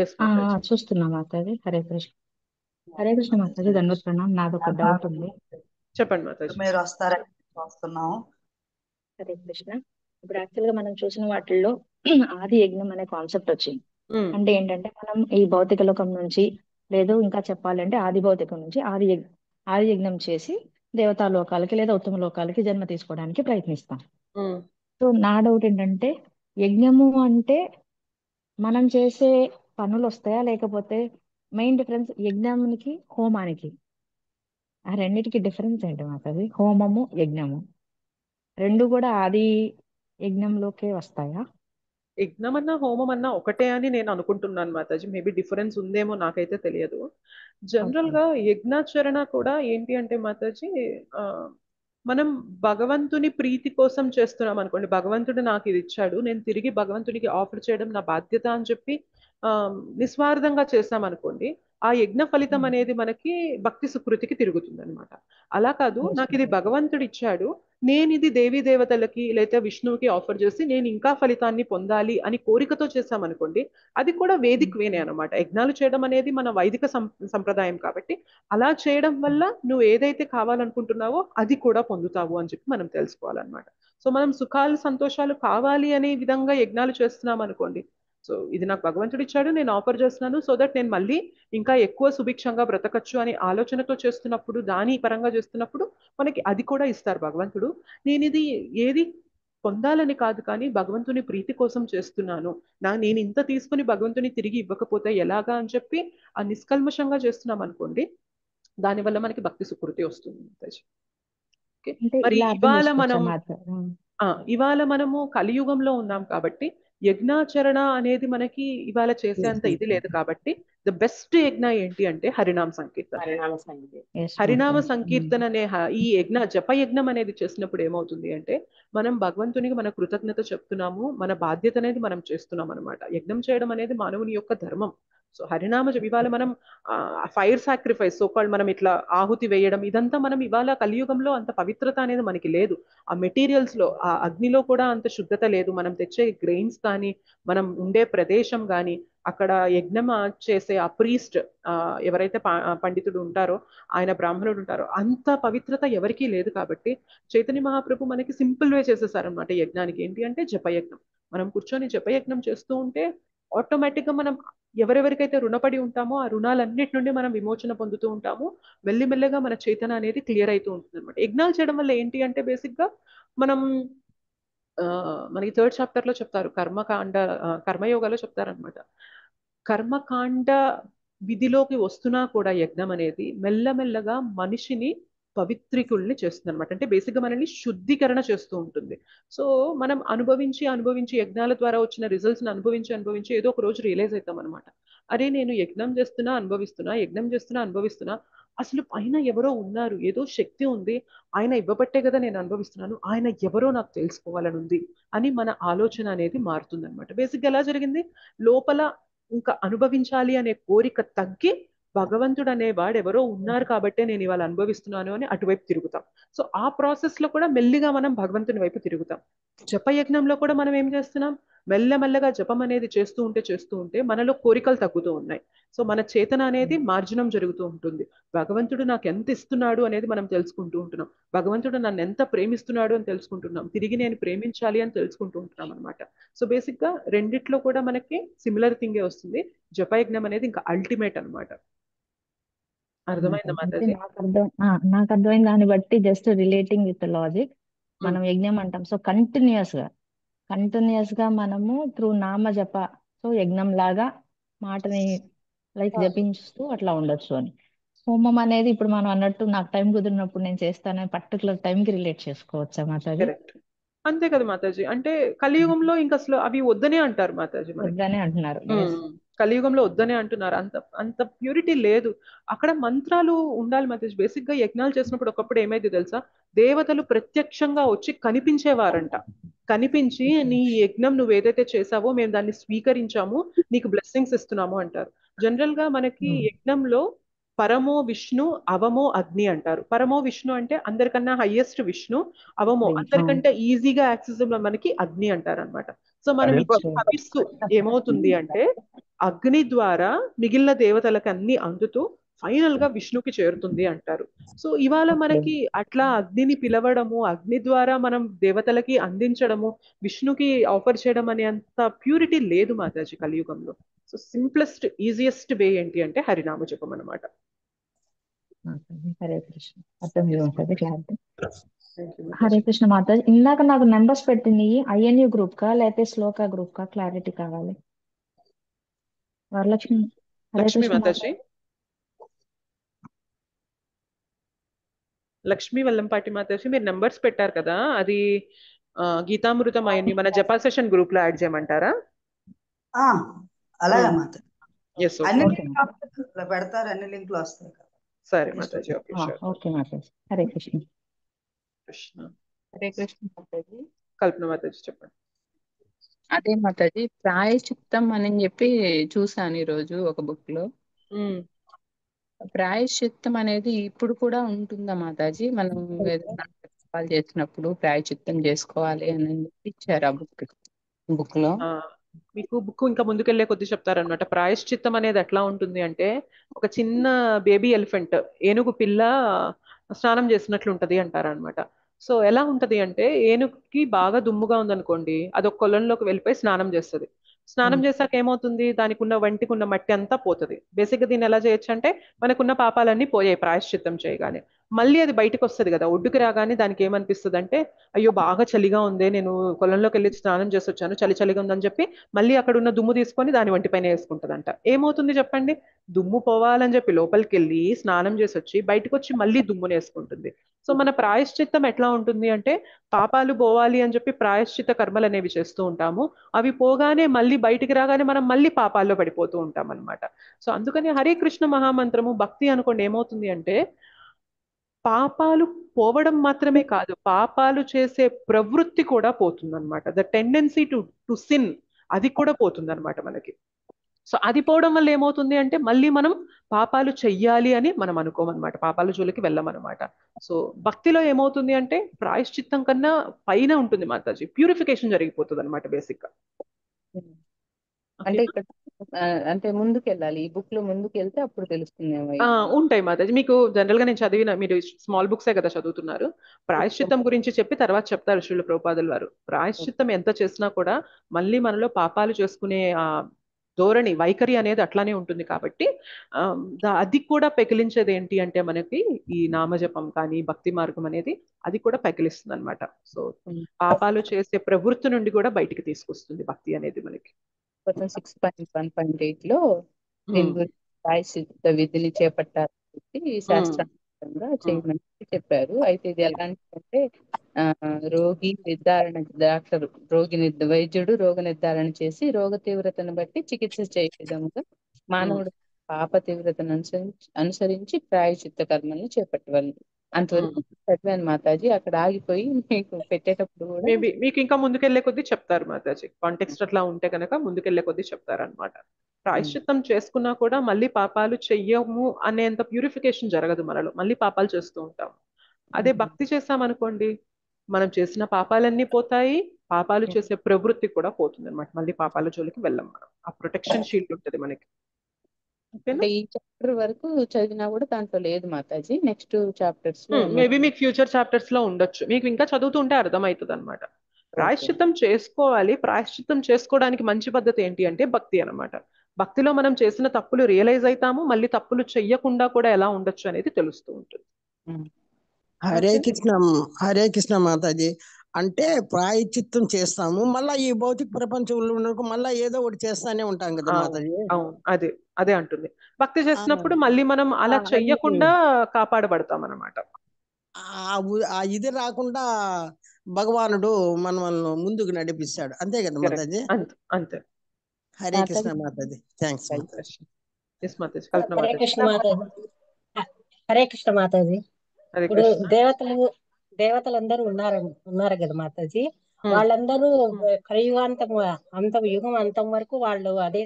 ఎస్ మాతాజీ. చూస్తున్నా మాతాజీ. హరే కృష్ణ. హరే కృష్ణ మాతాజీ, దండవత్ ప్రణామం. నాది ఒక డౌట్ ఉంది. చెప్పండి మాతాజీ. మీరు వస్తారని చూస్తున్నాము. హరే కృష్ణ. ఇప్పుడు యాక్చువల్ గా మనం చూసిన వాటిల్లో ఆది యజ్ఞం అనే కాన్సెప్ట్ వచ్చింది. అంటే ఏంటంటే మనం ఈ భౌతిక లోకం నుంచి, లేదు ఇంకా చెప్పాలంటే ఆది భౌతికం నుంచి ఆది యజ్ఞం చేసి దేవతా లోకాలకి లేదా ఉత్తమ లోకాలకి జన్మ తీసుకోవడానికి ప్రయత్నిస్తాం. సో నా డౌట్ ఏంటంటే, యజ్ఞము అంటే మనం చేసే పనులు వస్తాయా, లేకపోతే మెయిన్ డిఫరెన్స్ యజ్ఞానికి హోమానికి, ఆ రెండిటికి డిఫరెన్స్ ఏంటి మాకు? హోమము యజ్ఞము రెండు కూడా ఆది యజ్ఞంలోకే వస్తాయా? యజ్ఞం అన్నా హోమం అన్నా ఒకటే అని నేను అనుకుంటున్నాను మాతాజీ. మేబీ డిఫరెన్స్ ఉందేమో, నాకైతే తెలియదు. జనరల్ గా యజ్ఞాచరణ కూడా ఏంటి అంటే మాతాజీ, మనం భగవంతుని ప్రీతి కోసం చేస్తున్నాం అనుకోండి. భగవంతుడు నాకు ఇది ఇచ్చాడు, నేను తిరిగి భగవంతునికి ఆఫర్ చేయడం నా బాధ్యత అని చెప్పి నిస్వార్థంగా చేస్తాం అనుకోండి, ఆ యజ్ఞ ఫలితం అనేది మనకి భక్తి సుకృతికి తిరుగుతుంది అనమాట. అలా కాదు, నాకు ఇది భగవంతుడు ఇచ్చాడు, నేను ఇది దేవీ దేవతలకి లేదా విష్ణువుకి ఆఫర్ చేసి నేను ఇంకా ఫలితాన్ని పొందాలి అని కోరికతో చేసామనుకోండి, అది కూడా వేదిక్ వేనే అనమాట. యజ్ఞాలు చేయడం అనేది మన వైదిక సంప్రదాయం కాబట్టి అలా చేయడం వల్ల నువ్వు ఏదైతే కావాలనుకుంటున్నావో అది కూడా పొందుతావు అని చెప్పి మనం తెలుసుకోవాలన్నమాట. సో మనం సుఖాలు సంతోషాలు కావాలి అనే విధంగా యజ్ఞాలు చేస్తున్నాం అనుకోండి, సో ఇది నాకు భగవంతుడు ఇచ్చాడు, నేను ఆఫర్ చేస్తున్నాను సో దట్ నేను మళ్ళీ ఇంకా ఎక్కువ సుభిక్షంగా బ్రతకచ్చు అనే ఆలోచనతో చేస్తున్నప్పుడు, దాని పరంగా చేస్తున్నప్పుడు మనకి అది కూడా ఇస్తారు భగవంతుడు. నేను ఇది ఏది పొందాలని కాదు, కానీ భగవంతుని ప్రీతి కోసం చేస్తున్నాను, నేను ఇంత తీసుకుని భగవంతుని తిరిగి ఇవ్వకపోతే ఎలాగా అని చెప్పి ఆ నిష్కల్మషంగా చేస్తున్నాం అనుకోండి, దానివల్ల మనకి భక్తి సుకృతి వస్తుంది. ఓకే, మరి ఇవాళ మనము కలియుగంలో ఉన్నాం కాబట్టి యజ్ఞాచరణ అనేది మనకి ఇవాళ చేసేంత ఇది లేదు కాబట్టి ద బెస్ట్ యజ్ఞ ఏంటి అంటే హరినామ సంకీర్తన. హరినామ సంకీర్తన అనే ఈ జప యజ్ఞం అనేది చేసినప్పుడు ఏమవుతుంది అంటే, మనం భగవంతునికి మన కృతజ్ఞత చెప్తున్నాము, మన బాధ్యత అనేది మనం చేస్తున్నాం అనమాట. యజ్ఞం చేయడం అనేది మానవుని యొక్క ధర్మం. సో హరినామ ఇవాళ మనం ఫైర్ సాక్రిఫైస్, సోకాల్డ్ మనం ఇట్లా ఆహుతి వేయడం, ఇదంతా మనం ఇవాళ కలియుగంలో అంత పవిత్రత అనేది మనకి లేదు. ఆ మెటీరియల్స్ లో, ఆ అగ్నిలో కూడా అంత శుద్ధత లేదు. మనం తెచ్చే గ్రెయిన్స్ కానీ, మనం ఉండే ప్రదేశం కానీ, అక్కడ యజ్ఞం చేసే ఆ ప్రీస్ట్ ఎవరైతే పండితుడు ఉంటారో, ఆయన బ్రాహ్మణుడు ఉంటారో, అంత పవిత్రత ఎవరికీ లేదు. కాబట్టి చైతన్య మహాప్రభు మనకి సింపుల్ వే చేసేసారనమాట యజ్ఞానికి. ఏంటి అంటే జపయజ్ఞం. మనం కూర్చొని జపయజ్ఞం చేస్తూ ఉంటే ఆటోమేటిక్ గా మనం ఎవరెవరికైతే రుణపడి ఉంటామో ఆ రుణాలన్నిటి నుండి మనం విమోచన పొందుతూ ఉంటాము. మెల్లిమెల్లగా మన చేతన అనేది క్లియర్ అవుతూ ఉంటుంది అనమాట. యజ్ఞాలు చేయడం వల్ల ఏంటి అంటే బేసిక్ గా మనం మనకి 3rd చాప్టర్ లో చెప్తారు, కర్మయోగాలో చెప్తారనమాట. కర్మకాండ విధిలోకి వస్తున్నా కూడా యజ్ఞం అనేది మెల్లమెల్లగా మనిషిని పవిత్రికుల్ని చేస్తుంది అనమాట. అంటే బేసిక్ గా మనల్ని శుద్ధీకరణ చేస్తూ ఉంటుంది. సో మనం అనుభవించి యజ్ఞాల ద్వారా వచ్చిన రిజల్ట్స్ ని అనుభవించి ఏదో ఒక రోజు రియలైజ్ అవుతాం అనమాట. అరే నేను యజ్ఞం చేస్తున్నా అనుభవిస్తున్నా, అసలు పైన ఎవరో ఉన్నారు, ఏదో శక్తి ఉంది, ఆయన ఇవ్వబట్టే కదా నేను అనుభవిస్తున్నాను, ఆయన ఎవరో నాకు తెలుసుకోవాలని ఉంది అని మన ఆలోచన అనేది మారుతుంది అనమాట. బేసిక్ గా ఎలా జరిగింది, లోపల ఇంకా అనుభవించాలి అనే కోరిక తగ్గి భగవంతుడు అనేవాడు ఎవరో ఉన్నారు కాబట్టే నేను ఇవాళ అనుభవిస్తున్నాను అని అటువైపు తిరుగుతాం. సో ఆ ప్రాసెస్ లో కూడా మెల్లిగా మనం భగవంతుని వైపు తిరుగుతాం. జపయజ్ఞంలో కూడా మనం ఏం చేస్తున్నాం, మెల్లమెల్లగా జపం అనేది చేస్తూ ఉంటే మనలో కోరికలు తగ్గుతూ ఉన్నాయి. సో మన చేతన అనేది మార్జనం జరుగుతూ ఉంటుంది. భగవంతుడు నాకు ఎంత ఇస్తున్నాడు అనేది మనం తెలుసుకుంటూ ఉంటున్నాం. భగవంతుడు నన్ను ఎంత ప్రేమిస్తున్నాడు అని తెలుసుకుంటున్నాం. తిరిగి నేను ప్రేమించాలి అని తెలుసుకుంటూ ఉంటున్నాం అనమాట. సో బేసిక్ గా రెండిట్లో కూడా మనకి సిమిలర్ థింగే వస్తుంది. జపయజ్ఞం అనేది ఇంకా అల్టిమేట్ అనమాట. అర్థమైందా అంటే మాతాజీ? నాకు అర్థమైన దాన్ని బట్టి జస్ట్ రిలేటింగ్ విత్ లాజిక్ ఉమ్, మనం యజ్ఞం అంటాం. సో కంటిన్యూస్ గా మనము త్రూ నామ జప, సో యజ్ఞం లాగా మాటని లైక్ జపిస్తూ అట్లా ఉండొచ్చు అని. హోమం అనేది ఇప్పుడు మనం అన్నట్టు నాకు టైం కుదిరినప్పుడు నేను చేస్తానని పర్టికులర్ టైంకి రిలేట్ చేసుకోవచ్చా మాతాజీ? కరెక్ట్. అంతే కదా మాతాజీ. అంటే కలియుగంలో ఇంకా అసలు అవి వద్దనే అంటారు మాతాజీ మనకి. వద్దనే అంటున్నారు. Yes. కలియుగంలో వద్దనే అంటున్నారు. అంత అంత ప్యూరిటీ లేదు అక్కడ. మంత్రాలు ఉండాలి మాతాజీ. బేసిక్ గా యజ్ఞాలు చేసినప్పుడు ఒకప్పుడు ఏమైంది తెలుసా, దేవతలు ప్రత్యక్షంగా వచ్చి కనిపించేవారంట. కనిపించి నీ యజ్ఞం నువ్వు ఏదైతే చేసావో మేము దాన్ని స్వీకరించాము, నీకు బ్లెస్సింగ్స్ ఇస్తున్నాము అంటారు. జనరల్ గా మనకి యజ్ఞంలో పరమో విష్ణు, అవమో అగ్ని అంటారు. పరమో విష్ణు అంటే అందరికన్నా హైయెస్ట్ విష్ణు, అవమో అందరికంటే ఈజీగా యాక్సెసిబుల్ మనకి అగ్ని అంటారు అనమాట. సో మనం ఇచ్చే హవిస్సు ఏమవుతుంది అంటే అగ్ని ద్వారా మిగిలిన దేవతలకు అన్ని అందుతూ ఫైనల్ గా విష్ణుకి చేరుతుంది అంటారు. సో ఇవాళ మనకి అట్లా అగ్నిని పిలవడము, అగ్ని ద్వారా మనం దేవతలకి అందించడము, విష్ణుకి ఆఫర్ చేయడం అనే అంత ప్యూరిటీ లేదు మాతాజీ కలియుగంలో. సో సింప్లెస్ట్ ఈజియెస్ట్ వే ఏంటి అంటే హరినామ జపం అనమాట. హరే కృష్ణ. అర్థం ఉంటుంది clarity. Thank you Hare Mataji. Krishna Mataji. ఇందాక నాకు నెంబర్స్ పెట్టింది ఐఎన్యు గ్రూప్ కా లేకపోతే శ్లోక గ్రూప్ కా క్లారిటీ కావాలి. వరలక్ష్మి. హరే లక్ష్మీ కృష్ణ మాతాజీ, లక్ష్మీ వల్లంపాటి మాతాజీ, మీరు నెంబర్స్ పెట్టారు కదా, అది గీతామృతం అయ్యింది మన జపా సెషన్ గ్రూప్ లో యాడ్ చేయమంటారా? ఆ, అలాగే మాత. ఎస్, అన్ని ఓకే. లింక్లు పెడతారు, అన్ని లింక్లు వస్తాయి కదా. సరే Mataji, okay, sure. Okay Mataji. Hare Krishna. Krishna. Hare Krishna Mataji. Kalpana Mataji చెప్పండి. అదే మాతాజీ, ప్రాయశ్చిత్తం అని చెప్పి చూసాను ఈరోజు ఒక బుక్ లో. ప్రాయశ్చిత్తం అనేది ఇప్పుడు కూడా ఉంటుందా మాతాజీ? మనం ఏదైనా పాపాలు చేసినప్పుడు ప్రాయశ్చిత్తం చేసుకోవాలి అని ఇచ్చారు ఆ బుక్ లో. మీకు బుక్ ఇంకా ముందుకెళ్లే కొద్ది చెప్తారనమాట. ప్రాయశ్చిత్తం అనేది ఎట్లా ఉంటుంది అంటే, ఒక చిన్న బేబీ ఎలిఫెంట్, ఏనుగు పిల్ల స్నానం చేసినట్లు ఉంటది అంటారనమాట. సో ఎలా ఉంటది అంటే, ఏనుగుకి బాగా దుమ్ముగా ఉందనుకోండి, అది ఒక కొలంలోకి వెళ్ళిపోయి స్నానం చేస్తుంది. స్నానం చేశాక ఏమవుతుంది, దానికి ఉన్న వంటికి ఉన్న మట్టి అంతా పోతుంది. బేసిక్గా దీన్ని ఎలా చేయొచ్చు అంటే, మనకున్న పాపాలన్నీ పోయాయి ప్రాయశ్చిత్తం చేయగానే. మళ్ళీ అది బయటకు వస్తుంది కదా, ఒడ్డుకి రాగానే దానికి ఏమనిపిస్తుంది అంటే, అయ్యో బాగా చలిగా ఉంది, నేను కొలంలోకి వెళ్ళి స్నానం చేసి వచ్చాను, చలి చలిగా ఉందని చెప్పి మళ్ళీ అక్కడ ఉన్న దుమ్ము తీసుకొని దాని వంటిపైన వేసుకుంటదంట. ఏమవుతుంది చెప్పండి, దుమ్ము పోవాలని చెప్పి లోపలికి వెళ్ళి స్నానం చేసి వచ్చి బయటకు వచ్చి మళ్ళీ దుమ్ముని వేసుకుంటుంది. సో మన ప్రాయశ్చిత్తం ఎట్లా ఉంటుంది అంటే, పాపాలు పోవాలి అని చెప్పి ప్రాయశ్చిత్త కర్మలు అనేవి చేస్తూ ఉంటాము. అవి పోగానే మళ్ళీ బయటికి రాగానే మనం మళ్ళీ పాపాల్లో పడిపోతూ ఉంటాం అనమాట. సో అందుకని హరే కృష్ణ మహామంత్రము భక్తి అనుకోండి ఏమవుతుంది అంటే, పాపాలు పోవడం మాత్రమే కాదు, పాపాలు చేసే ప్రవృత్తి కూడా పోతుంది అనమాట. ద టెండెన్సీ టు సిన్, అది కూడా పోతుంది అనమాట మనకి. సో అది పోవడం వల్ల ఏమవుతుంది అంటే, మళ్ళీ మనం పాపాలు చెయ్యాలి అని మనం అనుకోమన్నమాట, పాపాల జోలికి వెళ్ళమన్నమాట. సో భక్తిలో ఏమవుతుంది అంటే, ప్రాయశ్చిత్తం కన్నా పైన ఉంటుంది మాతాజీ, ప్యూరిఫికేషన్ జరిగిపోతుంది అనమాట బేసిక్ గా. అంటే ఇక్కడ అంటే ముందుకు వెళ్ళాలి, ఈ బుక్ లో ముందుకు వెళ్తే అప్పుడు తెలుస్తుందేమో. ఉంటాయి మాతాజీ. మీకు జనరల్ గా నేను చదివిన, మీరు స్మాల్ బుక్సే కదా చదువుతున్నారు, ప్రాయశ్చిత్తం గురించి చెప్పి తర్వాత చెప్తారు శ్రీల ప్రభుపాదుల వారు. ప్రాయశ్చిత్తం ఎంత చేసినా కూడా మళ్ళీ మనలో పాపాలు చేసుకునే ఆ ధోరణి, వైఖరి అనేది అట్లానే ఉంటుంది. కాబట్టి అది కూడా పెకిలించేది ఏంటి అంటే మనకి ఈ నామజపం కానీ భక్తి మార్గం అనేది అది కూడా పెకిలిస్తుంది అనమాట. సో పాపాలు చేసే ప్రవృత్తి నుండి కూడా బయటికి తీసుకొస్తుంది భక్తి అనేది మనకి. 6.1.8 లో దీని గురించి ప్రాయశ్చిత్త విధిని చేపట్టాలని శాస్త్రంగా చేయమని చెప్పారు. అయితే ఇది ఎలాంటిదంటే, రోగి నిర్ధారణ, డాక్టర్ వైద్యుడు రోగ నిర్ధారణ చేసి రోగ తీవ్రతను బట్టి చికిత్స చేయ విధముగా మానవుడు పాప తీవ్రతను అనుసరించి ప్రాయశ్చిత్త కర్మలను చేపట్టవాలి. అంతవరకు చదివాను మాతాజీ. అక్కడ ఆగిపోయి మీకు పెట్టేటప్పుడు కూడా మేబీ మీకు ఇంకా ముందుకెళ్లే కొద్దీ చెప్తారు మాతాజీ, కాంటెక్స్ట్ అట్లా ఉంటే కనుక ముందుకెళ్లే కొద్దీ చెప్తారు అనమాట. ప్రాయశ్చిత్తం చేసుకున్నా కూడా మళ్ళీ పాపాలు చెయ్యము అనేంత ప్యూరిఫికేషన్ జరగదు మనలో, మళ్ళీ పాపాలు చేస్తూ ఉంటాం. అదే భక్తి చేసామనుకోండి, మనం చేసిన పాపాలన్నీ పోతాయి, పాపాలు చేసే ప్రవృత్తి కూడా పోతుంది అనమాట. మళ్ళీ పాపాల జోలికి వెళ్ళం మనం, ఆ ప్రొటెక్షన్ షీల్డ్ ఉంటుంది మనకి. అంటే ఈ చాప్టర్ వరకు చదివినా కూడా దాంట్లో లేదు మాతాజీ. నెక్స్ట్ చాప్టర్స్ లో మేబీ మీకు ఫ్యూచర్ చాప్టర్స్ లో ఉండొచ్చు, మీకు ఇంకా చదువుతూ ఉంటే అర్థమవుతుంది అనమాట. ప్రాయశ్చిత్తం చేసుకోవాలి. ప్రాయశ్చిత్తం చేసుకోవడానికి మంచి పద్ధతి ఏంటి అంటే భక్తి అనమాట. భక్తిలో మనం చేసిన తప్పులు రియలైజ్ అవుతాము, మళ్ళీ తప్పులు చెయ్యకుండా కూడా ఎలా ఉండొచ్చు అనేది తెలుస్తూ ఉంటుంది. హరే కృష్ణ, హరే కృష్ణ మాతాజీ. అంటే ప్రాయశ్చిత్తం చేస్తాము, మళ్ళా ఈ భౌతిక ప్రపంచంలో ఉన్నందుకు మళ్ళా ఏదో ఒకటి చేస్తానే ఉంటాం కదా మాతాజీ. అవును, అదే అదే అంటుంది. భక్తి చేసినప్పుడు మళ్ళీ మనం అలా చెయ్యకుండా కాపాడబడతాం అన్నమాట. ఇది రాకుండా భగవానుడు మనల్ని ముందుకు నడిపిస్తాడు, అంతే కదా మాతాజీ. అంతే. హరే కృష్ణ మాతాజీ. థ్యాంక్స్ మాతాజీ. హరే కృష్ణ మాతాజీ. హరే కృష్ణ మాతాజీ. ఇప్పుడు దేవతలందరూ ఉన్నారు కదా మాతాజీ. వాళ్ళందరూ కలియుగాంతం యుగం అంతం వరకు వాళ్ళు అదే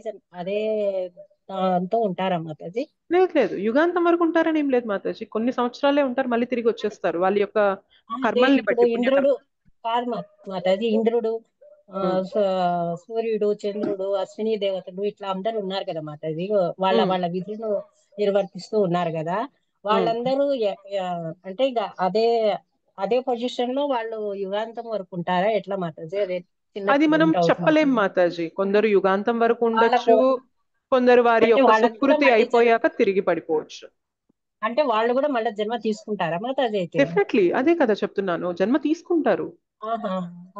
దాంతో ఉంటారా మాతాజీ? లేదు, యుగాంతం వరకు ఉంటారని ఏం లేదు మాతాజీ. కొన్ని సంవత్సరాలే ఉంటారు, మళ్ళీ తిరిగి వచ్చేస్తారు వాళ్ళ యొక్క కర్మల్ని బట్టి. ఇంద్రుడు కాదు మాతాజీ, ఇంద్రుడు, సూర్యుడు, చంద్రుడు, అశ్విని దేవతలు ఇట్లా అందరూ ఉన్నారు కదా మాతాజీ. వాళ్ళ విధులను నిర్వర్తిస్తూ ఉన్నారు కదా. వాళ్ళందరూ అంటే ఇక అదే పొజిషన్ లో వాళ్ళు యుగాంతం వరకు ఉంటారా ఎట్లా మాతాజీ? అది మనం చెప్పలేం మాతాజీ. కొందరు యుగాంతం వరకు ఉండొచ్చు, కొందరు వారి యొక్క సుకృతి అయిపోయాక తిరిగి పడిపోవచ్చు. అంటే వాళ్ళు కూడా మళ్ళీ జన్మ తీసుకుంటారా మాతాజీ? అయితే డెఫినెట్లీ అదే కదా చెప్తున్నాను, జన్మ తీసుకుంటారు.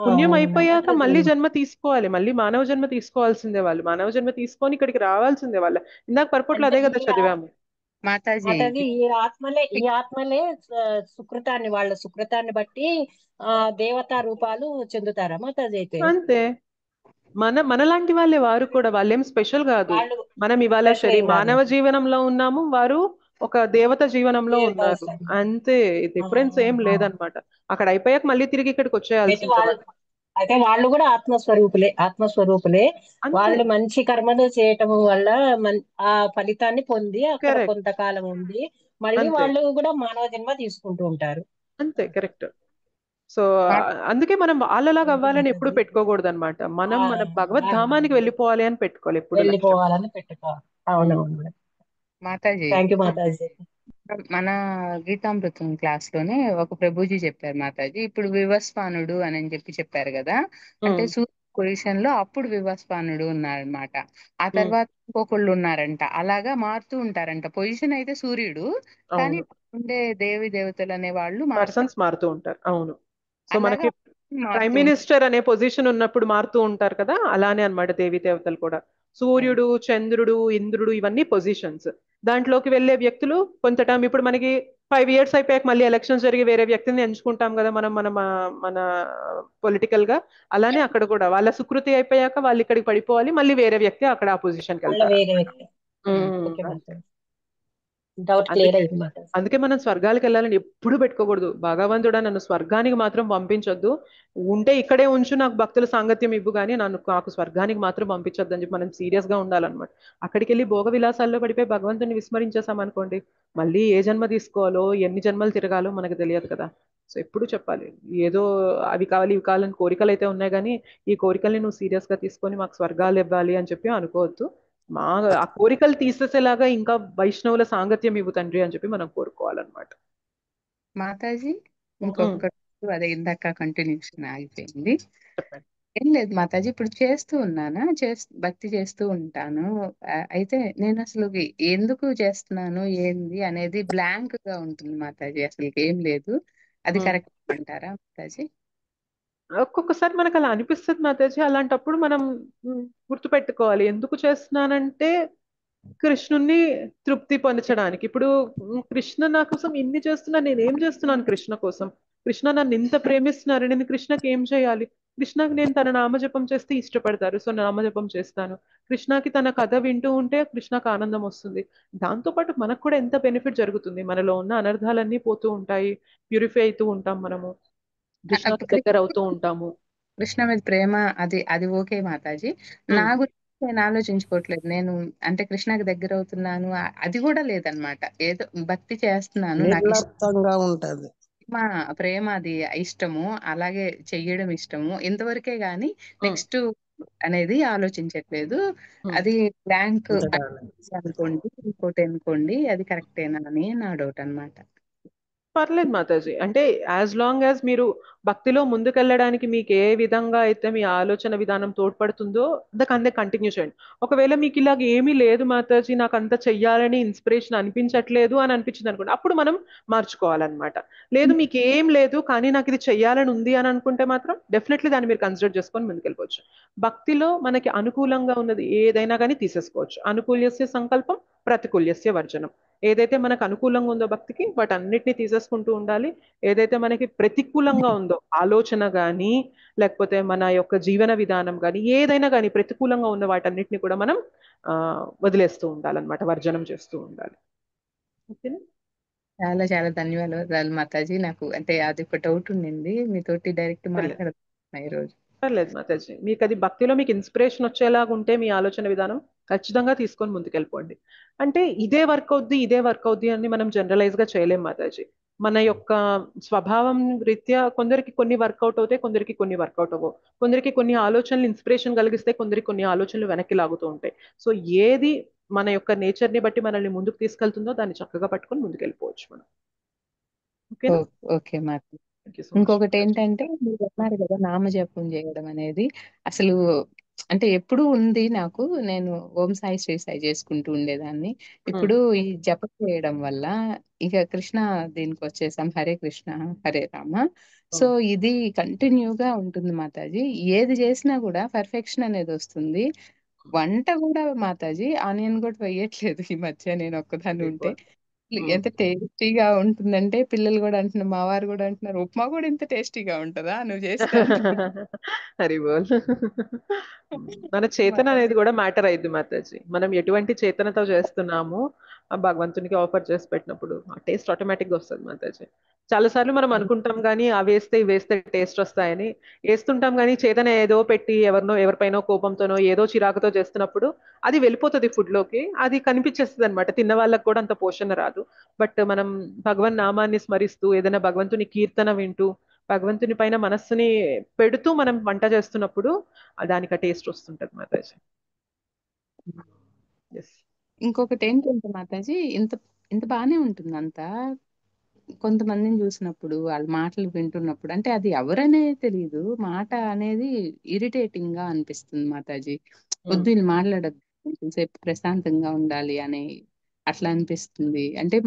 పుణ్యం అయిపోయాక మళ్ళీ జన్మ తీసుకోవాలి, మళ్ళీ మానవ జన్మ తీసుకోవాల్సిందే వాళ్ళు. మానవ జన్మ తీసుకొని ఇక్కడికి రావాల్సిందే వాళ్ళ. ఇందాక పర్పట్లో అదే కదా చదివాము మాతాజీ. ఈ ఆత్మలే సుకృతాన్ని, వాళ్ళ సుకృతాన్ని బట్టి దేవతా రూపాలు చెందుతారా మాతాజీ? అయితే అంతే, మనలాంటి వాళ్ళే వారు కూడా. వాళ్ళేం స్పెషల్ కాదు. మనం ఇవాళ మానవ జీవనంలో ఉన్నాము, వారు ఒక దేవత జీవనంలో ఉన్నారు, అంతే. డిఫరెన్స్ ఏం లేదనమాట. అక్కడ అయిపోయాక మళ్ళీ తిరిగి ఇక్కడికి వచ్చేయాల్సిందే. అయితే వాళ్ళు కూడా ఆత్మస్వరూపులే. వాళ్ళు మంచి కర్మలు చేయటం వల్ల ఆ ఫలితాన్ని పొంది అక్కడ కొంతకాలం ఉంది, మళ్ళీ వాళ్ళు కూడా మానవ జన్మ తీసుకుంటూ ఉంటారు. అంతే, కరెక్ట్. సో అందుకే మనం వాళ్ళలాగా అవ్వాలని ఎప్పుడు పెట్టుకోకూడదు అనమాట. మనం మన భగవద్ధామానికి వెళ్ళిపోవాలి అని పెట్టుకోవాలి ఎప్పుడు. మాతాజీ, మన గీతామృతం క్లాస్ లోనే ఒక ప్రభుజీ చెప్పారు మాతాజీ, ఇప్పుడు వివస్వానుడు అని చెప్పారు కదా. అంటే సూర్య పొజిషన్ లో అప్పుడు వివస్వానుడు ఉన్నారనమాట. ఆ తర్వాత ఇంకొకళ్ళు ఉన్నారంట. అలాగా మారుతూ ఉంటారంట. పొజిషన్ అయితే సూర్యుడు, కానీ ఉండే దేవి దేవతలు అనే వాళ్ళు పర్సన్స్ మారుతూ ఉంటారు. అవును. సో మనకి ప్రైమ్ మినిస్టర్ అనే పొజిషన్ ఉన్నప్పుడు మారుతూ ఉంటారు కదా, అలానే అన్నమాట దేవి దేవతలు కూడా. సూర్యుడు, చంద్రుడు, ఇంద్రుడు ఇవన్నీ పొజిషన్స్. దాంట్లోకి వెళ్ళే వ్యక్తులు కొంత టైం, ఇప్పుడు మనకి 5 years అయిపోయాక మళ్ళీ ఎలక్షన్స్ జరిగి వేరే వ్యక్తిని ఎంచుకుంటాం కదా మనం మన మన పొలిటికల్ గా. అలానే అక్కడ కూడా వాళ్ళ సుకృతి అయిపోయాక వాళ్ళు ఇక్కడికి పడిపోవాలి, మళ్ళీ వేరే వ్యక్తి అక్కడ ఆ పొజిషన్కి వెళ్తారు. అందుకే మనం స్వర్గాలకు వెళ్ళాలని ఎప్పుడు పెట్టుకోకూడదు. భగవంతుడా నన్ను స్వర్గానికి మాత్రం పంపించొద్దు, ఉంటే ఇక్కడే ఉంచు, నాకు భక్తుల సాంగత్యం ఇవ్వు, కానీ నాకు స్వర్గానికి మాత్రం పంపించొద్దు అని చెప్పి మనం సీరియస్ గా ఉండాలన్నమాట. అక్కడికి వెళ్ళి భోగ విలాసాల్లో పడిపోయి భగవంతుని విస్మరించేసాం అనుకోండి, మళ్ళీ ఏ జన్మ తీసుకోవాలో ఎన్ని జన్మలు తిరగాలో మనకు తెలియదు కదా. సో ఎప్పుడు చెప్పాలి, ఏదో అవి కావాలి ఇవి కావాలని కోరికలు అయితే ఉన్నాయి, కానీ ఈ కోరికల్ని నువ్వు సీరియస్ గా తీసుకొని మాకు స్వర్గాలు ఇవ్వాలి అని చెప్పి అనుకోవద్దు. ఆ కోరికలు తీసేసేలాగా ఇంకా వైష్ణవుల సాంగత్యం ఇవ్వు తండ్రి అని చెప్పి మనం కోరుకోవాలన్నమాట. మాతాజీ ఇంకొకటి, అదే ఇందాక కంటిన్యూషన్ ఆగిపోయింది. ఏం లేదు మాతాజీ, ఇప్పుడు చేస్తూ ఉన్నానా, భక్తి చేస్తూ ఉంటాను. అయితే నేను అసలు ఎందుకు చేస్తున్నాను ఏంది అనేది బ్లాంక్ గా ఉంటుంది మాతాజీ, అసలు ఏం లేదు. అది కరెక్ట్ అంటారా మాతాజీ? ఒక్కొక్కసారి మనకు అలా అనిపిస్తుంది మాతాజీ. అలాంటప్పుడు మనం గుర్తుపెట్టుకోవాలి, ఎందుకు చేస్తున్నానంటే కృష్ణుణ్ణి తృప్తి పొందడానికి. ఇప్పుడు కృష్ణ నా కోసం ఇన్ని చేస్తున్నా, నేనేం చేస్తున్నాను కృష్ణ కోసం? కృష్ణ నన్ను ఇంత ప్రేమిస్తున్నారు, నేను కృష్ణకి ఏం చేయాలి? కృష్ణకి నేను తన నామజపం చేస్తే ఇష్టపడతారు, సో నామజపం చేస్తాను. కృష్ణకి తన కథ వింటూ ఉంటే కృష్ణకు ఆనందం వస్తుంది. దాంతోపాటు మనకు కూడా ఎంత బెనిఫిట్ జరుగుతుంది, మనలో ఉన్న అనర్థాలన్నీ పోతూ ఉంటాయి, ప్యూరిఫై అవుతూ ఉంటాం, మనము కృష్ణకి దగ్గర అవుతూ ఉంటాము. కృష్ణ మీద ప్రేమ అది ఓకే మాతాజీ. నా గురించి నేను ఆలోచించుకోవట్లేదు. నేను అంటే కృష్ణకి దగ్గర అవుతున్నాను అది కూడా లేదనమాట. ఏదో భక్తి చేస్తున్నాను, నాకు ఉంటది ప్రేమ, అది ఇష్టము, అలాగే చెయ్యడం ఇష్టము, ఇంతవరకే గాని నెక్స్ట్ అనేది ఆలోచించట్లేదు. అది బ్లాంక్ అనుకోండి, ఇంకోటి అనుకోండి, అది కరెక్టేనా అని నా డౌట్ అనమాట. పర్లేదు మాతాజీ. అంటే యాజ్ లాంగ్ యాజ్ మీరు భక్తిలో ముందుకెళ్ళడానికి మీకు ఏ విధంగా అయితే మీ ఆలోచన విధానం తోడ్పడుతుందో అందే కంటిన్యూ చేయండి. ఒకవేళ మీకు ఇలాగ ఏమీ లేదు మాతాజీ, నాకు అంత చెయ్యాలని ఇన్స్పిరేషన్ అనిపించట్లేదు అని అనిపించింది అనుకోండి, అప్పుడు మనం మార్చుకోవాలన్నమాట. లేదు మీకు ఏం లేదు కానీ నాకు ఇది చెయ్యాలని ఉంది అని అనుకుంటే మాత్రం డెఫినెట్లీ దాన్ని మీరు కన్సిడర్ చేసుకొని ముందుకెళ్ళిపోవచ్చు. భక్తిలో మనకి అనుకూలంగా ఉన్నది ఏదైనా కానీ తీసేసుకోవచ్చు. అనుకూల్యస్య సంకల్పం, ప్రతికూల్యస్య వర్జనం. ఏదైతే మనకు అనుకూలంగా ఉందో భక్తికి వాటన్నిటిని తీసేసుకుంటూ ఉండాలి. ఏదైతే మనకి ప్రతికూలంగా ఉందో ఆలోచన కానీ లేకపోతే మన యొక్క జీవన విధానం కానీ ఏదైనా కానీ ప్రతికూలంగా ఉన్న వాటన్నిటిని కూడా మనం వదిలేస్తూ ఉండాలన్నమాట, వర్జనం చేస్తూ ఉండాలి. ఓకేనా? చాలా చాలా ధన్యవాదాలు మాతాజీ. నాకు అంటే అది ఒక డౌట్ ఉండింది, మీతోటి డైరెక్ట్ మాట్లాడుతున్నా ఈరోజు. పర్లేదు మాతాజీ. మీకు అది భక్తిలో మీకు ఇన్స్పిరేషన్ వచ్చేలాగా ఉంటే మీ ఆలోచన విధానం ఖచ్చితంగా తీసుకొని ముందుకెళ్ళిపోండి. అంటే ఇదే వర్క్ అవుద్ది అని మనం జనరలైజ్ గా చేయలేం మాతాజీ. మన యొక్క స్వభావం రీత్యా కొందరికి కొన్ని వర్కౌట్ అవుతాయి, కొందరికి కొన్ని వర్కౌట్ అవ్వవు. కొందరికి కొన్ని ఆలోచనలు ఇన్స్పిరేషన్ కలిగిస్తే, కొందరికి కొన్ని ఆలోచనలు వెనక్కి లాగుతూ ఉంటాయి. సో ఏది మన యొక్క నేచర్ ని బట్టి మనల్ని ముందుకు తీసుకెళ్తుందో దాన్ని చక్కగా పట్టుకొని ముందుకెళ్ళిపోవచ్చు మనం. ఓకేనా? ఓకే మాతాజీ. ఇంకొకటి ఏంటంటే మీరు అన్నారు కదా నామజపం చేయడం అనేది, అసలు అంటే ఎప్పుడు ఉంది నాకు. నేను ఓం సాయి శ్రీ సాయి చేసుకుంటూ ఉండేదాన్ని. ఇప్పుడు ఈ జపం చేయడం వల్ల ఇక కృష్ణ దీనికి వచ్చేసాం, హరే కృష్ణ హరే రామ. సో ఇది కంటిన్యూగా ఉంటుంది మాతాజీ. ఏది చేసినా కూడా పర్ఫెక్షన్ అనేది వస్తుంది. వంట కూడా మాతాజీ ఆనియన్ కూడా వేయట్లేదు ఈ మధ్య నేను ఒక్కదాన్ని ఉంటే. ఎంత టేస్టీగా ఉంటుందంటే పిల్లలు కూడా అంటున్నారు, మా వారు కూడా అంటున్నారు, ఉప్మా కూడా ఇంత టేస్టీగా ఉంటుందా నువ్వు చేస్తే. హరి బోల్. మన చేతన అనేది కూడా మ్యాటర్ అయింది మాతాజీ. మనం ఎటువంటి చేతనతో చేస్తున్నామో ఆ భగవంతునికి ఆఫర్ చేసి పెట్టినప్పుడు ఆ టేస్ట్ ఆటోమేటిక్ గా వస్తుంది మాతాజీ. చాలాసార్లు మనం అనుకుంటాం కానీ ఆ వేస్తే టేస్ట్ వస్తాయని, వేస్తుంటాం కానీ చేతన ఏదో పెట్టి ఎవరిపైనో కోపంతోనో ఏదో చిరాకుతో చేస్తున్నప్పుడు అది వెళ్ళిపోతుంది ఫుడ్ లోకి, అది కనిపించేస్తుంది అనమాట. తిన్న వాళ్ళకి కూడా అంత పోషణ రాదు. బట్ మనం భగవన్ నామాన్ని స్మరిస్తూ ఏదైనా భగవంతుని కీర్తన వింటూ భగవంతుని పైన మనస్సుని పెడుతూ మనం వంట చేస్తున్నప్పుడు దానికి ఆ టేస్ట్ వస్తుంటది మాతాజీ. ఇంకొకటి ఏంటంటే మాతాజీ, ఇంత ఇంత బాగానే ఉంటుంది అంతా. కొంతమందిని చూసినప్పుడు వాళ్ళ మాటలు వింటున్నప్పుడు అంటే అది ఎవరనే తెలియదు, మాట అనేది ఇరిటేటింగ్ గా అనిపిస్తుంది మాతాజీ. వద్దు వీళ్ళు మాట్లాడద్దు, కొంచెం సేపు ప్రశాంతంగా ఉండాలి అని అట్లా అనిపిస్తుంది. అంటే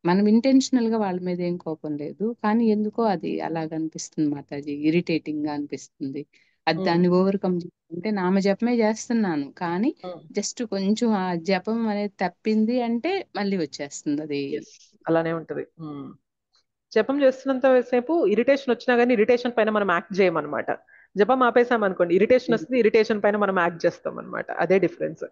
మనం ఇంటెన్షనల్ గా వాళ్ళ మీద ఏం కోపం లేదు, కానీ ఎందుకో అది అలాగ అనిపిస్తుంది మాతాజీ, ఇరిటేటింగ్ గా అనిపిస్తుంది. అది దాన్ని ఓవర్కమ్ చేసుకుంటే నామజపమే చేస్తున్నాను కానీ జస్ట్ కొంచెం ఆ జపం అనేది తప్పింది అంటే మళ్ళీ వచ్చేస్తుంది అది. అలానే ఉంటది. జపం చేస్తున్నంత సేపు ఇరిటేషన్ వచ్చినా కానీ ఇరిటేషన్ పైన మనం యాక్ట్ చేయమన్నమాట. జపం ఆపేసాం అనుకోండి, ఇరిటేషన్ వస్తుంది, ఇరిటేషన్ పైన మనం యాక్ట్ చేస్తాం అనమాట. అదే డిఫరెన్స్.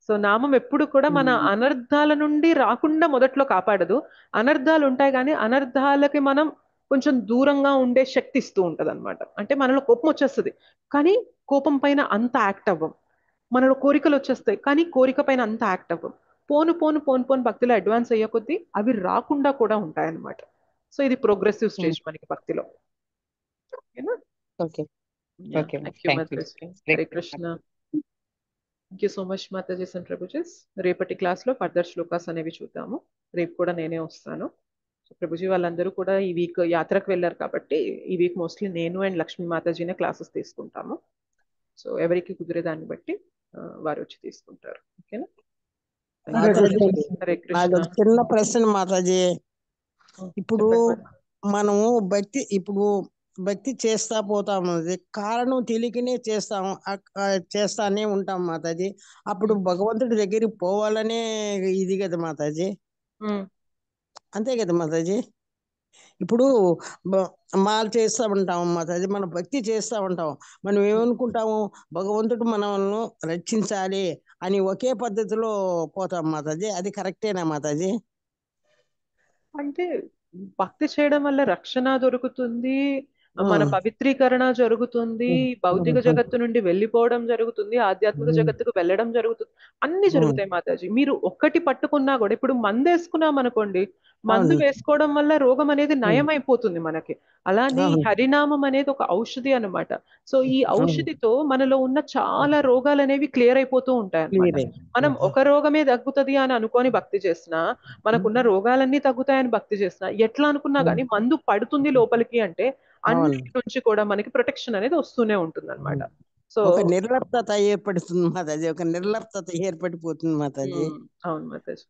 సో నామం ఎప్పుడు కూడా మన అనర్థాల నుండి రాకుండా మొదట్లో కాపాడదు. అనర్థాలు ఉంటాయి కానీ అనర్థాలకి మనం కొంచెం దూరంగా ఉండే శక్తి ఇస్తూ ఉంటది అనమాట. అంటే మనలో కోపం వచ్చేస్తుంది కానీ కోపం పైన అంత యాక్ట్ అవ్వం. మనలో కోరికలు వచ్చేస్తాయి కానీ కోరిక పైన అంత యాక్ట్ అవ్వం. పోను పోను పోను పోను భక్తిలో అడ్వాన్స్ అయ్యే కొద్దీ అవి రాకుండా కూడా ఉంటాయి అన్నమాట. సో ఇది ప్రోగ్రెసివ్ స్టేజ్ మనకి భక్తిలో. Hare Krishna. Thank you so much Matajis and prabhujis. రేపటి క్లాస్ లో ఫర్దర్ శ్లోకాస్ అనేవి చూద్దాము. రేపు కూడా నేనే వస్తాను. సో ప్రభుజీ వాళ్ళందరూ కూడా ఈ వీక్ యాత్రకు వెళ్ళారు కాబట్టి ఈ వీక్ మోస్ట్లీ నేను అండ్ లక్ష్మీ మాతాజీనే క్లాసెస్ తీసుకుంటాము. సో ఎవరికి కుదిరే దాన్ని బట్టి వారు వచ్చి తీసుకుంటారు. ఓకేనా? హరే కృష్ణ. చిన్న ప్రశ్న మాతాజీ. ఇప్పుడు మనము భక్తి చేస్తా పోతాము, కారణం తెలియకనే చేస్తానే ఉంటాం మాతాజీ. అప్పుడు భగవంతుడి దగ్గరికి పోవాలనే ఇది కదా మాతాజీ, అంతే కదా మాతాజీ. ఇప్పుడు మాల చేస్తా ఉంటాము మాతాజీ, మనం భక్తి చేస్తా ఉంటాం, మనం ఏమనుకుంటాము, భగవంతుడు మనల్ని రక్షించాలి అని ఒకే పద్ధతిలో పోతాం మాతాజీ. అది కరెక్టేనా మాతాజీ? అంటే భక్తి చేయడం వల్ల రక్షణ దొరుకుతుంది, మన పవిత్రీకరణ జరుగుతుంది, భౌతిక జగత్తు నుండి వెళ్ళిపోవడం జరుగుతుంది, ఆధ్యాత్మిక జగత్తుకు వెళ్ళడం జరుగుతుంది, అన్ని జరుగుతాయి మాతాజీ. మీరు ఒక్కటి పట్టుకున్నా కూడా, ఇప్పుడు మందు వేసుకున్నాం అనుకోండి, మందు వేసుకోవడం వల్ల రోగం అనేది నయం అయిపోతుంది మనకి. అలానే హరినామం అనేది ఒక ఔషధి అన్నమాట. సో ఈ ఔషధితో మనలో ఉన్న చాలా రోగాలు అనేవి క్లియర్ అయిపోతూ ఉంటాయి అన్నమాట. మనం ఒక రోగమే తగ్గుతుంది అని అనుకొని భక్తి చేసినా, మనకున్న రోగాలన్నీ తగ్గుతాయని భక్తి చేసినా, ఎట్లా అనుకున్నా కానీ మందు పడుతుంది లోపలికి అంటే అన్నిటి నుంచి కూడా మనకి ప్రొటెక్షన్ అనేది వస్తూనే ఉంటుంది అనమాట. సో ఒక నిర్లప్తత ఏర్పడుతుంది మాతాజీ, ఒక నిర్లప్తత ఏర్పడిపోతుంది మాతాజీ. అవును Mataji.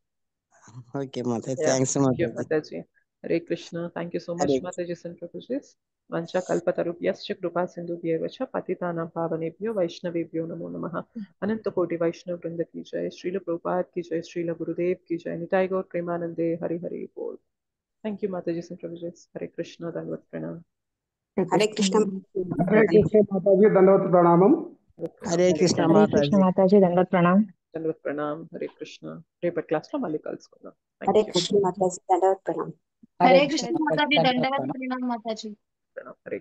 Okay Mataji, thanks Mataji. Hare Krishna. Thank you so much Mataji and Prabhujis. వంచ కల్పతరుభ్యశ్చ కృపా సింధుభ్యేవ చ పతితానాం పావనేభ్యో వైష్ణవేభ్యో నమో నమః. అనంత కోటి వైష్ణవ వృంద की जय, श्रील प्रभुपाद की जय, श्रील गुरुदेव की जय, निताय गौर प्रेमानंदे, हरि हरि बोल. थैंक यू माताजी and ప్రభుజీస్. హరే కృష్ణ. ధన్యవాద ప్రణామం. హరే కృష్ణ. హరే కృష్ణ మాతాజీ, దండవత్ ప్రణామం. హరే కృష్ణ మాతాజీ, దండవత్ ప్రణామం. దండవత్ ప్రణామం. హరే కృష్ణ. రేపటి క్లాస్ లో మళ్ళీ కలుసుకుందాం. హరే కృష్ణ మాతాజీ, దండవత్ ప్రణామం. హరే కృష్ణ మాతాజీ, దండవత్ ప్రణామం మాతాజీ. హరే